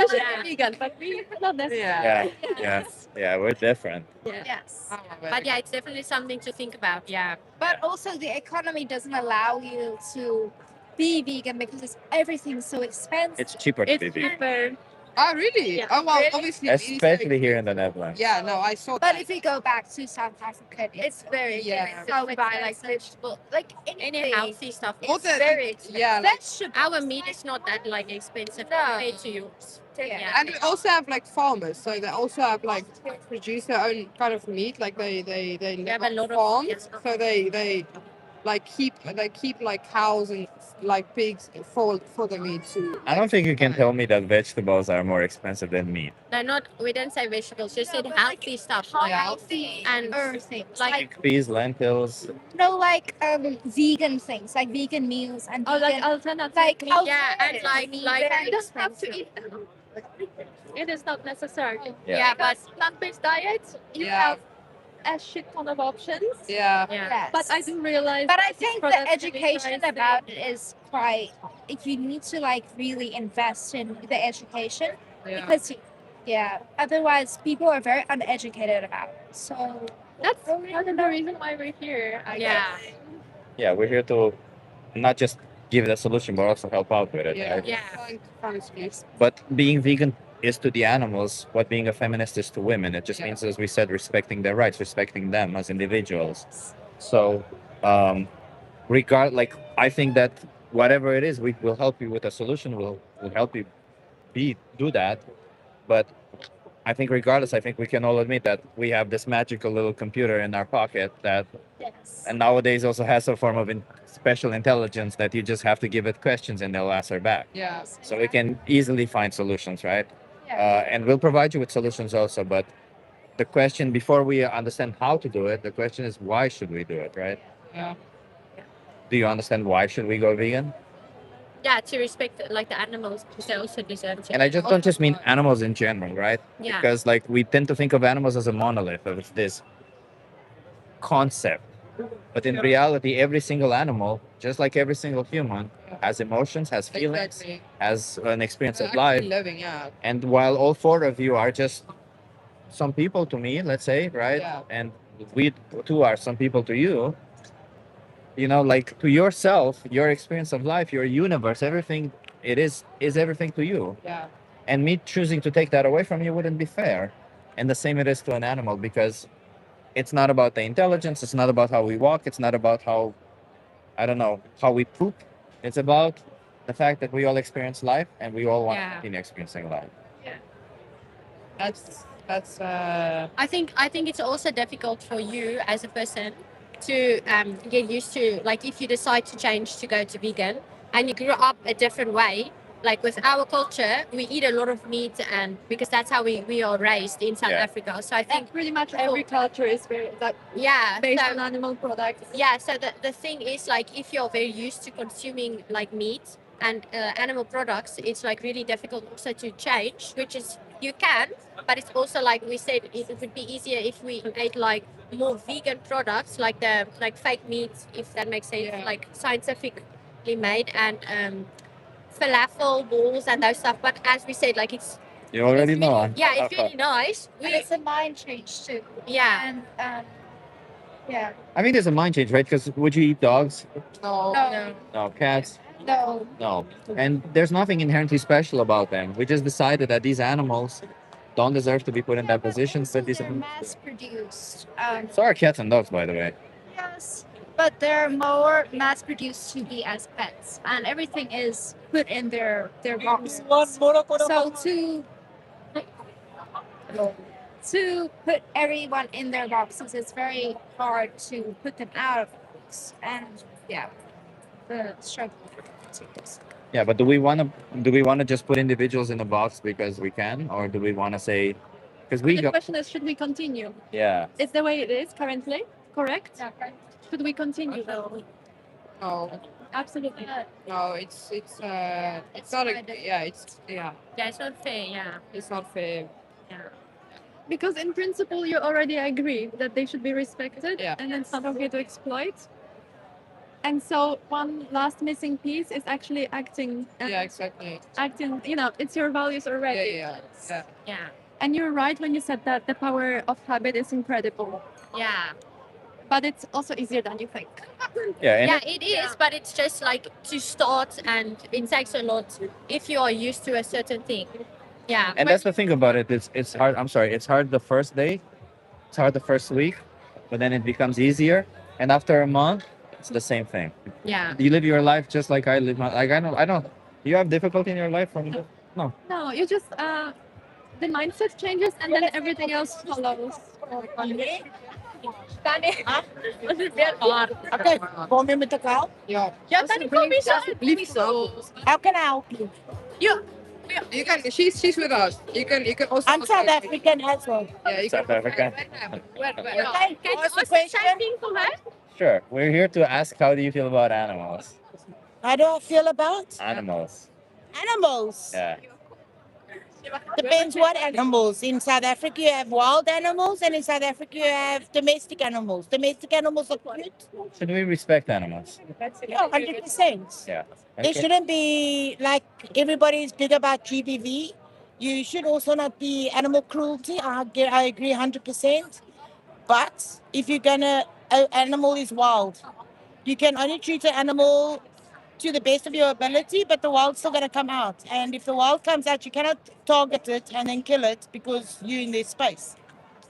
[SPEAKER 2] should be vegan, but we not necessarily.
[SPEAKER 1] Yeah. Yeah, we're different.
[SPEAKER 15] Yes.
[SPEAKER 8] But yeah, it's definitely something to think about. Yeah.
[SPEAKER 15] But also the economy doesn't allow you to be vegan because everything's so expensive.
[SPEAKER 1] It's cheaper to be vegan.
[SPEAKER 2] cheaper.
[SPEAKER 7] Oh, really?
[SPEAKER 15] Yeah.
[SPEAKER 7] Oh, well,
[SPEAKER 15] Really?
[SPEAKER 7] obviously. it is
[SPEAKER 1] Especially here in the Netherlands.
[SPEAKER 7] Yeah, no, I saw
[SPEAKER 15] But
[SPEAKER 7] that.
[SPEAKER 15] if you go back to South Africa, it's very
[SPEAKER 7] Yeah.
[SPEAKER 15] so
[SPEAKER 8] We buy like
[SPEAKER 15] expensive.
[SPEAKER 8] vegetable,
[SPEAKER 15] Like
[SPEAKER 8] any
[SPEAKER 15] anything.
[SPEAKER 8] healthy stuff.
[SPEAKER 7] All
[SPEAKER 15] It's
[SPEAKER 7] the-
[SPEAKER 15] very expensive.
[SPEAKER 7] yeah, like-
[SPEAKER 15] Vegetables.
[SPEAKER 8] Our meat is not that like expensive
[SPEAKER 15] No.
[SPEAKER 8] compared to yours.
[SPEAKER 15] Yeah.
[SPEAKER 7] And we also have like farmers, so they also have like produce their own kind of meat. Like they
[SPEAKER 8] have
[SPEAKER 7] live
[SPEAKER 8] a lot
[SPEAKER 7] on
[SPEAKER 8] of-
[SPEAKER 7] farms, so they like keep like cows and like pigs for the meat too.
[SPEAKER 1] I don't think you can tell me that vegetables are more expensive than meat.
[SPEAKER 8] They're not. We didn't say vegetables. Just said
[SPEAKER 15] but like
[SPEAKER 8] healthy stuff.
[SPEAKER 15] healthy
[SPEAKER 8] and
[SPEAKER 15] things.
[SPEAKER 8] like
[SPEAKER 1] Chickpeas, lentils.
[SPEAKER 15] No, like vegan things, like vegan meals and
[SPEAKER 2] Oh, like
[SPEAKER 15] vegan,
[SPEAKER 2] alternative.
[SPEAKER 15] like
[SPEAKER 2] meat.
[SPEAKER 8] Yeah, and
[SPEAKER 15] alternatives.
[SPEAKER 8] like
[SPEAKER 15] Very
[SPEAKER 2] You don't have to
[SPEAKER 15] expensive.
[SPEAKER 2] eat them. It is not necessary.
[SPEAKER 8] yeah, but
[SPEAKER 2] Plant-based diet, you
[SPEAKER 7] Yeah.
[SPEAKER 2] have a shit ton of options.
[SPEAKER 7] Yeah.
[SPEAKER 8] yeah.
[SPEAKER 15] Yes.
[SPEAKER 2] But I do realize.
[SPEAKER 15] But I
[SPEAKER 2] that these
[SPEAKER 15] think the
[SPEAKER 2] products can be
[SPEAKER 15] education
[SPEAKER 2] pricey.
[SPEAKER 15] about it is quite. You need to like really invest in the education
[SPEAKER 7] Yeah.
[SPEAKER 15] because, yeah, otherwise people are very uneducated about it. So
[SPEAKER 2] That's part of the reason why we're here. I
[SPEAKER 8] Yeah.
[SPEAKER 2] guess.
[SPEAKER 1] Yeah, we're here to not just give the solution, but also help out with it.
[SPEAKER 7] Yeah.
[SPEAKER 1] Right?
[SPEAKER 8] Yeah.
[SPEAKER 7] Find solutions.
[SPEAKER 1] But being vegan is to the animals what being a feminist is to women. It just
[SPEAKER 7] Yeah.
[SPEAKER 1] means, as we said, respecting their rights, respecting them as individuals. So, like, I think that whatever it is, we will help you with a solution. We'll help you do that. But I think, regardless, I think we can all admit that we have this magical little computer in our pocket that,
[SPEAKER 15] yes.
[SPEAKER 1] and nowadays also has a form of special intelligence that you just have to give it questions and they'll answer back.
[SPEAKER 7] Yeah.
[SPEAKER 1] So we can easily find solutions, right?
[SPEAKER 15] Yeah.
[SPEAKER 1] And we'll provide you with solutions also. But the question, before we understand how to do it, the question is, why should we do it, right?
[SPEAKER 7] Yeah.
[SPEAKER 1] Do you understand why should we go vegan?
[SPEAKER 8] Yeah, to respect like the animals because they also deserve to.
[SPEAKER 1] And I just don't just mean animals in general, right?
[SPEAKER 8] Yeah.
[SPEAKER 1] Because like we tend to think of animals as a monolith, of this concept. But in reality, every single animal, just like every single human, has emotions, has feelings,
[SPEAKER 7] Exactly.
[SPEAKER 1] has an experience
[SPEAKER 7] They're
[SPEAKER 1] of life.
[SPEAKER 7] actually living, yeah.
[SPEAKER 1] And while all four of you are just some people to me, let's say, right?
[SPEAKER 7] Yeah.
[SPEAKER 1] And we two are some people to you, you know, like to yourself, your experience of life, your universe, everything it is everything to you.
[SPEAKER 7] Yeah.
[SPEAKER 1] And me choosing to take that away from you wouldn't be fair. And the same it is to an animal because it's not about the intelligence, it's not about how we walk, it's not about how, I don't know, how we poop. It's about the fact that we all experience life and we all want to
[SPEAKER 8] Yeah.
[SPEAKER 1] continue experiencing life.
[SPEAKER 7] That's
[SPEAKER 8] I think it's also difficult for you as a person to get used to, like, if you decide to change to go to vegan and you grew up a different way. Like with our culture, we eat a lot of meat, and because that's how we are raised in South
[SPEAKER 1] Yeah.
[SPEAKER 8] Africa. So I think
[SPEAKER 2] And pretty much every culture is very like
[SPEAKER 8] yeah,
[SPEAKER 2] based
[SPEAKER 8] so-
[SPEAKER 2] on animal products.
[SPEAKER 8] yeah, so the thing is, like, if you're very used to consuming like meat and animal products, it's like really difficult also to change, which is you can, but it's also like we said, it would be easier if we ate like more vegan products, like the like fake meat, if that makes sense,
[SPEAKER 7] Yeah.
[SPEAKER 8] like scientifically made, and falafel balls and those stuff. But as we said, like it's
[SPEAKER 1] You already
[SPEAKER 8] really,
[SPEAKER 1] know.
[SPEAKER 8] yeah, it's really nice.
[SPEAKER 15] And it's a mind change too.
[SPEAKER 8] Yeah.
[SPEAKER 15] And yeah.
[SPEAKER 1] I mean, there's a mind change, right? Because would you eat dogs?
[SPEAKER 7] no.
[SPEAKER 15] No.
[SPEAKER 1] No. Cats?
[SPEAKER 15] No.
[SPEAKER 1] No. And there's nothing inherently special about them. We just decided that these animals don't deserve to be put in that position.
[SPEAKER 15] So
[SPEAKER 1] But these
[SPEAKER 15] they're mass produced.
[SPEAKER 1] so are cats and dogs, by the way.
[SPEAKER 15] Yes, but they're more mass produced to be as pets, and everything is put in their boxes. So to put everyone in their boxes, it's very hard to put them out of the box, and yeah, the struggle.
[SPEAKER 1] Yeah, but do we want to just put individuals in a box because we can, or do we want to say, because we
[SPEAKER 2] The
[SPEAKER 1] go,
[SPEAKER 2] question is, should we continue?
[SPEAKER 1] yeah,
[SPEAKER 2] Is the way it is currently correct?
[SPEAKER 15] Yeah, right.
[SPEAKER 2] Should we continue though?
[SPEAKER 7] No.
[SPEAKER 2] Absolutely not.
[SPEAKER 7] No, it's not a yeah,
[SPEAKER 8] Yeah, it's not fair. Yeah.
[SPEAKER 7] it's not fair.
[SPEAKER 8] Yeah.
[SPEAKER 2] Because in principle, you already agree that they should be respected,
[SPEAKER 7] Yeah.
[SPEAKER 2] and it's not okay to exploit. And so one last missing piece is actually acting.
[SPEAKER 7] Yeah, exactly.
[SPEAKER 2] Acting, you know, it's your values
[SPEAKER 7] Yeah,
[SPEAKER 2] already.
[SPEAKER 7] yeah, yeah.
[SPEAKER 8] Yeah.
[SPEAKER 2] And you're right when you said that the power of habit is incredible,
[SPEAKER 8] Yeah.
[SPEAKER 2] but it's also easier than you think.
[SPEAKER 1] Yeah, and
[SPEAKER 8] Yeah, it is, but it's just like to start, and it takes a lot if you are used to a certain thing. Yeah.
[SPEAKER 1] and that's the thing about it. It's hard. I'm sorry. It's hard the first day. It's hard the first week, but then it becomes easier. And after a month, it's the same thing.
[SPEAKER 8] Yeah.
[SPEAKER 1] You live your life just like I live my. Like I don't. You have difficulty in your life from the, no.
[SPEAKER 2] No, you just the mindset changes and then everything else follows.
[SPEAKER 16] Okay, want me with the call?
[SPEAKER 9] Ja, tadi kau bisa.
[SPEAKER 16] How can I help you?
[SPEAKER 9] You can. She's with us. You can also.
[SPEAKER 16] I'm South African as well.
[SPEAKER 9] Yeah, you can.
[SPEAKER 1] South Africa.
[SPEAKER 16] Okay,
[SPEAKER 8] Can you
[SPEAKER 16] ask the
[SPEAKER 8] ask
[SPEAKER 16] question.
[SPEAKER 8] something for her?
[SPEAKER 1] Sure. We're here to ask how do you feel about animals?
[SPEAKER 16] How do I feel about
[SPEAKER 1] Animals.
[SPEAKER 16] animals?
[SPEAKER 1] Yeah.
[SPEAKER 16] Depends what animals. In South Africa, you have wild animals, and in South Africa, you have domestic animals. Domestic animals are cute.
[SPEAKER 1] Should we respect animals?
[SPEAKER 16] Yeah, 100%.
[SPEAKER 1] Yeah.
[SPEAKER 16] There shouldn't be like everybody's big about GBV. You should also not be animal cruelty. I agree 100%. But if you're gonna, an animal is wild. You can only treat an animal to the best of your ability, but the wild's still gonna come out. And if the wild comes out, you cannot target it and then kill it because you're in their space.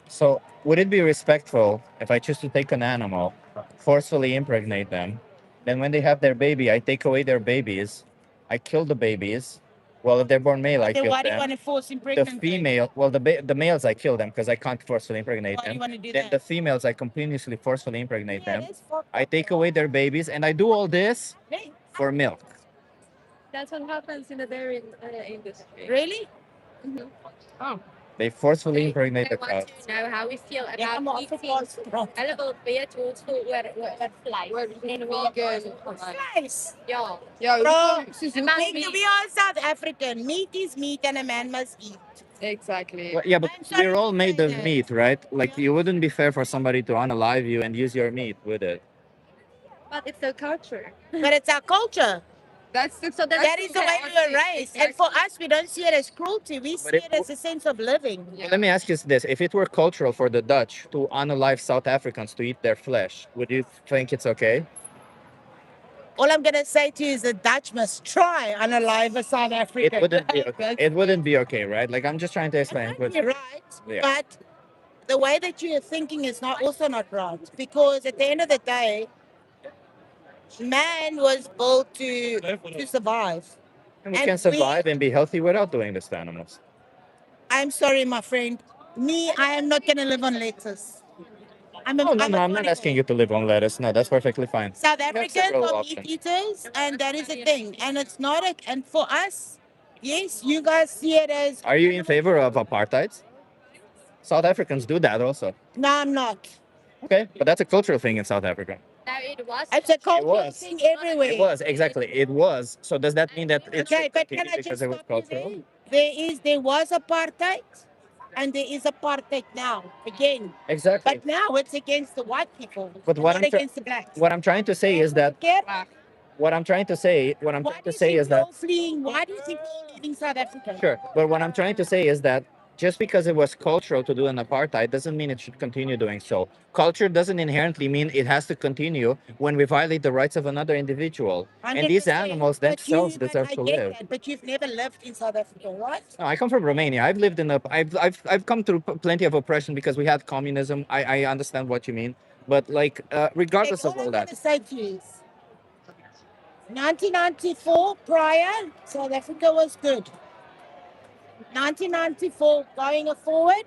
[SPEAKER 1] So would it be respectful if I choose to take an animal, forcefully impregnate them, then when they have their baby, I take away their babies, I kill the babies. Well, if they're born male, I
[SPEAKER 16] Then
[SPEAKER 1] kill
[SPEAKER 16] why do you
[SPEAKER 1] them.
[SPEAKER 16] want to force
[SPEAKER 1] The
[SPEAKER 16] impregnate?
[SPEAKER 1] female, well, the males I kill them because I can't forcefully impregnate
[SPEAKER 16] Why do
[SPEAKER 1] them.
[SPEAKER 16] you want to do
[SPEAKER 1] Then
[SPEAKER 16] that?
[SPEAKER 1] the females I continuously forcefully impregnate them.
[SPEAKER 16] That's fucked
[SPEAKER 1] I
[SPEAKER 16] up.
[SPEAKER 1] take away their babies, and I do all this
[SPEAKER 16] Hey,
[SPEAKER 1] for milk.
[SPEAKER 2] That's what happens in the dairy industry.
[SPEAKER 16] really?
[SPEAKER 1] They forcefully impregnate
[SPEAKER 8] They
[SPEAKER 1] the
[SPEAKER 8] want
[SPEAKER 1] cows.
[SPEAKER 8] to know how we feel
[SPEAKER 16] Yeah, I'm
[SPEAKER 8] about
[SPEAKER 16] also
[SPEAKER 8] eating
[SPEAKER 16] possible.
[SPEAKER 8] a little bit also with flies.
[SPEAKER 9] We're vegan.
[SPEAKER 16] Nice.
[SPEAKER 8] Yeah.
[SPEAKER 9] Ja,
[SPEAKER 16] Bro,
[SPEAKER 8] About
[SPEAKER 16] we are South African. Meat is meat and a man must eat.
[SPEAKER 9] exactly.
[SPEAKER 1] Well, yeah, but
[SPEAKER 16] I'm sorry
[SPEAKER 1] we're all
[SPEAKER 16] to
[SPEAKER 1] made
[SPEAKER 16] say
[SPEAKER 1] of
[SPEAKER 16] that.
[SPEAKER 1] meat, right? Like, it wouldn't be fair for somebody to unalive you and use your meat with it.
[SPEAKER 2] But it's the culture.
[SPEAKER 16] But it's our culture.
[SPEAKER 9] That's the
[SPEAKER 16] That is the way we were raised. And for us, we don't see it as cruelty. We see
[SPEAKER 1] it-
[SPEAKER 16] it as a sense of living.
[SPEAKER 1] Well, let me ask you this. If it were cultural for the Dutch to unalive South Africans to eat their flesh, would you think it's okay?
[SPEAKER 16] All I'm gonna say to you is the Dutch must try unalive a South African.
[SPEAKER 1] It wouldn't be okay. It wouldn't be okay, right? Like, I'm just trying to explain. But,
[SPEAKER 16] You're right,
[SPEAKER 1] Yeah.
[SPEAKER 16] but the way that you're thinking is not also not right. Because at the end of the day, man was built to survive.
[SPEAKER 1] and we
[SPEAKER 16] and
[SPEAKER 1] can survive and be healthy without doing this to animals.
[SPEAKER 16] I'm sorry, my friend. Me, I am not gonna live on lettuce. I'm a,
[SPEAKER 1] Oh, no,
[SPEAKER 16] I'm
[SPEAKER 1] no,
[SPEAKER 16] a
[SPEAKER 1] I'm not asking you to live on lettuce. No, that's perfectly fine.
[SPEAKER 16] South
[SPEAKER 1] We have
[SPEAKER 16] Africans
[SPEAKER 1] several
[SPEAKER 16] are
[SPEAKER 1] options.
[SPEAKER 16] meat eaters, and that is a thing. And it's not a, and for us, yes, you guys see it as
[SPEAKER 1] Are you in favor of apartheid? South Africans do that also.
[SPEAKER 16] no, I'm not.
[SPEAKER 1] Okay, but that's a cultural thing in South Africa.
[SPEAKER 8] No, it was.
[SPEAKER 16] It's a cultural
[SPEAKER 1] was.
[SPEAKER 16] thing everywhere.
[SPEAKER 1] It was, exactly. It was. So does that mean that it
[SPEAKER 16] Okay,
[SPEAKER 1] should
[SPEAKER 16] but can
[SPEAKER 1] continue
[SPEAKER 16] I
[SPEAKER 1] because
[SPEAKER 16] just
[SPEAKER 1] it was
[SPEAKER 16] stop you
[SPEAKER 1] cultural?
[SPEAKER 16] there? There was apartheid, and there is apartheid now again.
[SPEAKER 1] Exactly.
[SPEAKER 16] But now it's against the white people,
[SPEAKER 1] But what
[SPEAKER 16] not
[SPEAKER 1] I'm,
[SPEAKER 16] against the blacks.
[SPEAKER 1] what I'm trying to say is that
[SPEAKER 16] Why
[SPEAKER 1] what I'm trying to say
[SPEAKER 16] do you
[SPEAKER 1] is
[SPEAKER 16] think
[SPEAKER 1] that
[SPEAKER 16] we're fleeing? Why do you think we're leaving South Africa?
[SPEAKER 1] sure, but what I'm trying to say is that just because it was cultural to do an apartheid doesn't mean it should continue doing so. Culture doesn't inherently mean it has to continue when we violate the rights of another individual. And these
[SPEAKER 16] 100%,
[SPEAKER 1] animals
[SPEAKER 16] but
[SPEAKER 1] themselves
[SPEAKER 16] but
[SPEAKER 1] deserve
[SPEAKER 16] I
[SPEAKER 1] to
[SPEAKER 16] get
[SPEAKER 1] live.
[SPEAKER 16] that, but you've never lived in South Africa, right?
[SPEAKER 1] No, I come from Romania. I've lived in a. I've come through plenty of oppression because we had communism. I understand what you mean, but like regardless of all
[SPEAKER 16] I'm
[SPEAKER 1] that,
[SPEAKER 16] gonna say to you is 1994 prior, South Africa was good. 1994 going forward,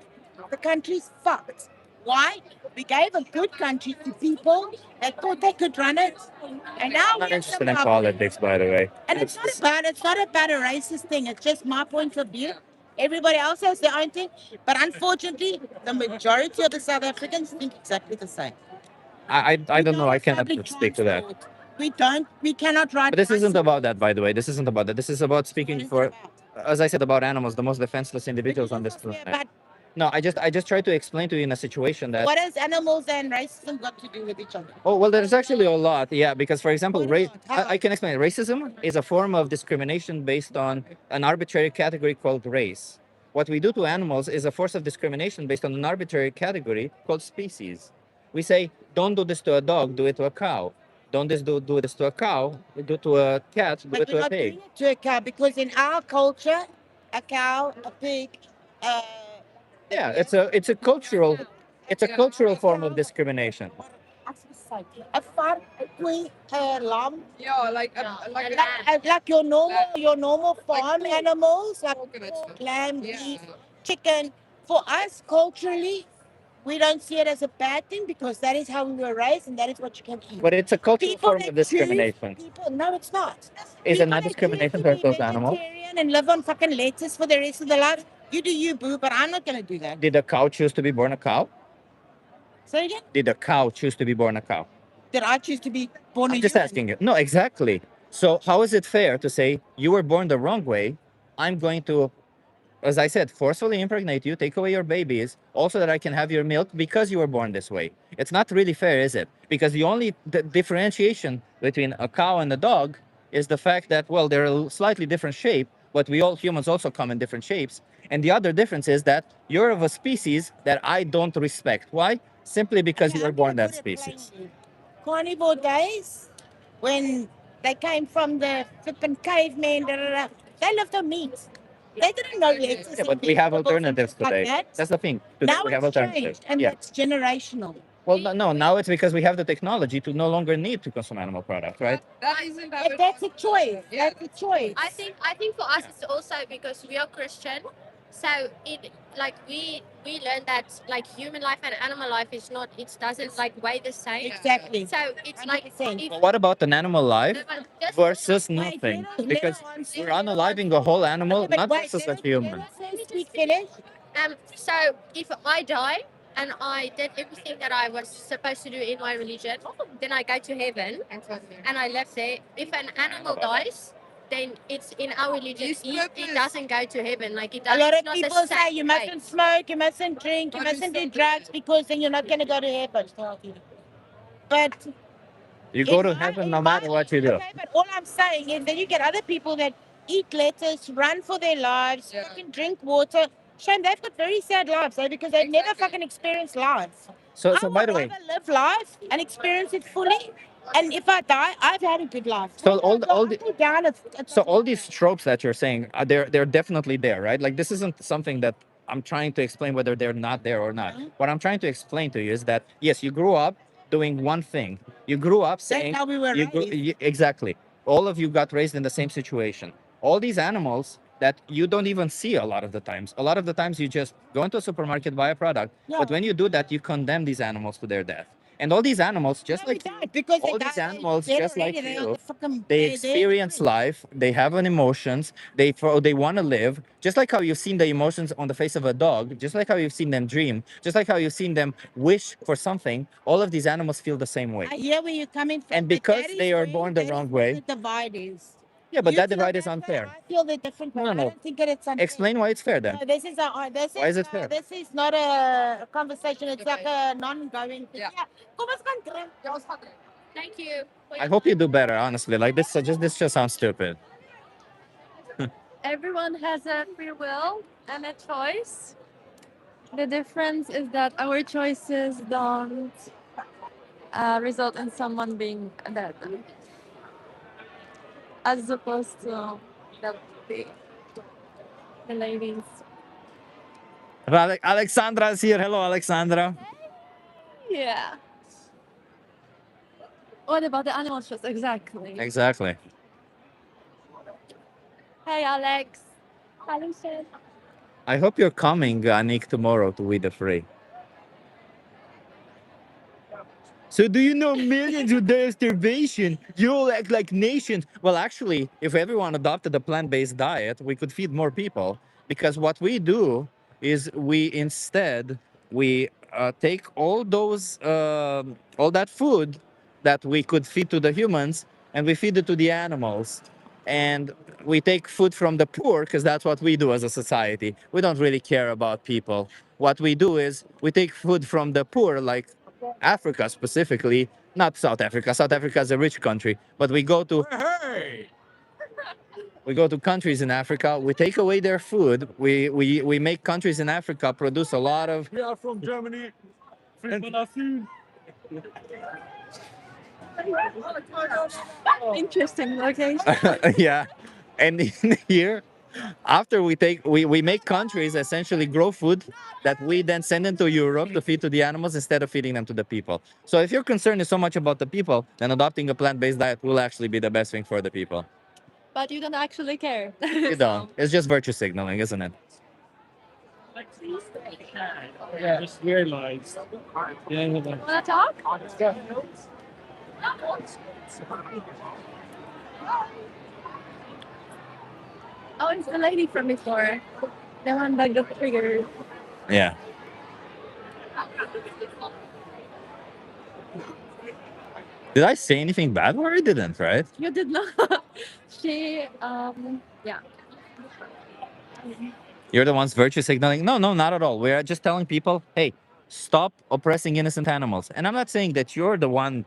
[SPEAKER 16] the country's fucked. Why? We gave a good country to people that thought they could run it, and now
[SPEAKER 1] I'm not
[SPEAKER 16] we're
[SPEAKER 1] interested in
[SPEAKER 16] somehow-
[SPEAKER 1] politics, by the way.
[SPEAKER 16] And it's not about a racist thing. It's just my point of view. Everybody else has their own thing, but unfortunately, the majority of the South Africans think exactly the same.
[SPEAKER 1] I don't know. I cannot speak to that.
[SPEAKER 16] We cannot ride.
[SPEAKER 1] But this isn't about that, by the way. This isn't about that. This is about speaking for, as I said, about animals, the most defenseless individuals on this planet. No, I just try to explain to you in a situation that.
[SPEAKER 16] What has animals and racism got to do with each other?
[SPEAKER 1] Oh, well, there's actually a lot. Yeah, because, for example, I can explain. Racism is a form of discrimination based on an arbitrary category called race. what we do to animals is a force of discrimination based on an arbitrary category called species. We say, don't do this to a dog, do it to a cow. Don't do this to a cow, do it to a cat, do
[SPEAKER 16] But
[SPEAKER 1] it
[SPEAKER 16] we're
[SPEAKER 1] to a
[SPEAKER 16] not
[SPEAKER 1] pig.
[SPEAKER 16] doing it to a cow because in our culture, a cow, a pig,
[SPEAKER 1] Yeah, it's a cultural form of discrimination.
[SPEAKER 16] a vark, a koei, a lamb,
[SPEAKER 10] Yeah, like
[SPEAKER 16] like your normal farm animals, like pork, lamb, beef, chicken. For us, culturally, we don't see it as a bad thing because that is how we were raised and that is what you can eat.
[SPEAKER 1] But it's a cultural
[SPEAKER 16] People
[SPEAKER 1] form
[SPEAKER 16] that
[SPEAKER 1] of discrimination.
[SPEAKER 16] No, it's not.
[SPEAKER 1] Is it
[SPEAKER 16] People
[SPEAKER 1] not
[SPEAKER 16] that
[SPEAKER 1] discrimination
[SPEAKER 16] choose to
[SPEAKER 1] towards
[SPEAKER 16] be
[SPEAKER 1] those animals?
[SPEAKER 16] vegetarian and live on fucking lettuce for the rest of their life. You do you, boo, but I'm not gonna do that.
[SPEAKER 1] Did a cow choose to be born a cow?
[SPEAKER 16] Say again?
[SPEAKER 1] Did a cow choose to be born a cow?
[SPEAKER 16] Did I choose to be born a
[SPEAKER 1] I'm just
[SPEAKER 16] human?
[SPEAKER 1] asking you. No, exactly. So how is it fair to say you were born the wrong way? I'm going to, as I said, forcefully impregnate you, take away your babies, also that I can have your milk because you were born this way. It's not really fair, is it? Because the only differentiation between a cow and a dog is the fact that, well, they're a slightly different shape, but we all humans also come in different shapes. And the other difference is that you're of a species that I don't respect. Why? Simply because you were born that species.
[SPEAKER 16] Carnivore days, when they came from the flippin' cavemen, they lived on meat. They didn't know lettuce.
[SPEAKER 1] Yeah, but we have alternatives
[SPEAKER 16] like
[SPEAKER 1] today.
[SPEAKER 16] that.
[SPEAKER 1] That's the thing. Today
[SPEAKER 16] Now
[SPEAKER 1] we have
[SPEAKER 16] it's
[SPEAKER 1] alternatives.
[SPEAKER 16] changed, and
[SPEAKER 1] Yeah.
[SPEAKER 16] that's generational.
[SPEAKER 1] Well, no, now it's because we have the technology to no longer need to consume animal products, right?
[SPEAKER 16] But that's a choice. That's a choice.
[SPEAKER 17] I think for us it's also because we are Christian, so it like we learn that like human life and animal life is not, it doesn't like weigh the same.
[SPEAKER 16] Exactly.
[SPEAKER 17] So it's like if
[SPEAKER 1] But what about an animal life
[SPEAKER 17] just
[SPEAKER 1] versus nothing? Because we're unaliving a whole animal, not versus a human.
[SPEAKER 17] so if I die and I did everything that I was supposed to do in my religion, then I go to heaven and I left there. If an animal dies, then it's in our religion. It doesn't go to heaven. Like it
[SPEAKER 16] A
[SPEAKER 17] doesn't.
[SPEAKER 16] lot
[SPEAKER 17] it's
[SPEAKER 16] of
[SPEAKER 17] not
[SPEAKER 16] people
[SPEAKER 17] the
[SPEAKER 16] say
[SPEAKER 17] same
[SPEAKER 16] you
[SPEAKER 17] way.
[SPEAKER 16] mustn't smoke, you mustn't drink, you mustn't do drugs because then you're not going to go to heaven. But
[SPEAKER 1] You go to heaven no matter what you do.
[SPEAKER 16] okay, but all I'm saying is that you get other people that eat lettuce, run for their lives, fucking drink water. Shame, they've got very sad lives, eh? Because they've never fucking experienced life.
[SPEAKER 1] So
[SPEAKER 16] I
[SPEAKER 1] by
[SPEAKER 16] would
[SPEAKER 1] the way,
[SPEAKER 16] rather live life and experience it fully. And if I die, I've had a good life.
[SPEAKER 1] so all the
[SPEAKER 16] Down,
[SPEAKER 1] so all these tropes that you're saying, they're definitely there, right? Like this isn't something that I'm trying to explain whether they're not there or not. What I'm trying to explain to you is that yes, you grew up doing one thing. You grew up saying
[SPEAKER 16] how we were raised.
[SPEAKER 1] exactly. All of you got raised in the same situation. All these animals that you don't even see a lot of the times. A lot of the times you just go into a supermarket, buy a product.
[SPEAKER 16] Yeah.
[SPEAKER 1] But when you do that, you condemn these animals to their death. And all these animals, just like
[SPEAKER 16] because
[SPEAKER 1] all these animals,
[SPEAKER 16] they're
[SPEAKER 1] just like
[SPEAKER 16] already there,
[SPEAKER 1] you,
[SPEAKER 16] the fucking-
[SPEAKER 1] they
[SPEAKER 16] they-
[SPEAKER 1] experience life. They have an emotions. They want to live. Just like how you've seen the emotions on the face of a dog. Just like how you've seen them dream. Just like how you've seen them wish for something. All of these animals feel the same way.
[SPEAKER 16] I hear where you're coming from.
[SPEAKER 1] And
[SPEAKER 16] but
[SPEAKER 1] because
[SPEAKER 16] that is
[SPEAKER 1] they are
[SPEAKER 16] where-
[SPEAKER 1] born the
[SPEAKER 16] that is
[SPEAKER 1] wrong
[SPEAKER 16] where
[SPEAKER 1] way.
[SPEAKER 16] The divide is.
[SPEAKER 1] Yeah, but
[SPEAKER 16] You
[SPEAKER 1] that
[SPEAKER 16] feel
[SPEAKER 1] divide is
[SPEAKER 16] that way,
[SPEAKER 1] unfair.
[SPEAKER 16] I feel the different way.
[SPEAKER 1] No,
[SPEAKER 16] I
[SPEAKER 1] no.
[SPEAKER 16] don't think that it's unfair.
[SPEAKER 1] Explain why it's fair then.
[SPEAKER 16] No, this is
[SPEAKER 1] Why is it fair?
[SPEAKER 16] This is not a conversation. It's like a non-going thing. Yeah. Kom ons gaan drink.
[SPEAKER 17] Thank you.
[SPEAKER 1] I hope you do better, honestly. Like this just sounds stupid.
[SPEAKER 2] Everyone has a free will and a choice. The difference is that our choices don't result in someone being dead, as opposed to the ladies.
[SPEAKER 1] Alexandra's here. Hello, Alexandra.
[SPEAKER 2] Yeah. What about the animal choice? Exactly.
[SPEAKER 1] Exactly.
[SPEAKER 2] Hey, Alex. Hello, Shed.
[SPEAKER 1] I hope you're coming, Nick, tomorrow to We the Free. So do you know millions would die of starvation? You all act like nations. Well, actually, if everyone adopted a plant-based diet, we could feed more people. Because what we do is we take all that food that we could feed to the humans and we feed it to the animals. And we take food from the poor because that's what we do as a society. We don't really care about people. What we do is we take food from the poor, like Africa specifically, not South Africa. South Africa is a rich country, but we go to
[SPEAKER 12] Hey!
[SPEAKER 1] We go to countries in Africa. We take away their food. We make countries in Africa produce a lot of.
[SPEAKER 13] We are from Germany. Food.
[SPEAKER 2] Interesting location.
[SPEAKER 1] Yeah, and in here, after we make countries essentially grow food that we then send into Europe to feed to the animals instead of feeding them to the people. So if your concern is so much about the people, then adopting a plant-based diet will actually be the best thing for the people.
[SPEAKER 2] But you don't actually care.
[SPEAKER 1] You don't. It's just virtue signaling, isn't it?
[SPEAKER 13] Yeah, just very nice. Yeah,
[SPEAKER 2] Wanna talk? Oh, it's the lady from before. The one that got triggered.
[SPEAKER 1] Yeah. Did I say anything bad? Or I didn't, right?
[SPEAKER 2] You did not. She, yeah.
[SPEAKER 1] You're the ones virtue signaling. No, no, not at all. We're just telling people, hey, stop oppressing innocent animals. And I'm not saying that you're the one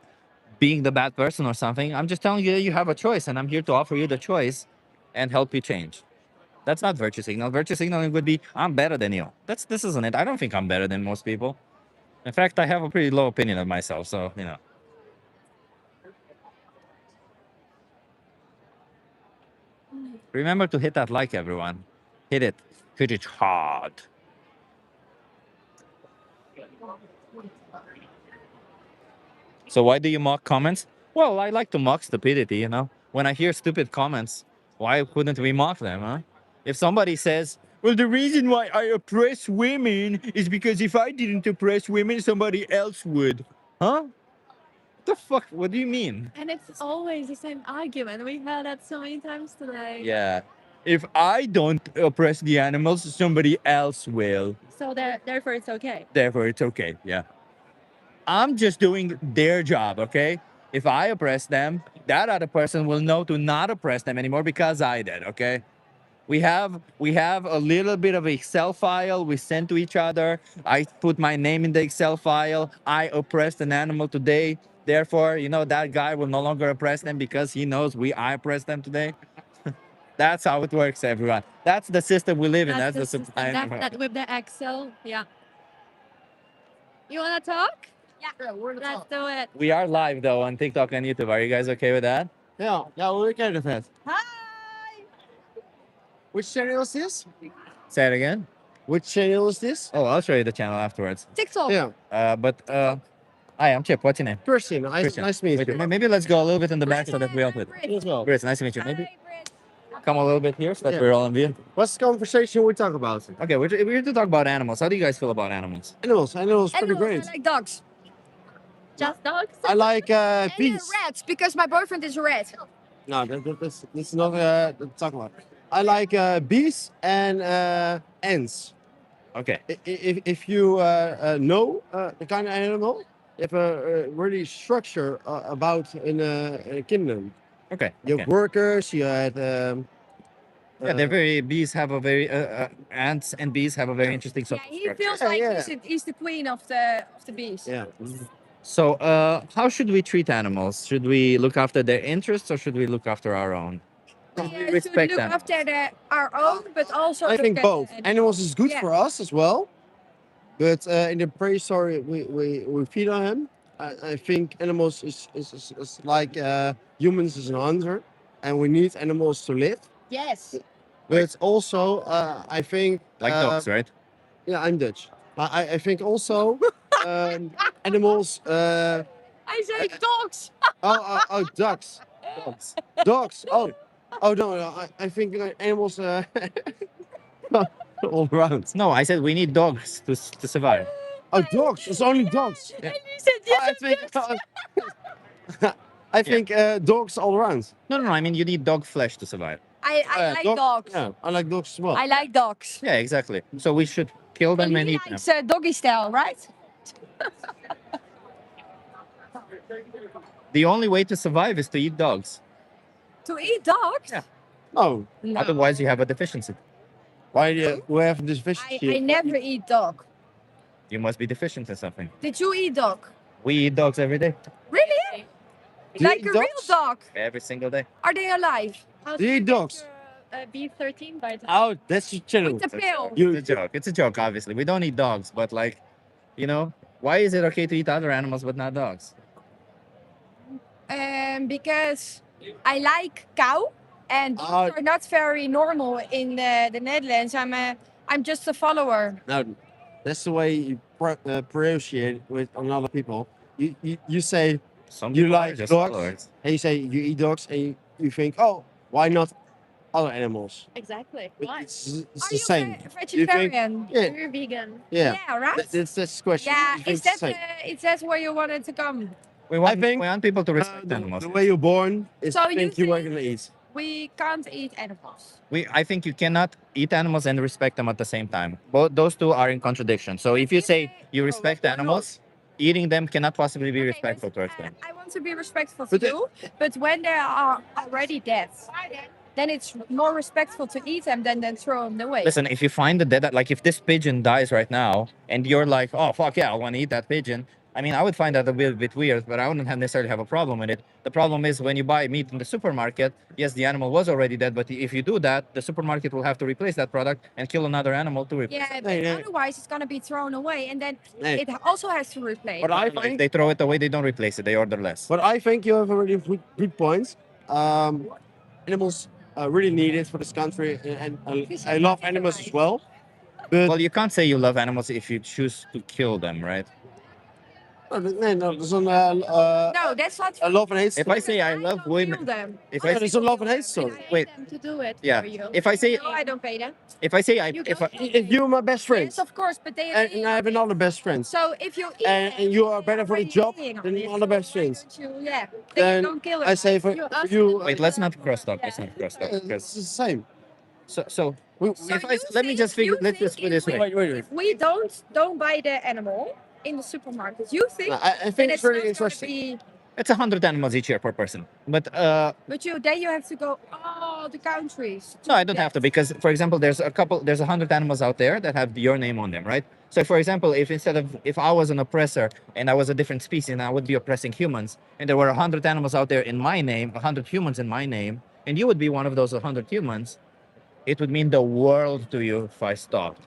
[SPEAKER 1] being the bad person or something. I'm just telling you that you have a choice, and I'm here to offer you the choice and help you change. That's not virtue signal. Virtue signaling would be, I'm better than you. This isn't it. I don't think I'm better than most people. In fact, I have a pretty low opinion of myself, so you know. Remember to hit that like, everyone. Hit it. Hit it hard. So why do you mock comments? Well, I like to mock stupidity, you know? When I hear stupid comments, why couldn't we mock them, huh? If somebody says, well, the reason why I oppress women is because if I didn't oppress women, somebody else would. Huh? What the fuck? What do you mean?
[SPEAKER 2] And it's always the same argument. We've had that so many times today.
[SPEAKER 1] Yeah. If I don't oppress the animals, somebody else will.
[SPEAKER 2] So therefore it's okay.
[SPEAKER 1] Therefore, it's okay. Yeah. I'm just doing their job, okay? If I oppress them, that other person will know to not oppress them anymore because I did, okay? We have a little bit of Excel file we send to each other. I put my name in the Excel file. I oppressed an animal today. Therefore, you know, that guy will no longer oppress them because he knows I oppressed them today. That's how it works, everyone. That's the system we live in. That's the supply.
[SPEAKER 2] That with the Excel, yeah. You wanna talk?
[SPEAKER 13] Yeah,
[SPEAKER 2] Let's do it.
[SPEAKER 1] We are live though on TikTok and YouTube. Are you guys okay with that?
[SPEAKER 14] Yeah, we're okay with that.
[SPEAKER 2] Hi.
[SPEAKER 14] Which channel is this?
[SPEAKER 1] Say it again.
[SPEAKER 14] Which channel is this?
[SPEAKER 1] Oh, I'll show you the channel afterwards.
[SPEAKER 2] TikTok.
[SPEAKER 14] Yeah.
[SPEAKER 1] Hi, I'm Chip. What's your name?
[SPEAKER 14] Christian. Nice to meet you.
[SPEAKER 1] Wait, maybe let's go a little bit in the back so that we all fit.
[SPEAKER 14] As well.
[SPEAKER 1] Chris, nice to meet you. Maybe come a little bit here so that
[SPEAKER 14] Yeah.
[SPEAKER 1] we're all in view.
[SPEAKER 14] What's the conversation we talk about?
[SPEAKER 1] Okay, we're here to talk about animals. How do you guys feel about animals?
[SPEAKER 14] Animals pretty great.
[SPEAKER 15] I like dogs.
[SPEAKER 2] Just dogs?
[SPEAKER 14] I like
[SPEAKER 15] And
[SPEAKER 14] bees.
[SPEAKER 15] rats because my boyfriend is a rat.
[SPEAKER 14] No, that's not talk about. I like bees and ants.
[SPEAKER 1] Okay.
[SPEAKER 14] If you know the kind of animal, you have a really structure about in a kingdom.
[SPEAKER 1] Okay.
[SPEAKER 14] You have workers. You had.
[SPEAKER 1] Yeah, bees have a very ants and bees have a very interesting social
[SPEAKER 15] He
[SPEAKER 1] structure.
[SPEAKER 15] feels like he's the queen of the bees.
[SPEAKER 14] Yeah.
[SPEAKER 1] So, how should we treat animals? Should we look after their interests or should we look after our own?
[SPEAKER 15] We should
[SPEAKER 1] Respect
[SPEAKER 15] look
[SPEAKER 1] them.
[SPEAKER 15] after our own, but also
[SPEAKER 14] I
[SPEAKER 15] look
[SPEAKER 14] think
[SPEAKER 15] at
[SPEAKER 14] both.
[SPEAKER 15] the
[SPEAKER 14] Animals is good
[SPEAKER 15] Yeah.
[SPEAKER 14] for us as well, but in the prehistory we feed on them. I think animals is like humans is an hunter, and we need animals to live.
[SPEAKER 15] Yes.
[SPEAKER 14] But also, I think
[SPEAKER 1] Like dogs, right?
[SPEAKER 14] Yeah, I'm Dutch. I think also animals.
[SPEAKER 15] I say dogs.
[SPEAKER 14] Oh, ducks. Dogs. Oh no. I think animals all around.
[SPEAKER 1] No, I said we need dogs to survive.
[SPEAKER 14] Oh, dogs. It's only dogs.
[SPEAKER 15] And you said yes.
[SPEAKER 14] I think dogs all around.
[SPEAKER 1] No. I mean, you need dog flesh to survive.
[SPEAKER 15] I like dogs.
[SPEAKER 14] Yeah, I like dogs as well.
[SPEAKER 15] I like dogs.
[SPEAKER 1] Yeah, exactly. So we should kill them and
[SPEAKER 15] He
[SPEAKER 1] eat them.
[SPEAKER 15] likes doggy style, right?
[SPEAKER 1] The only way to survive is to eat dogs.
[SPEAKER 15] To eat dogs?
[SPEAKER 1] Yeah.
[SPEAKER 14] No.
[SPEAKER 1] Otherwise, you have a deficiency.
[SPEAKER 14] Why do we have this deficiency?
[SPEAKER 15] I never eat dog.
[SPEAKER 1] You must be deficient in something.
[SPEAKER 15] Did you eat dog?
[SPEAKER 1] We eat dogs every day.
[SPEAKER 15] Really?
[SPEAKER 14] Do you
[SPEAKER 15] Like
[SPEAKER 14] eat
[SPEAKER 15] a real
[SPEAKER 14] dogs?
[SPEAKER 15] dog?
[SPEAKER 1] Every single day.
[SPEAKER 15] Are they alive?
[SPEAKER 14] Do you eat dogs?
[SPEAKER 2] B13 vitamin.
[SPEAKER 14] Oh, that's chill.
[SPEAKER 2] With the pill.
[SPEAKER 1] It's a joke. It's a joke, obviously. We don't eat dogs, but like, you know, why is it okay to eat other animals but not dogs?
[SPEAKER 15] Because I like cow, and dogs are not very normal in the Netherlands. I'm just a follower.
[SPEAKER 14] No, that's the way you negotiate with another people. You say
[SPEAKER 1] Some
[SPEAKER 14] you
[SPEAKER 1] people are
[SPEAKER 14] like
[SPEAKER 1] just
[SPEAKER 14] dogs,
[SPEAKER 1] followers.
[SPEAKER 14] and you say you eat dogs, and you think, oh, why not other animals?
[SPEAKER 2] Exactly.
[SPEAKER 14] But
[SPEAKER 2] Why?
[SPEAKER 14] it's
[SPEAKER 2] Are
[SPEAKER 14] the
[SPEAKER 2] you
[SPEAKER 14] same. You think-
[SPEAKER 15] Vegetarian?
[SPEAKER 14] yeah,
[SPEAKER 2] You're vegan.
[SPEAKER 14] yeah.
[SPEAKER 15] Yeah, right?
[SPEAKER 14] That's the question.
[SPEAKER 15] Yeah,
[SPEAKER 14] You think
[SPEAKER 15] is
[SPEAKER 14] it's the
[SPEAKER 15] that
[SPEAKER 14] same.
[SPEAKER 15] is that where you wanted to come?
[SPEAKER 1] We want,
[SPEAKER 14] think,
[SPEAKER 1] we want people to respect
[SPEAKER 14] the,
[SPEAKER 1] animals.
[SPEAKER 14] the way you're born is
[SPEAKER 15] So
[SPEAKER 14] the
[SPEAKER 15] you
[SPEAKER 14] thing you are gonna eat.
[SPEAKER 15] We can't eat animals.
[SPEAKER 1] I think you cannot eat animals and respect them at the same time. Both those two are in contradiction. So if you say you respect animals, eating them cannot possibly be respectful towards them.
[SPEAKER 15] I want to be respectful to you, but when they are already dead, then it's more respectful to eat them than throw them away.
[SPEAKER 1] Listen, if you find the dead, like if this pigeon dies right now and you're like, oh, fuck yeah, I want to eat that pigeon. I mean, I would find that a bit weird, but I wouldn't necessarily have a problem with it. The problem is when you buy meat in the supermarket, yes, the animal was already dead, but if you do that, the supermarket will have to replace that product and kill another animal to replace
[SPEAKER 15] Yeah,
[SPEAKER 1] it.
[SPEAKER 15] but otherwise it's gonna be thrown away, and then
[SPEAKER 1] Hey.
[SPEAKER 15] it also has to replace.
[SPEAKER 14] But I
[SPEAKER 1] If
[SPEAKER 14] think,
[SPEAKER 1] they throw it away, they don't replace it, they order less.
[SPEAKER 14] but I think you have a really good point. Animals are really needed for this country, and I love animals as well. But
[SPEAKER 1] Well, you can't say you love animals if you choose to kill them, right?
[SPEAKER 14] no, there's an
[SPEAKER 15] No, that's not.
[SPEAKER 14] a love and hate
[SPEAKER 1] If I say I love
[SPEAKER 15] Kill
[SPEAKER 1] women,
[SPEAKER 15] them.
[SPEAKER 1] if
[SPEAKER 14] No,
[SPEAKER 1] I
[SPEAKER 14] there's
[SPEAKER 1] say,
[SPEAKER 14] a love and hate story.
[SPEAKER 1] wait,
[SPEAKER 2] Them to do it
[SPEAKER 1] yeah,
[SPEAKER 2] for you.
[SPEAKER 1] if I say,
[SPEAKER 15] No, I don't pay them.
[SPEAKER 1] if I say I,
[SPEAKER 15] You
[SPEAKER 1] if
[SPEAKER 15] don't
[SPEAKER 1] I,
[SPEAKER 14] If you're my best friend,
[SPEAKER 15] Yes, of course, but they
[SPEAKER 14] and I have another best friend,
[SPEAKER 15] So if you eat
[SPEAKER 14] and you are better for the job than the other best friends,
[SPEAKER 15] yeah, then
[SPEAKER 14] then
[SPEAKER 15] you don't kill them.
[SPEAKER 14] I say for you,
[SPEAKER 1] wait, let's not cross talk. Let's not cross talk.
[SPEAKER 14] it's
[SPEAKER 1] Because
[SPEAKER 14] the same.
[SPEAKER 1] so if I let me just figure, let's just put it this way.
[SPEAKER 14] Wait.
[SPEAKER 15] We don't buy the animal in the supermarket. You think?
[SPEAKER 14] No, I think
[SPEAKER 15] that
[SPEAKER 14] it's really
[SPEAKER 15] not gonna
[SPEAKER 14] interesting.
[SPEAKER 15] be-
[SPEAKER 1] It's 100 animals each year per person, but
[SPEAKER 15] But then you have to go all the countries.
[SPEAKER 1] no, I don't have to because, for example, there's 100 animals out there that have your name on them, right? So, for example, if I was an oppressor and I was a different species and I would be oppressing humans, and there were 100 animals out there in my name, 100 humans in my name, and you would be one of those 100 humans, it would mean the world to you if I stopped.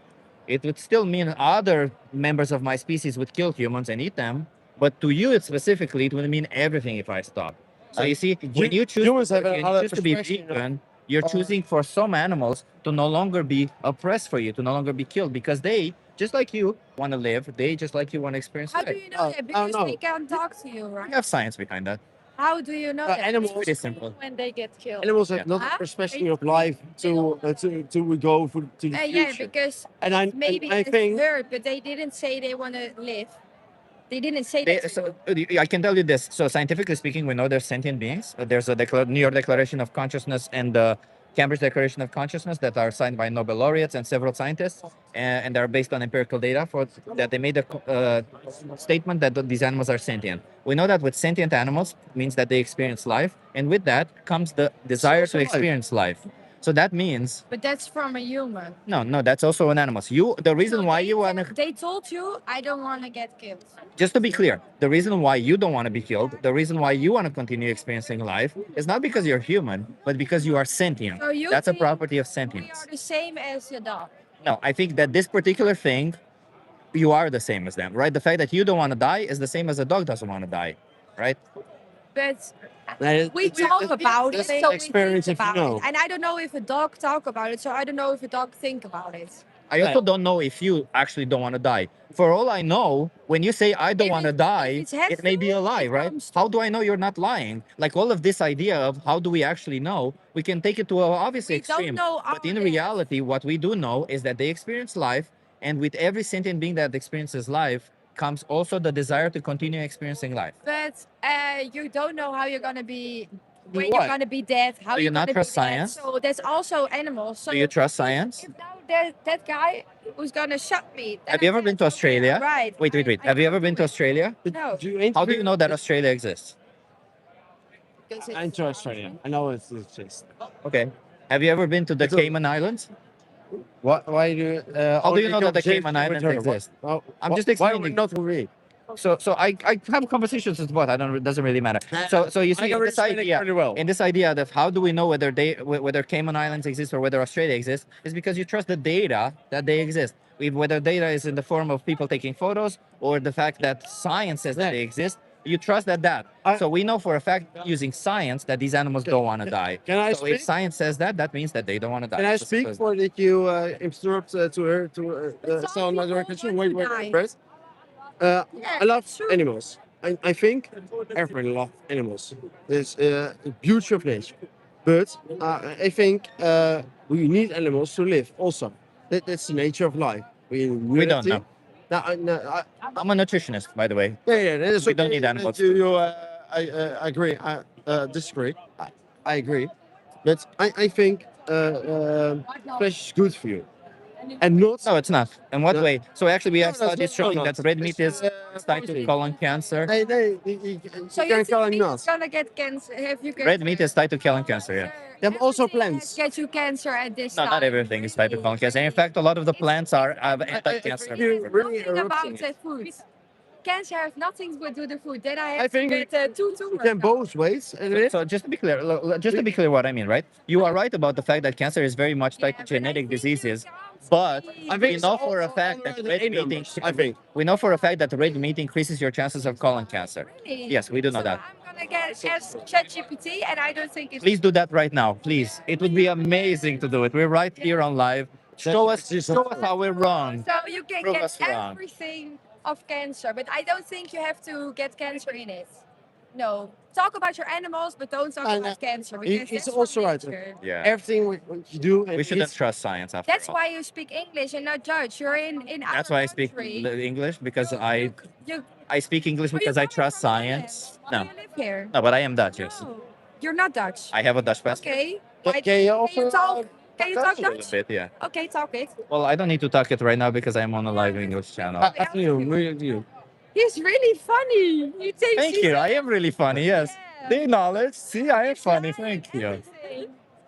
[SPEAKER 1] It would still mean other members of my species would kill humans and eat them, but to you specifically, it would mean everything if I stopped. So you see, when you choose,
[SPEAKER 14] humans have
[SPEAKER 1] when you
[SPEAKER 14] another
[SPEAKER 1] choose to be
[SPEAKER 14] perspective.
[SPEAKER 1] vegan, you're choosing for some animals to no longer be oppressed for you, to no longer be killed, because they, just like you, want to live. They, just like you, want to experience
[SPEAKER 15] How
[SPEAKER 1] life.
[SPEAKER 15] do you know that? Because they can't talk to you,
[SPEAKER 1] We
[SPEAKER 15] right?
[SPEAKER 1] have science behind that.
[SPEAKER 15] How do you know that?
[SPEAKER 14] Animals,
[SPEAKER 1] Pretty simple.
[SPEAKER 2] When they get killed.
[SPEAKER 14] animals have
[SPEAKER 1] Yeah.
[SPEAKER 14] not a perspective of life to we go to the
[SPEAKER 15] Yeah,
[SPEAKER 14] future.
[SPEAKER 15] because
[SPEAKER 14] And
[SPEAKER 15] maybe
[SPEAKER 14] I
[SPEAKER 15] it's
[SPEAKER 14] think
[SPEAKER 15] hurt, but they didn't say they want to live. They didn't say that. to
[SPEAKER 1] So,
[SPEAKER 15] you.
[SPEAKER 1] I can tell you this. So, scientifically speaking, we know there's sentient beings. There's a New York Declaration of Consciousness and the Cambridge Declaration of Consciousness that are signed by Nobel laureates and several scientists, and they're based on empirical data for that they made a statement that these animals are sentient. We know that with sentient animals means that they experience life, and with that comes the desire to
[SPEAKER 14] alive.
[SPEAKER 1] experience life. So that means
[SPEAKER 15] But that's from a human.
[SPEAKER 1] no, that's also an animal. So the reason why you want to
[SPEAKER 15] They told you, I don't want to get killed.
[SPEAKER 1] just to be clear, the reason why you don't want to be killed, the reason why you want to continue experiencing life is not because you're human, but because you are sentient.
[SPEAKER 15] So you
[SPEAKER 1] That's a
[SPEAKER 15] think
[SPEAKER 1] property of
[SPEAKER 15] We
[SPEAKER 1] sentience.
[SPEAKER 15] are the same as a dog.
[SPEAKER 1] No, I think that this particular thing, you are the same as them, right? The fact that you don't want to die is the same as a dog doesn't want to die, right?
[SPEAKER 15] But
[SPEAKER 14] that-
[SPEAKER 15] we talk about it,
[SPEAKER 14] that's
[SPEAKER 15] so we
[SPEAKER 14] experience
[SPEAKER 15] think
[SPEAKER 14] if you
[SPEAKER 15] about
[SPEAKER 14] know.
[SPEAKER 15] it. And I don't know if a dog talk about it, so I don't know if a dog think about it.
[SPEAKER 1] I also don't know if you actually don't want to die. For all I know, when you say I don't
[SPEAKER 15] If
[SPEAKER 1] want to
[SPEAKER 15] it-
[SPEAKER 1] die,
[SPEAKER 15] if it's
[SPEAKER 1] it may be a lie, right? How do I know you're not lying? Like all of this idea of how do we actually know, we can take it to a obviously
[SPEAKER 15] We don't
[SPEAKER 1] extreme.
[SPEAKER 15] know
[SPEAKER 1] But in reality, what we do know is that they experience life, and with every sentient being that experiences life comes also the desire to continue experiencing life.
[SPEAKER 15] But you don't know how you're gonna be when
[SPEAKER 1] what?
[SPEAKER 15] you're gonna be dead. How
[SPEAKER 1] Do you
[SPEAKER 15] you're
[SPEAKER 1] not
[SPEAKER 15] gonna
[SPEAKER 1] trust
[SPEAKER 15] be dead.
[SPEAKER 1] science?
[SPEAKER 15] So there's also animals. So
[SPEAKER 1] Do you trust science?
[SPEAKER 15] if now there's that guy who's gonna shot me. then
[SPEAKER 1] Have you
[SPEAKER 15] I
[SPEAKER 1] ever
[SPEAKER 15] said,
[SPEAKER 1] been to Australia?
[SPEAKER 15] Right.
[SPEAKER 1] Wait. Have you ever been to Australia?
[SPEAKER 15] No.
[SPEAKER 1] How do you know that Australia exists?
[SPEAKER 14] I enjoy Australia. I know it's just.
[SPEAKER 1] Okay. Have you ever been to the Cayman Islands?
[SPEAKER 14] Why do?
[SPEAKER 1] How do you know that the
[SPEAKER 14] conversation
[SPEAKER 1] Cayman
[SPEAKER 14] with
[SPEAKER 1] Islands
[SPEAKER 14] her?
[SPEAKER 1] exist?
[SPEAKER 14] Well,
[SPEAKER 1] I'm just
[SPEAKER 14] Why
[SPEAKER 1] explaining.
[SPEAKER 14] not with me?
[SPEAKER 1] So I have conversations with both. I don't. It doesn't really matter. So you
[SPEAKER 13] I
[SPEAKER 1] see
[SPEAKER 13] can
[SPEAKER 1] in
[SPEAKER 13] read
[SPEAKER 1] this
[SPEAKER 13] Spanish
[SPEAKER 1] idea,
[SPEAKER 13] pretty well.
[SPEAKER 1] in this idea of how do we know whether Cayman Islands exist or whether Australia exists, is because you trust the data that they exist. Whether data is in the form of people taking photos or the fact that science says that they exist, you trust that. So we know for a fact using science that these animals don't want to die.
[SPEAKER 13] Can I
[SPEAKER 1] So if
[SPEAKER 13] speak?
[SPEAKER 1] science says that, that means that they don't want to die.
[SPEAKER 13] Can I
[SPEAKER 1] So
[SPEAKER 13] speak
[SPEAKER 1] suppose-
[SPEAKER 13] for that you interrupt to her to sound like a question? Wait, first. I love animals. I think everyone loves animals. It's a beauty of nature. But I think we need animals to live also. That's the nature of life.
[SPEAKER 1] We don't know.
[SPEAKER 13] No,
[SPEAKER 1] I'm a nutritionist, by the way.
[SPEAKER 13] yeah, that's
[SPEAKER 1] We don't
[SPEAKER 13] okay.
[SPEAKER 1] need animals.
[SPEAKER 13] I agree. I disagree. I agree. But I think flesh is good for you. And not.
[SPEAKER 1] No, it's not. In what
[SPEAKER 13] No.
[SPEAKER 1] way? So actually, we have
[SPEAKER 13] No, no,
[SPEAKER 1] studies
[SPEAKER 13] no,
[SPEAKER 1] showing
[SPEAKER 13] no.
[SPEAKER 1] that red meat is tied to colon cancer.
[SPEAKER 13] You
[SPEAKER 6] So
[SPEAKER 13] can
[SPEAKER 6] you
[SPEAKER 13] call
[SPEAKER 6] think
[SPEAKER 13] him
[SPEAKER 6] meat
[SPEAKER 13] nuts.
[SPEAKER 6] is gonna get cancer? Have you
[SPEAKER 1] Red meat is tied to colon cancer. Yeah.
[SPEAKER 13] They have also plants.
[SPEAKER 6] get you cancer at this
[SPEAKER 1] No,
[SPEAKER 6] time?
[SPEAKER 1] not everything is tied to colon cancer. In fact, a lot of the plants have anti-cancer.
[SPEAKER 13] You really
[SPEAKER 6] Nothing about
[SPEAKER 13] erupting.
[SPEAKER 6] the food. Cancer has nothing to do with the food. Then I have
[SPEAKER 13] I think
[SPEAKER 6] to get two
[SPEAKER 13] You
[SPEAKER 6] tumors.
[SPEAKER 13] can both ways. And
[SPEAKER 1] So just to be clear, what I mean, right? You are right about the fact that cancer is very much tied to genetic diseases, but
[SPEAKER 13] I
[SPEAKER 1] we
[SPEAKER 13] think
[SPEAKER 1] know
[SPEAKER 13] it's
[SPEAKER 1] for a
[SPEAKER 13] all
[SPEAKER 1] fact that
[SPEAKER 13] around
[SPEAKER 1] red
[SPEAKER 13] the
[SPEAKER 1] meat.
[SPEAKER 13] numbers, I think.
[SPEAKER 1] We know for a fact that red meat increases your chances of colon cancer.
[SPEAKER 6] Really?
[SPEAKER 1] Yes, we do know that.
[SPEAKER 6] I'm gonna get ask ChatGPT, and I don't think it's.
[SPEAKER 1] Please do that right now, please. It would be amazing to do it. We're right here on live. Show us how we're wrong.
[SPEAKER 6] So you can
[SPEAKER 1] Prove
[SPEAKER 6] get
[SPEAKER 1] us wrong.
[SPEAKER 6] everything of cancer, but I don't think you have to get cancer in it. No, talk about your animals, but don't talk
[SPEAKER 13] And,
[SPEAKER 6] about cancer.
[SPEAKER 13] It-
[SPEAKER 6] Because
[SPEAKER 13] it's
[SPEAKER 6] that's
[SPEAKER 13] also
[SPEAKER 6] from
[SPEAKER 13] right.
[SPEAKER 6] nature.
[SPEAKER 1] Yeah.
[SPEAKER 13] Everything what you do.
[SPEAKER 1] We shouldn't trust science after
[SPEAKER 6] That's
[SPEAKER 1] all.
[SPEAKER 6] why you speak English and not Dutch. You're in our
[SPEAKER 1] That's why I speak
[SPEAKER 6] country.
[SPEAKER 1] English because
[SPEAKER 6] You,
[SPEAKER 1] I speak English because I trust science. No,
[SPEAKER 6] you live here.
[SPEAKER 1] no, but I am Dutch. Yes,
[SPEAKER 6] No, you're not Dutch.
[SPEAKER 1] I have a Dutch passport.
[SPEAKER 6] Okay.
[SPEAKER 13] Can you also
[SPEAKER 6] talk? Can you talk
[SPEAKER 1] A little
[SPEAKER 6] Dutch?
[SPEAKER 1] bit, yeah.
[SPEAKER 6] Okay, talk it.
[SPEAKER 1] Well, I don't need to talk it right now because I'm on a live English channel.
[SPEAKER 13] you.
[SPEAKER 6] He's really funny. You take
[SPEAKER 1] Thank you. I am really funny. Yes. The knowledge. See, I am funny. Thank you.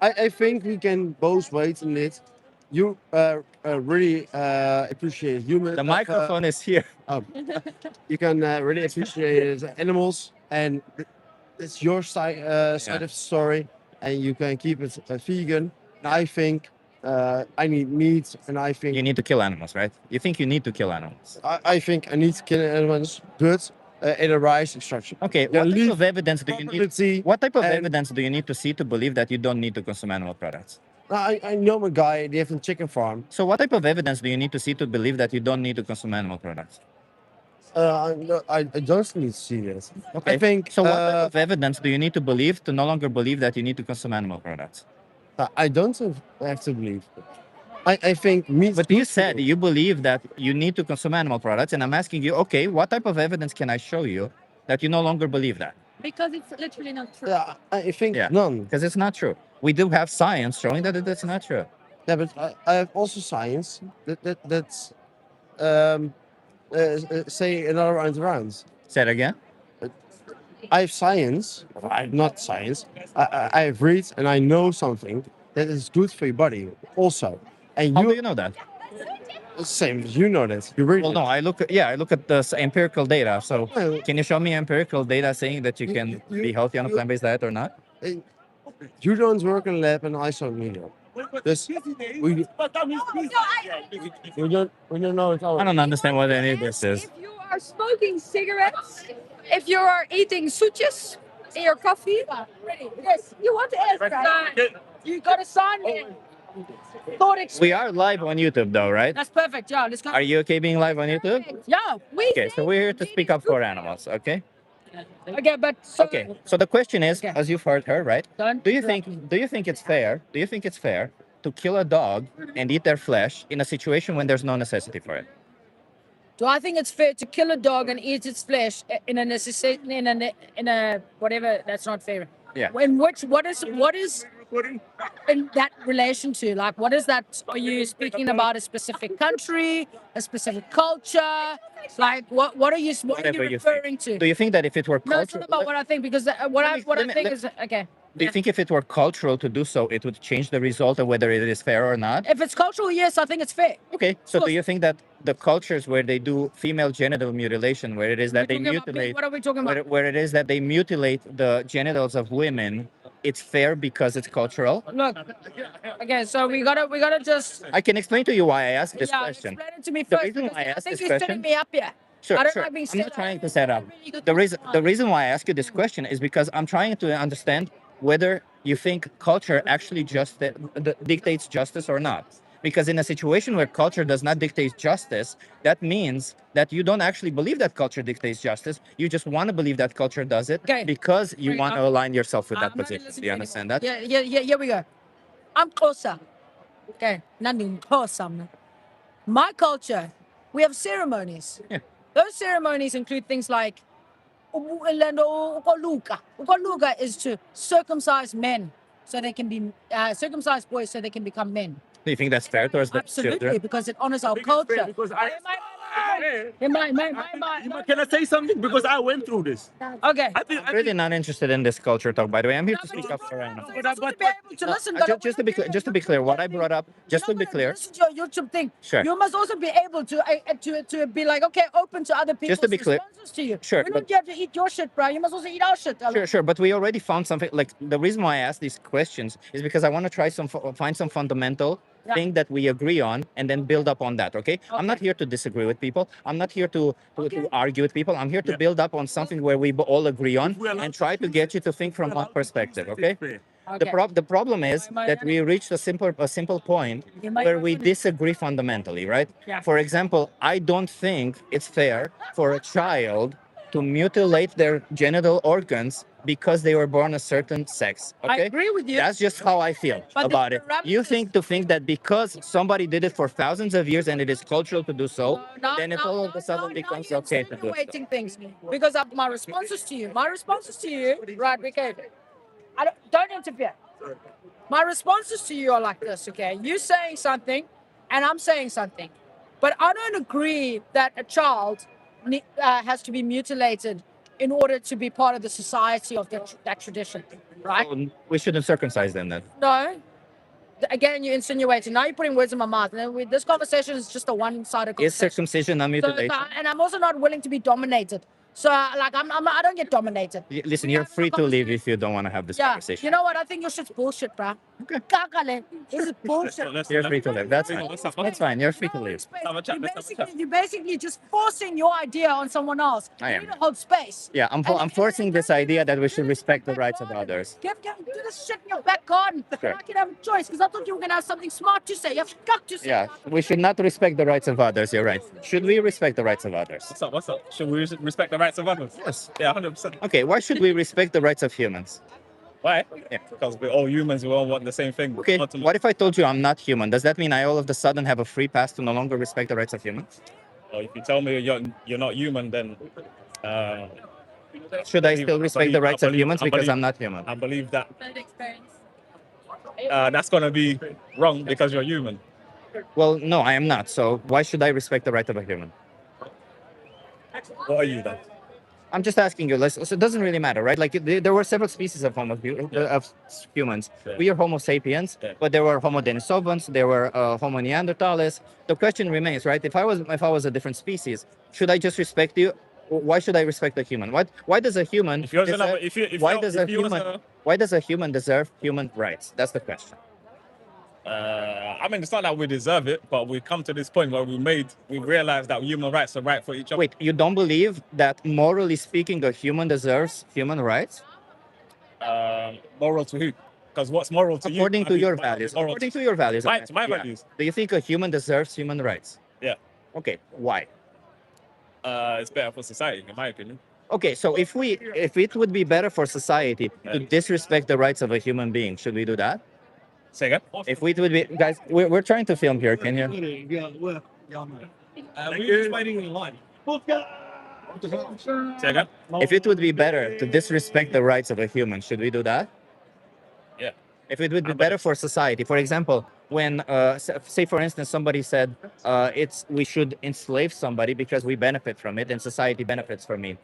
[SPEAKER 13] I think we can both wait in it. You really appreciate human.
[SPEAKER 1] The microphone is here.
[SPEAKER 13] You can really appreciate animals, and it's your side of the story, and you can keep it vegan. And I think I need meat, and I think
[SPEAKER 1] You need to kill animals, right? You think you need to kill animals?
[SPEAKER 13] I think I need to kill animals, but in a rice extraction.
[SPEAKER 1] Okay.
[SPEAKER 13] Yeah,
[SPEAKER 1] What type
[SPEAKER 13] leave
[SPEAKER 1] of evidence do you need?
[SPEAKER 13] property
[SPEAKER 1] What type of
[SPEAKER 13] and-
[SPEAKER 1] evidence do you need to see to believe that you don't need to consume animal products?
[SPEAKER 13] I know a guy. They have a chicken farm.
[SPEAKER 1] So, what type of evidence do you need to see to believe that you don't need to consume animal products?
[SPEAKER 13] I don't need to see this.
[SPEAKER 1] Okay.
[SPEAKER 13] I think.
[SPEAKER 1] So, what type of evidence do you need to believe to no longer believe that you need to consume animal products?
[SPEAKER 13] I don't have to believe. I think meat.
[SPEAKER 1] But you said you believe that you need to consume animal products, and I'm asking you, okay, what type of evidence can I show you that you no longer believe that?
[SPEAKER 6] Because it's literally not true.
[SPEAKER 13] Yeah, I think
[SPEAKER 1] Yeah.
[SPEAKER 13] none.
[SPEAKER 1] Because it's not true. We do have science showing that it's not true.
[SPEAKER 13] Yeah, but I have also science that's say another round rounds.
[SPEAKER 1] Say it again.
[SPEAKER 13] I have science, not science. I have read and I know something that is good for your body also. And
[SPEAKER 1] How do you know that?
[SPEAKER 13] same as you know that. You read
[SPEAKER 1] Well,
[SPEAKER 13] it.
[SPEAKER 1] no, I look at the empirical data. So,
[SPEAKER 13] Well,
[SPEAKER 1] can you show me empirical data saying that you can be healthy on a plant-based diet or not?
[SPEAKER 13] You don't work in a lab and I don't need it. Dus we don't know it all.
[SPEAKER 1] I don't understand what any of this is.
[SPEAKER 6] If you are smoking cigarettes, if you are eating soetjes in your coffee, yes, you want to ask, right?
[SPEAKER 10] You got a sign there. Thought
[SPEAKER 1] We are live on YouTube, though, right?
[SPEAKER 10] That's perfect. Yeah, let's go.
[SPEAKER 1] Are you okay being live on YouTube?
[SPEAKER 10] Yeah.
[SPEAKER 1] Okay, so we're here to speak up for animals. Okay.
[SPEAKER 10] Okay, but so,
[SPEAKER 1] Okay. So the question is, as you've heard her, right?
[SPEAKER 10] Don't-
[SPEAKER 1] Do you think it's fair? Do you think it's fair to kill a dog and eat their flesh in a situation when there's no necessity for it?
[SPEAKER 10] do I think it's fair to kill a dog and eat its flesh in a necessity in a whatever? That's not fair.
[SPEAKER 1] Yeah.
[SPEAKER 10] What is in that relation to? Like, what is that? Are you speaking about a specific country, a specific culture? Like, what are you
[SPEAKER 1] Whatever you think.
[SPEAKER 10] referring to?
[SPEAKER 1] Do you think that if it were
[SPEAKER 10] No, it's
[SPEAKER 1] cultural?
[SPEAKER 10] not about what I think because what I
[SPEAKER 1] let me-
[SPEAKER 10] think is okay.
[SPEAKER 18] Do you think if it were cultural to do so, it would change the result of whether it is fair or not?
[SPEAKER 19] If it's cultural, yes, I think it's fair.
[SPEAKER 18] Okay, so do you think that the cultures where they do female genital mutilation, where it is that they
[SPEAKER 19] Talking about
[SPEAKER 18] mutilate,
[SPEAKER 19] what are we talking about?
[SPEAKER 18] where it is that they mutilate the genitals of women, it's fair because it's cultural?
[SPEAKER 19] Look, okay, so we gotta just
[SPEAKER 18] I can explain to you why I asked this
[SPEAKER 19] yeah,
[SPEAKER 18] question.
[SPEAKER 19] explain it to me
[SPEAKER 18] The
[SPEAKER 19] first.
[SPEAKER 18] reason
[SPEAKER 19] Because
[SPEAKER 18] why I
[SPEAKER 19] I
[SPEAKER 18] asked
[SPEAKER 19] think
[SPEAKER 18] this
[SPEAKER 19] you're setting
[SPEAKER 18] question.
[SPEAKER 19] me up here.
[SPEAKER 18] Sure,
[SPEAKER 19] I don't
[SPEAKER 18] sure.
[SPEAKER 19] like being
[SPEAKER 18] I'm
[SPEAKER 19] set
[SPEAKER 18] not
[SPEAKER 19] up.
[SPEAKER 18] trying to set up. The reason why I ask you this question is because I'm trying to understand whether you think culture actually dictates justice or not. Because in a situation where culture does not dictate justice, that means that you don't actually believe that culture dictates justice. You just want to believe that culture does it because you
[SPEAKER 19] Right,
[SPEAKER 18] want to align yourself with that
[SPEAKER 19] I'm not
[SPEAKER 18] position.
[SPEAKER 19] listening
[SPEAKER 18] Do you
[SPEAKER 19] to
[SPEAKER 18] understand
[SPEAKER 19] anyone.
[SPEAKER 18] that?
[SPEAKER 19] Yeah, here we go. I'm closer. Okay, nothing closer. My culture, we have ceremonies.
[SPEAKER 18] Yeah.
[SPEAKER 19] Those ceremonies include things like ukoluka is to circumcise men so they can be circumcise boys so they can become men.
[SPEAKER 18] Do you think that's fair towards the
[SPEAKER 19] Absolutely,
[SPEAKER 18] children?
[SPEAKER 19] because it honors our culture.
[SPEAKER 20] Because
[SPEAKER 19] Can
[SPEAKER 20] I say something? Because I went through this.
[SPEAKER 19] Okay.
[SPEAKER 18] I'm really not interested in this culture talk, by the way. I'm here to speak up for Anna. Just to be clear, what I brought up, just to be clear,
[SPEAKER 19] This is your YouTube thing.
[SPEAKER 18] Sure.
[SPEAKER 19] You must also be able to be like, okay, open to other people's
[SPEAKER 18] Just to be clear-
[SPEAKER 19] responses to you.
[SPEAKER 18] Sure,
[SPEAKER 19] We don't get to eat your shit, bro. You must also eat our shit.
[SPEAKER 18] Sure, but we already found something. Like the reason why I ask these questions is because I want to try find some fundamental thing that we agree on and then build up on that. Okay? I'm not here to disagree with people. I'm not here to argue with people. I'm here to build up on something where we all agree on and try to get you to think from one perspective. Okay? The problem is that we reached a simple point where we disagree fundamentally, right?
[SPEAKER 19] Yeah.
[SPEAKER 18] For example, I don't think it's fair for a child to mutilate their genital organs because they were born a certain sex.
[SPEAKER 19] I
[SPEAKER 18] Okay?
[SPEAKER 19] agree with you.
[SPEAKER 18] That's just how I feel
[SPEAKER 19] But
[SPEAKER 18] about
[SPEAKER 19] the
[SPEAKER 18] it. You think that because somebody did it for thousands of years and it is cultural to do so, then it all of a sudden becomes okay to do so.
[SPEAKER 19] Insinuating things because of my responses to you. Right, okay. Don't interfere. My responses to you are like this, okay? You saying something and I'm saying something. But I don't agree that a child has to be mutilated in order to be part of the society of that tradition, right?
[SPEAKER 18] We shouldn't circumcise them then.
[SPEAKER 19] No. Again, you're insinuating. Now you're putting words in my mouth. And this conversation is just a one-sided
[SPEAKER 18] Is
[SPEAKER 19] conversation.
[SPEAKER 18] circumcision a mutilation?
[SPEAKER 19] And I'm also not willing to be dominated. So, like, I don't get dominated.
[SPEAKER 18] Listen, you're free to leave if you don't want to have this
[SPEAKER 19] Yeah.
[SPEAKER 18] conversation.
[SPEAKER 19] You know what? I think your shit's bullshit, bro. Okay. This is bullshit.
[SPEAKER 18] You're free to leave. That's fine. That's fine. You're free to leave.
[SPEAKER 19] You're basically just forcing your idea on someone else.
[SPEAKER 18] I
[SPEAKER 19] You
[SPEAKER 18] am.
[SPEAKER 19] need to hold space.
[SPEAKER 18] Yeah, I'm forcing this idea that we should respect the rights of others.
[SPEAKER 19] Do this shit in your back garden.
[SPEAKER 18] Sure.
[SPEAKER 19] I can have a choice because I thought you were going to have something smart to say. You have cock to say.
[SPEAKER 18] Yeah, we should not respect the rights of others. You're right. Should we respect the rights of others?
[SPEAKER 20] What's up? Should we respect the rights of others?
[SPEAKER 18] Yes.
[SPEAKER 20] Yeah, 100%.
[SPEAKER 18] Okay, why should we respect the rights of humans?
[SPEAKER 20] Why?
[SPEAKER 18] Yeah.
[SPEAKER 20] Because we're all humans. We all want the same thing.
[SPEAKER 18] Okay, what if I told you I'm not human? Does that mean I all of a sudden have a free pass to no longer respect the rights of humans?
[SPEAKER 20] Well, if you tell me you're not human, then
[SPEAKER 18] Should I still respect the rights of humans because I'm not human?
[SPEAKER 20] I believe that that's gonna be wrong because you're human.
[SPEAKER 18] Well, no, I am not. So why should I respect the right of a human?
[SPEAKER 20] What are you then?
[SPEAKER 18] I'm just asking you. So it doesn't really matter, right? Like there were several species of humans.
[SPEAKER 20] Yeah.
[SPEAKER 18] We are Homo sapiens,
[SPEAKER 20] Yeah.
[SPEAKER 18] but there were Homo denisovans, there were Homo neanderthales. The question remains, right? If I was a different species, should I just respect you? Why should I respect a human? Why does a human?
[SPEAKER 20] If you're another, if you, if
[SPEAKER 18] why
[SPEAKER 20] you're,
[SPEAKER 18] does
[SPEAKER 20] if
[SPEAKER 18] a
[SPEAKER 20] you was
[SPEAKER 18] human? Why does a human deserve human rights? That's the question.
[SPEAKER 20] I mean, it's not that we deserve it, but we come to this point where we realize that human rights are right for each other.
[SPEAKER 18] Wait, you don't believe that morally speaking, a human deserves human rights?
[SPEAKER 20] Moral to who? Because what's moral to you?
[SPEAKER 18] According to your
[SPEAKER 20] might not be
[SPEAKER 18] values.
[SPEAKER 20] moral
[SPEAKER 18] According to your values.
[SPEAKER 20] to my
[SPEAKER 18] Yeah.
[SPEAKER 20] values.
[SPEAKER 18] Do you think a human deserves human rights?
[SPEAKER 20] Yeah.
[SPEAKER 18] Okay, why?
[SPEAKER 20] It's better for society, in my opinion.
[SPEAKER 18] Okay, so if it would be better for society to disrespect the rights of a human being, should we do that?
[SPEAKER 20] Say again?
[SPEAKER 18] If it would be, guys, we're trying to film here. Can you?
[SPEAKER 20] We're just waiting in line. Say again?
[SPEAKER 18] If it would be better to disrespect the rights of a human, should we do that?
[SPEAKER 20] Yeah.
[SPEAKER 18] If it would be better for society, for example, when, say for instance, somebody said we should enslave somebody because we benefit from it and society benefits from it.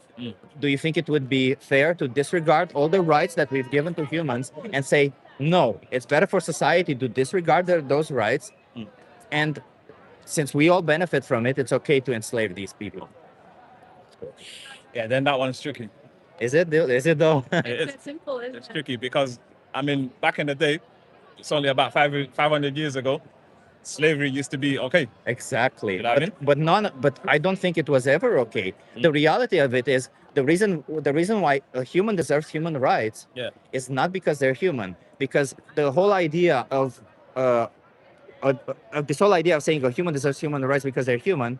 [SPEAKER 18] Do you think it would be fair to disregard all the rights that we've given to humans and say, no, it's better for society to disregard those rights, and since we all benefit from it, it's okay to enslave these people?
[SPEAKER 20] Yeah, then that one's tricky.
[SPEAKER 18] Is it? Is it though?
[SPEAKER 20] It is.
[SPEAKER 2] It's simple, isn't
[SPEAKER 20] It's
[SPEAKER 2] it?
[SPEAKER 20] tricky because, I mean, back in the day, it's only about 500 years ago, slavery used to be okay.
[SPEAKER 18] Exactly.
[SPEAKER 20] You know what I mean?
[SPEAKER 18] But I don't think it was ever okay. The reality of it is the reason why a human deserves human rights
[SPEAKER 20] Yeah.
[SPEAKER 18] is not because they're human, because the whole idea of this whole idea of saying a human deserves human rights because they're human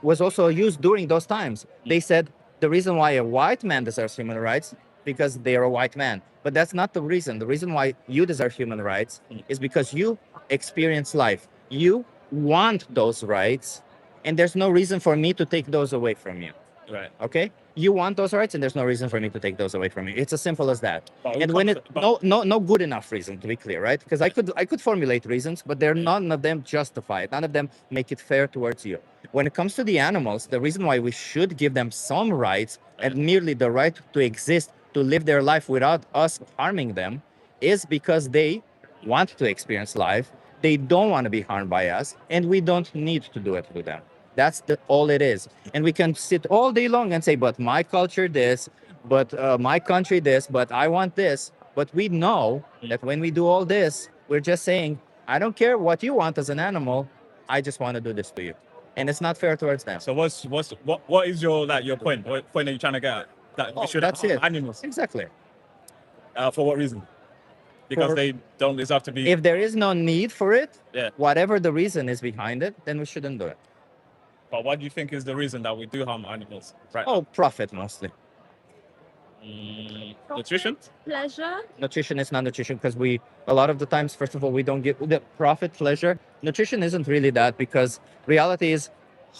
[SPEAKER 18] was also used during those times. They said the reason why a white man deserves human rights because they are a white man. But that's not the reason. The reason why you deserve human rights is because you experience life. You want those rights, and there's no reason for me to take those away from you.
[SPEAKER 20] Right.
[SPEAKER 18] Okay? You want those rights, and there's no reason for me to take those away from you. It's as simple as that.
[SPEAKER 20] But
[SPEAKER 18] And when no good enough reason, to be clear, right? Because I could formulate reasons, but none of them justified. None of them make it fair towards you. When it comes to the animals, the reason why we should give them some rights and merely the right to exist, to live their life without us harming them, is because they want to experience life. They don't want to be harmed by us, and we don't need to do it to them. That's all it is. And we can sit all day long and say, but my culture this, but my country this, but I want this. But we know that when we do all this, we're just saying, I don't care what you want as an animal. I just want to do this to you. And it's not fair towards them.
[SPEAKER 20] So what is your point? What point are you trying to get at? That we should
[SPEAKER 18] that's
[SPEAKER 20] harm
[SPEAKER 18] it.
[SPEAKER 20] animals.
[SPEAKER 18] Exactly.
[SPEAKER 20] For what reason? Because
[SPEAKER 18] For-
[SPEAKER 20] they don't deserve to be.
[SPEAKER 18] If there is no need for it,
[SPEAKER 20] Yeah.
[SPEAKER 18] whatever the reason is behind it, then we shouldn't do it.
[SPEAKER 20] But what do you think is the reason that we do harm animals? Right.
[SPEAKER 18] Oh, profit mostly.
[SPEAKER 20] Nutrition?
[SPEAKER 2] Pleasure.
[SPEAKER 18] Nutrition is not nutrition because a lot of the times, first of all, we don't get the profit, pleasure. Nutrition isn't really that, because reality is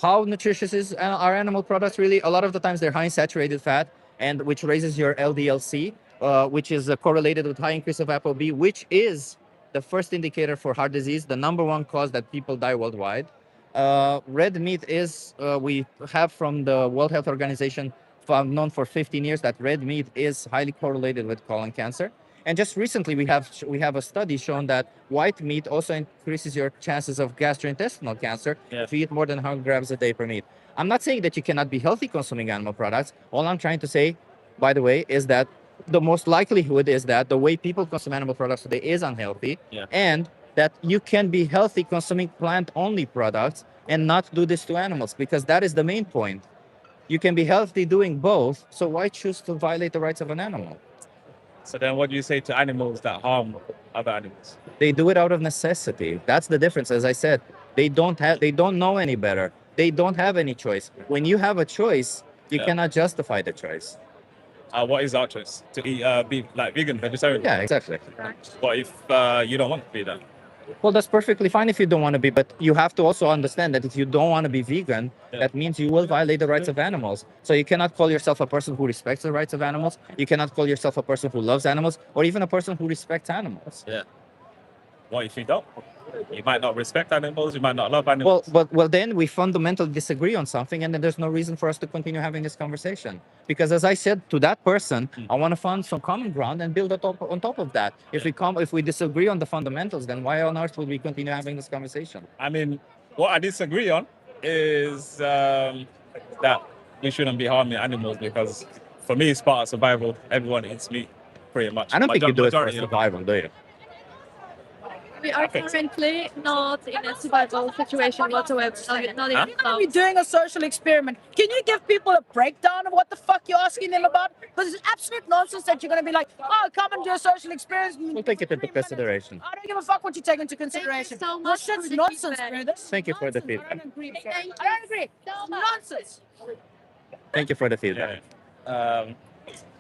[SPEAKER 18] how nutritious is our animal products really. A lot of the times they're high in saturated fat, and which raises your LDL-C, which is correlated with high increase of ApoB, which is the first indicator for heart disease, the #1 cause that people die worldwide. Red meat is, we have from the World Health Organization, known for 15 years that red meat is highly correlated with colon cancer. And just recently, we have a study shown that white meat also increases your chances of gastrointestinal cancer if you eat more than 100 grams a day per meat. I'm not saying that you cannot be healthy consuming animal products. All I'm trying to say, by the way, is that the most likelihood is that the way people consume animal products today is unhealthy, and that you can be healthy consuming plant-only products and not do this to animals, because that is the main point. You can be healthy doing both, so why choose to violate the rights of an animal?
[SPEAKER 20] So then what do you say to animals that harm other animals?
[SPEAKER 18] They do it out of necessity. That's the difference. As I said, they don't know any better. They don't have any choice. When you have a choice, you cannot justify the choice.
[SPEAKER 20] What is our choice? To eat beef, like vegan, vegetarian?
[SPEAKER 18] Yeah, exactly.
[SPEAKER 20] What if you don't want to be that?
[SPEAKER 18] Well, that's perfectly fine if you don't want to be, but you have to also understand that if you don't want to be vegan, that means you will violate the rights of animals. So you cannot call yourself a person who respects the rights of animals. You cannot call yourself a person who loves animals, or even a person who respects animals.
[SPEAKER 20] Yeah. What if you don't? You might not respect animals, you might not love animals.
[SPEAKER 18] Well, then we fundamentally disagree on something, and then there's no reason for us to continue having this conversation. Because as I said to that person, I want to find some common ground and build on top of that. If we disagree on the fundamentals, then why on earth would we continue having this conversation?
[SPEAKER 20] I mean, what I disagree on is that we shouldn't be harming animals, because for me, it's part of survival. Everyone eats meat, pretty much.
[SPEAKER 18] I don't think you do it for
[SPEAKER 20] Majority of-
[SPEAKER 18] survival, do you?
[SPEAKER 2] We are currently not in a survival situation whatsoever. Not even
[SPEAKER 19] You're going to be doing a social experiment. Can you give people a breakdown of what the fuck you're asking them about? Because it's absolute nonsense that you're going to be like, oh, come and do a social experiment.
[SPEAKER 18] We'll take it into consideration.
[SPEAKER 19] I don't give a fuck what you take into consideration.
[SPEAKER 2] so
[SPEAKER 19] This
[SPEAKER 2] much
[SPEAKER 19] shit's
[SPEAKER 2] for the
[SPEAKER 19] nonsense,
[SPEAKER 2] feedback.
[SPEAKER 19] bro. This
[SPEAKER 18] Thank you for the
[SPEAKER 19] I
[SPEAKER 18] feedback.
[SPEAKER 19] don't agree. I don't agree. Nonsense.
[SPEAKER 18] Thank you for the feedback.
[SPEAKER 20] What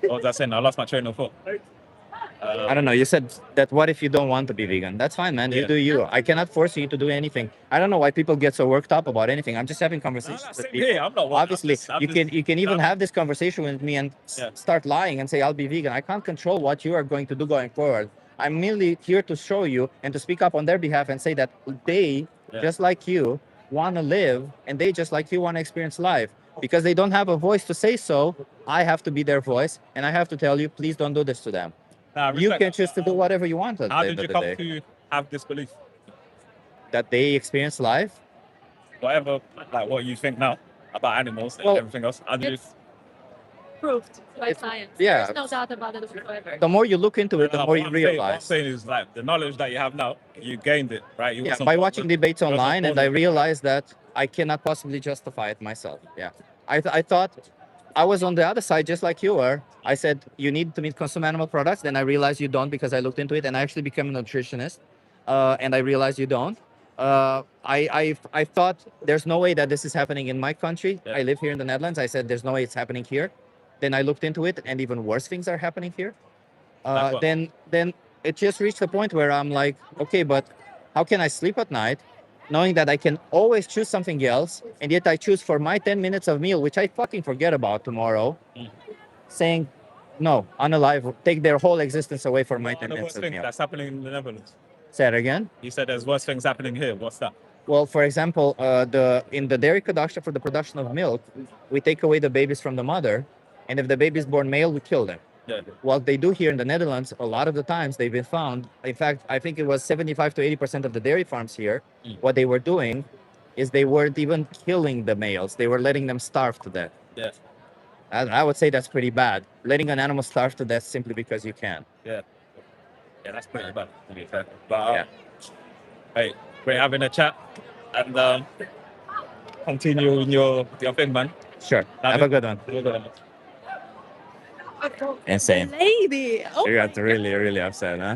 [SPEAKER 20] was I saying? I lost my train of thought.
[SPEAKER 18] I don't know. You said that what if you don't want to be vegan? That's fine, man. You
[SPEAKER 20] Yeah.
[SPEAKER 18] do you. I cannot force you to do anything. I don't know why people get so worked up about anything. I'm just having conversations with
[SPEAKER 20] same
[SPEAKER 18] people.
[SPEAKER 20] here. I'm not worked up.
[SPEAKER 18] Obviously,
[SPEAKER 20] I'm
[SPEAKER 18] you
[SPEAKER 20] just-
[SPEAKER 18] can even have this conversation with me and start lying and say I'll be vegan. I can't control what you are going to do going forward. I'm merely here to show you and to speak up on their behalf and say that they, just like you, want to live, and they, just like you, want to experience life. Because they don't have a voice to say so, I have to be their voice, and I have to tell you, please don't do this to them.
[SPEAKER 20] Nah,
[SPEAKER 18] You
[SPEAKER 20] respect
[SPEAKER 18] can
[SPEAKER 20] that.
[SPEAKER 18] choose to do whatever you want at the
[SPEAKER 20] How
[SPEAKER 18] end
[SPEAKER 20] did
[SPEAKER 18] of
[SPEAKER 20] you
[SPEAKER 18] the
[SPEAKER 20] come
[SPEAKER 18] day.
[SPEAKER 20] to have this belief?
[SPEAKER 18] That they experience life?
[SPEAKER 20] Whatever, like what you think now about animals and
[SPEAKER 18] Well,
[SPEAKER 20] everything else. How do you?
[SPEAKER 2] Proved by science.
[SPEAKER 18] yeah.
[SPEAKER 2] There's no doubt about it whatsoever.
[SPEAKER 18] The more you look into it, the
[SPEAKER 20] No,
[SPEAKER 18] more
[SPEAKER 20] what
[SPEAKER 18] you
[SPEAKER 20] I'm saying- what I'm
[SPEAKER 18] realize.
[SPEAKER 20] saying is like the knowledge that you have now, you gained it, right? You
[SPEAKER 18] Yeah,
[SPEAKER 20] got some
[SPEAKER 18] by watching debates
[SPEAKER 20] you got some
[SPEAKER 18] online, and I
[SPEAKER 20] positive-
[SPEAKER 18] realized that I cannot possibly justify it myself. Yeah, I thought I was on the other side, just like you were. I said you need to meet consume animal products. Then I realized you don't, because I looked into it, and I actually became a nutritionist, and I realized you don't. I thought there's no way that this is happening in my country. I live here in the Netherlands. I said there's no way it's happening here. Then I looked into it, and even worse things are happening here.
[SPEAKER 20] Like what?
[SPEAKER 18] Then it just reached a point where I'm like, okay, but how can I sleep at night knowing that I can always choose something else, and yet I choose for my 10 minutes of meal, which I fucking forget about tomorrow, saying, no, unalive, take their whole existence away for my 10
[SPEAKER 20] The
[SPEAKER 18] minutes
[SPEAKER 20] worst
[SPEAKER 18] of
[SPEAKER 20] thing
[SPEAKER 18] meal.
[SPEAKER 20] that's happening in the Netherlands.
[SPEAKER 18] Say it again.
[SPEAKER 20] You said there's worse things happening here. What's that?
[SPEAKER 18] Well, for example, in the dairy production, for the production of milk, we take away the babies from the mother, and if the baby is born male, we kill them.
[SPEAKER 20] Yeah.
[SPEAKER 18] What they do here in the Netherlands, a lot of the times they've been found. In fact, I think it was 75 to 80% of the dairy farms here. What they were doing is they weren't even killing the males; they were letting them starve to death.
[SPEAKER 20] Yeah.
[SPEAKER 18] I would say that's pretty bad. Letting an animal starve to death simply because you can.
[SPEAKER 20] Yeah. Yeah, that's pretty bad, to be fair. But hey, great having a chat, and continue in your thing, man.
[SPEAKER 18] Sure. Have a good one.
[SPEAKER 20] Have a good one.
[SPEAKER 18] Insane.
[SPEAKER 2] Lady. Oh
[SPEAKER 18] You got really, really upset, huh?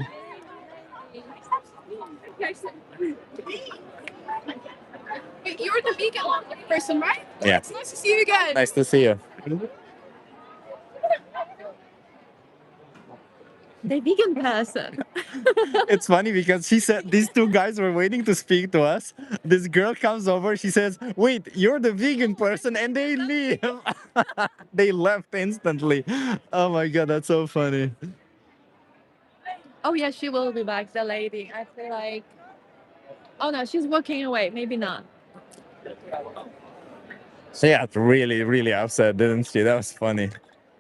[SPEAKER 2] Wait, you're the vegan person, right?
[SPEAKER 18] Yeah.
[SPEAKER 2] It's nice to see you again.
[SPEAKER 18] Nice to see you.
[SPEAKER 2] The vegan person.
[SPEAKER 18] It's funny because she said these two guys were waiting to speak to us. This girl comes over, she says, wait, you're the vegan person, and they leave. They left instantly. Oh my god, that's so funny.
[SPEAKER 2] Oh yeah, she will be back, the lady. I feel like. Oh no, she's walking away. Maybe not.
[SPEAKER 18] She got really, really upset, didn't she? That was funny.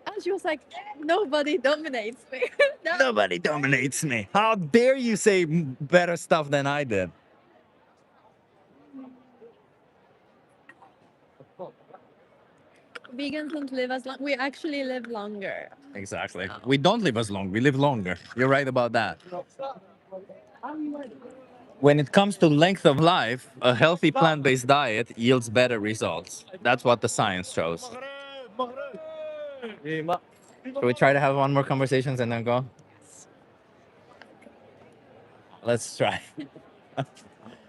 [SPEAKER 2] And she was like, nobody dominates me. No.
[SPEAKER 18] Nobody dominates me. How dare you say better stuff than I did?
[SPEAKER 2] Vegans don't live as long. We actually live longer.
[SPEAKER 18] Exactly. We don't live as long, we live longer. You're right about that. When it comes to length of life, a healthy plant-based diet yields better results. That's what the science shows. Should we try to have one more conversations and then go? Let's try.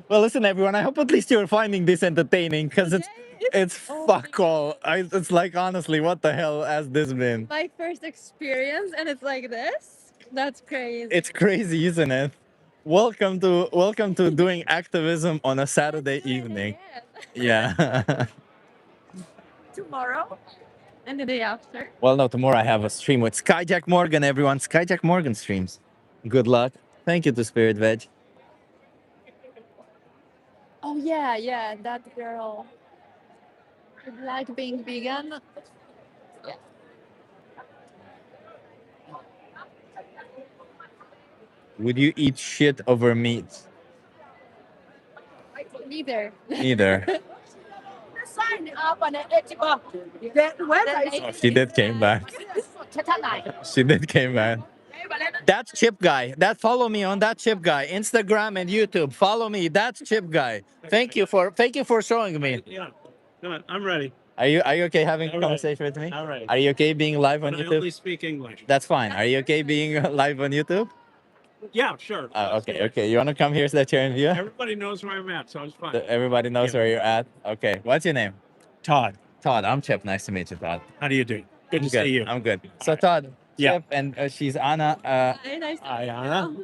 [SPEAKER 18] Well, listen, everyone. I hope at least you're finding this entertaining, because it's fuck all. It's like, honestly, what the hell has this been?
[SPEAKER 2] My first experience, and it's like this. That's crazy.
[SPEAKER 18] It's crazy, isn't it? Welcome to doing activism on a Saturday evening. Yeah.
[SPEAKER 2] Tomorrow and the day after.
[SPEAKER 18] Well, no, tomorrow I have a stream with Skyjack Morgan, everyone. Skyjack Morgan streams. Good luck. Thank you to Spirit Veg.
[SPEAKER 2] Oh yeah, that girl. Like being vegan. Yeah.
[SPEAKER 18] Would you eat shit over meat?
[SPEAKER 2] Neither.
[SPEAKER 18] Neither.
[SPEAKER 19] Sign up on it.
[SPEAKER 18] Oh, she did came back. She did came back. That's Chip Guy. Follow me on that Chip Guy. Instagram and YouTube. Follow me. That's Chip Guy. Thank you for showing me.
[SPEAKER 21] Yeah, come on, I'm ready.
[SPEAKER 18] Are you okay having a conversation with me?
[SPEAKER 21] All right.
[SPEAKER 18] Are you okay being live on
[SPEAKER 21] But I only
[SPEAKER 18] YouTube?
[SPEAKER 21] speak English.
[SPEAKER 18] That's fine. Are you okay being live on YouTube?
[SPEAKER 21] Yeah, sure.
[SPEAKER 18] Okay. You want to come here so that you're in view?
[SPEAKER 21] Everybody knows where I'm at, so it's fine.
[SPEAKER 18] Everybody knows where you're at. Okay. What's your name?
[SPEAKER 21] Todd.
[SPEAKER 18] Todd. I'm Chip. Nice to meet you, Todd.
[SPEAKER 21] How do you do? Good to
[SPEAKER 18] I'm
[SPEAKER 21] see you.
[SPEAKER 18] I'm good. So Todd, Chip, and she's Anna.
[SPEAKER 21] Hi, Anna.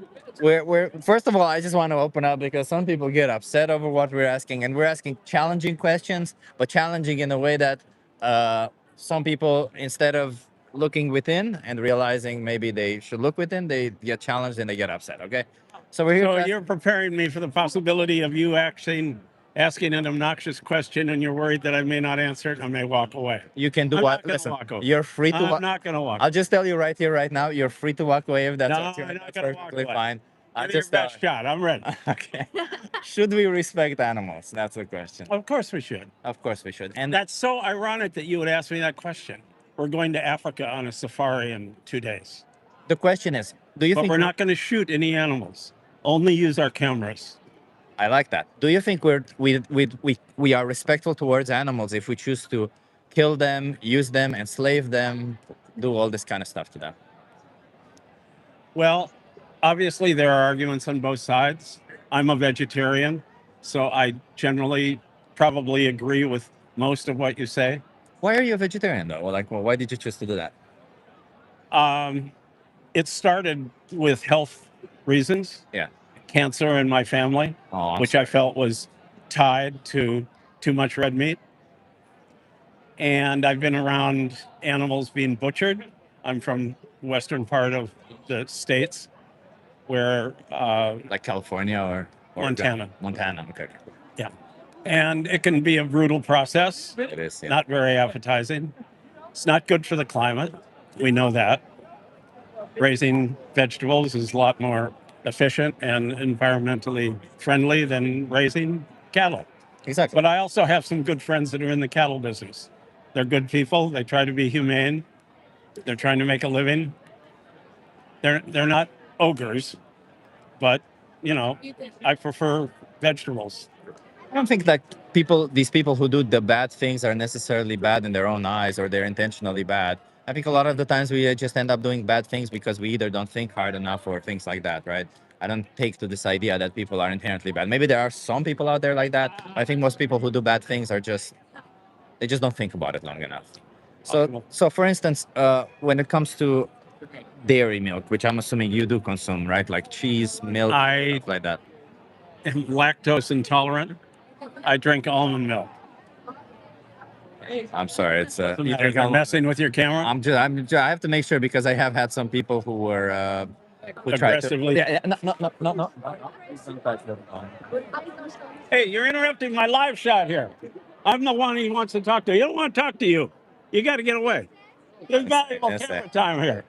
[SPEAKER 18] We're first of all, I just want to open up because some people get upset over what we're asking, and we're asking challenging questions, but challenging in a way that some people, instead of looking within and realizing maybe they should look within, they get challenged and they get upset. Okay, so we're here.
[SPEAKER 21] So
[SPEAKER 18] to
[SPEAKER 21] you're preparing me for the possibility of you asking an obnoxious question, and you're worried that I may not answer it and I may walk away.
[SPEAKER 18] You can do
[SPEAKER 21] I'm
[SPEAKER 18] what?
[SPEAKER 21] not gonna
[SPEAKER 18] Listen,
[SPEAKER 21] walk away.
[SPEAKER 18] you're free to.
[SPEAKER 21] I'm not going to walk.
[SPEAKER 18] I'll just tell you right here, right now, you're free to walk away if that's
[SPEAKER 21] No,
[SPEAKER 18] what you're
[SPEAKER 21] I'm not
[SPEAKER 18] that's
[SPEAKER 21] gonna walk
[SPEAKER 18] perfectly
[SPEAKER 21] away.
[SPEAKER 18] fine.
[SPEAKER 21] Give me your best shot. I'm ready.
[SPEAKER 18] Okay. Should we respect animals? That's the question.
[SPEAKER 21] Of course we should.
[SPEAKER 18] Of course we should. And
[SPEAKER 21] That's so ironic that you would ask me that question. We're going to Africa on a safari in 2 days.
[SPEAKER 18] the question is, do you
[SPEAKER 21] But
[SPEAKER 18] think
[SPEAKER 21] we're not going to shoot any animals. Only use our cameras.
[SPEAKER 18] I like that. Do you think we are respectful towards animals if we choose to kill them, use them, enslave them, do all this kind of stuff to them?
[SPEAKER 21] Well, obviously there are arguments on both sides. I'm a vegetarian, so I generally probably agree with most of what you say.
[SPEAKER 18] Why are you a vegetarian though? Like, well, why did you choose to do that?
[SPEAKER 21] It started with health reasons.
[SPEAKER 18] Yeah.
[SPEAKER 21] Cancer in my family,
[SPEAKER 18] Oh, I'm
[SPEAKER 21] which I felt was tied to too much red meat. And I've been around animals being butchered. I'm from western part of the States where
[SPEAKER 18] like California or
[SPEAKER 21] Montana.
[SPEAKER 18] Montana, okay.
[SPEAKER 21] Yeah. And it can be a brutal process.
[SPEAKER 18] It is, yeah.
[SPEAKER 21] Not very appetizing. It's not good for the climate. We know that. Raising vegetables is a lot more efficient and environmentally friendly than raising cattle.
[SPEAKER 18] Exactly.
[SPEAKER 21] But I also have some good friends that are in the cattle business. They're good people. They try to be humane. They're trying to make a living. They're not ogres, but you know, I prefer vegetables.
[SPEAKER 18] I don't think that these people who do the bad things are necessarily bad in their own eyes or they're intentionally bad. I think a lot of the times we just end up doing bad things because we either don't think hard enough or things like that, right? I don't take to this idea that people are inherently bad. Maybe there are some people out there like that. I think most people who do bad things are they just don't think about it long enough. So for instance, when it comes to dairy milk, which I'm assuming you do consume, right? Like cheese, milk, stuff like that.
[SPEAKER 21] I'm lactose intolerant. I drink almond milk.
[SPEAKER 18] I'm sorry, it's
[SPEAKER 21] You think I'm messing with your camera?
[SPEAKER 18] I have to make sure because I have had some people who were who tried to.
[SPEAKER 21] Aggressively?
[SPEAKER 18] Yeah, no.
[SPEAKER 21] Hey, you're interrupting my live shot here. I'm the one he wants to talk to. He don't want to talk to you. You got to get away. There's valuable
[SPEAKER 18] Yes,
[SPEAKER 21] camera
[SPEAKER 18] sir.
[SPEAKER 21] time here.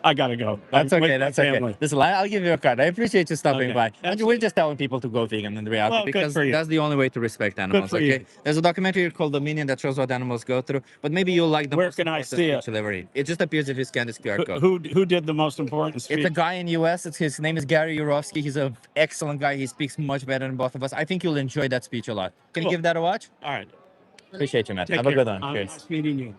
[SPEAKER 21] I got to go.
[SPEAKER 18] That's
[SPEAKER 21] I'm with
[SPEAKER 18] okay.
[SPEAKER 21] my
[SPEAKER 18] That's okay.
[SPEAKER 21] family.
[SPEAKER 18] Listen, I'll give you a card. I appreciate you stopping
[SPEAKER 21] Okay.
[SPEAKER 18] by. And we're just telling people to go vegan in reality
[SPEAKER 21] Well, good
[SPEAKER 18] because
[SPEAKER 21] for you.
[SPEAKER 18] that's the only way to respect animals.
[SPEAKER 21] for
[SPEAKER 18] Okay.
[SPEAKER 21] you.
[SPEAKER 18] There's a documentary called Dominion that shows what animals go through, but maybe you'll like the
[SPEAKER 21] Where
[SPEAKER 18] most
[SPEAKER 21] can I
[SPEAKER 18] important
[SPEAKER 21] see it?
[SPEAKER 18] speech delivery. It just appears if you scan this QR code.
[SPEAKER 21] Who did the most important speech?
[SPEAKER 18] It's a guy in US. His name is Gary Yourofsky. He's an excellent guy. He speaks much better than both of us. I think you'll enjoy that speech a lot. Can you
[SPEAKER 21] Cool.
[SPEAKER 18] give that a watch?
[SPEAKER 21] All right.
[SPEAKER 18] Appreciate you, man.
[SPEAKER 21] Take
[SPEAKER 18] Have a
[SPEAKER 21] care.
[SPEAKER 18] good one. Cheers.
[SPEAKER 21] Nice meeting you.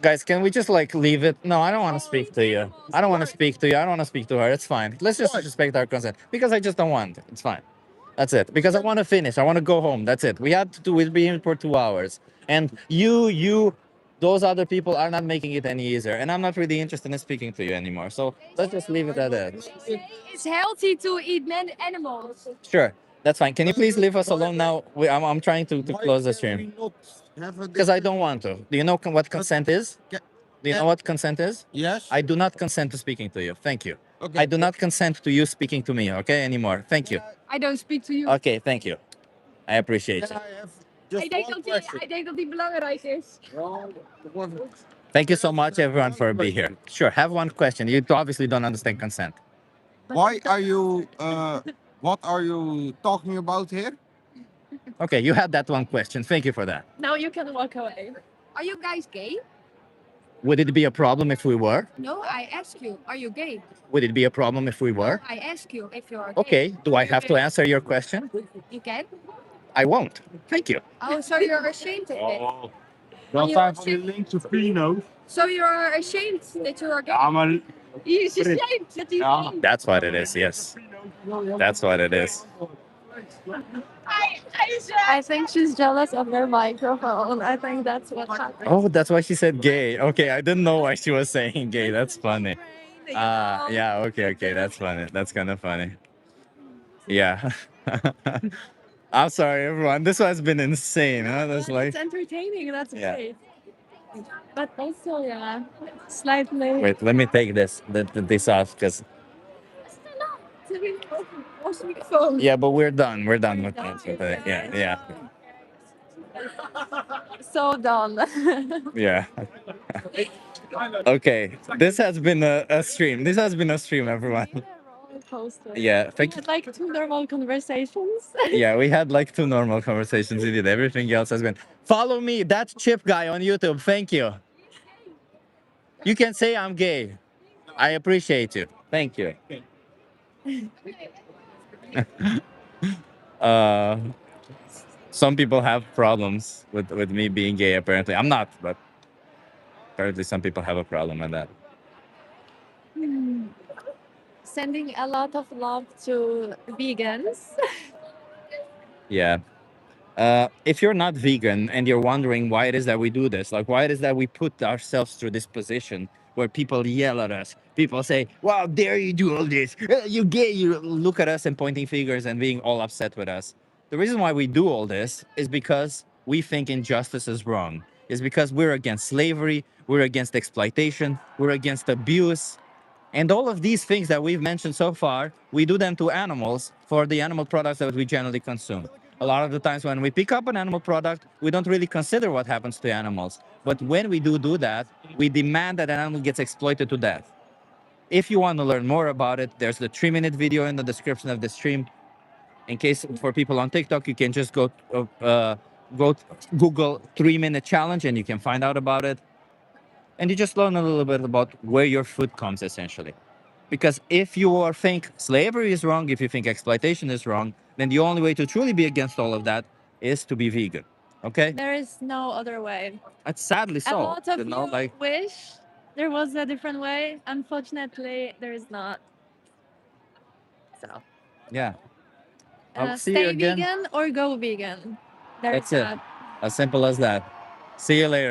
[SPEAKER 18] Guys, can we just like leave it? No, I don't want to speak to you. I don't want to speak to you. I don't want to speak to her. It's fine. Let's just respect our consent because I just don't want. It's fine. That's it. Because I want to finish. I want to go home. That's it. We had to do it being for 2 hours. And those other people are not making it any easier. And I'm not really interested in speaking to you anymore. So let's just leave it at that.
[SPEAKER 2] It's healthy to eat animals.
[SPEAKER 18] Sure. That's fine. Can you please leave us alone now? I'm trying to close the stream. Because I don't want to. Do you know what consent is? Do you know what consent is?
[SPEAKER 13] Yes.
[SPEAKER 18] I do not consent to speaking to you. Thank you.
[SPEAKER 13] Okay.
[SPEAKER 18] I do not consent to you speaking to me, okay, anymore. Thank you.
[SPEAKER 2] I don't speak to you.
[SPEAKER 18] Okay, thank you. I appreciate it.
[SPEAKER 2] Ik denk dat die belangrijk is.
[SPEAKER 18] Thank you so much, everyone, for being here. Sure, have one question. You obviously don't understand consent.
[SPEAKER 13] Why are you? What are you talking about here?
[SPEAKER 18] Okay, you had that one question. Thank you for that.
[SPEAKER 2] Now you can walk away.
[SPEAKER 15] Are you guys gay?
[SPEAKER 18] Would it be a problem if we were?
[SPEAKER 15] No, I ask you. Are you gay?
[SPEAKER 18] Would it be a problem if we were?
[SPEAKER 15] I ask you if you are gay.
[SPEAKER 18] Okay, do I have to answer your question?
[SPEAKER 15] You can?
[SPEAKER 18] I won't. Thank you.
[SPEAKER 15] Oh, so you're ashamed of it?
[SPEAKER 21] Wel
[SPEAKER 15] je
[SPEAKER 21] tijd
[SPEAKER 15] was
[SPEAKER 21] voor die linkse Pino.
[SPEAKER 15] So you're ashamed that you are gay?
[SPEAKER 21] Ja, maar
[SPEAKER 15] He's ashamed that he's gay.
[SPEAKER 18] That's what it is, yes. That's what it is.
[SPEAKER 2] I think she's jealous of her microphone. I think that's what happened.
[SPEAKER 18] Oh, that's why she said gay. Okay, I didn't know why she was saying gay. That's funny. Yeah, okay, that's funny. That's kind of funny. Yeah.
[SPEAKER 1] I'm sorry, everyone. This has been insane. Huh? That's
[SPEAKER 2] But
[SPEAKER 1] like.
[SPEAKER 2] it's entertaining. That's
[SPEAKER 1] Yeah.
[SPEAKER 2] great. But also, yeah, slightly.
[SPEAKER 1] Wait, let me take this off because. Yeah, but we're done. We're done with that. Yeah.
[SPEAKER 2] So done.
[SPEAKER 1] Yeah. Okay. This has been a stream. This has been a stream, everyone.
[SPEAKER 2] Coaster.
[SPEAKER 1] Yeah.
[SPEAKER 2] We
[SPEAKER 1] Thank
[SPEAKER 2] had like 2 normal conversations.
[SPEAKER 1] Yeah, we had like 2 normal conversations. We did. Everything else has been. Follow me, that chip guy on YouTube. Thank you. You can say I'm gay. I appreciate you. Thank you. uh, some people have problems with me being gay. Apparently, I'm not, but apparently some people have a problem with that.
[SPEAKER 2] Hmm. Sending a lot of love to vegans.
[SPEAKER 1] Yeah. If you're not vegan and you're wondering why it is that we do this, like why it is that we put ourselves through this position where people yell at us, people say, "Wow, dare you do all this? You gay!" You look at us and pointing fingers and being all upset with us. The reason why we do all this is because we think injustice is wrong. It's because we're against slavery, we're against exploitation, we're against abuse, and all of these things that we've mentioned so far, we do them to animals for the animal products that we generally consume. A lot of the times when we pick up an animal product, we don't really consider what happens to animals. But when we do that, we demand that an animal gets exploited to death. If you want to learn more about it, there's the 3-minute video in the description of the stream. In case for people on TikTok, you can just go Google 3-minute challenge and you can find out about it. And you just learn a little bit about where your food comes, essentially. Because if you think slavery is wrong, if you think exploitation is wrong, then the only way to truly be against all of that is to be vegan. Okay?
[SPEAKER 2] There is no other way.
[SPEAKER 1] That's sadly
[SPEAKER 2] A
[SPEAKER 1] so.
[SPEAKER 2] lot of
[SPEAKER 1] You know,
[SPEAKER 2] you
[SPEAKER 1] like
[SPEAKER 2] wish there was a different way. Unfortunately, there is not. So,
[SPEAKER 1] yeah. I'll see you
[SPEAKER 2] stay
[SPEAKER 1] again.
[SPEAKER 2] vegan or go vegan. There's
[SPEAKER 1] That's it.
[SPEAKER 2] that.
[SPEAKER 1] As simple as that. See you later.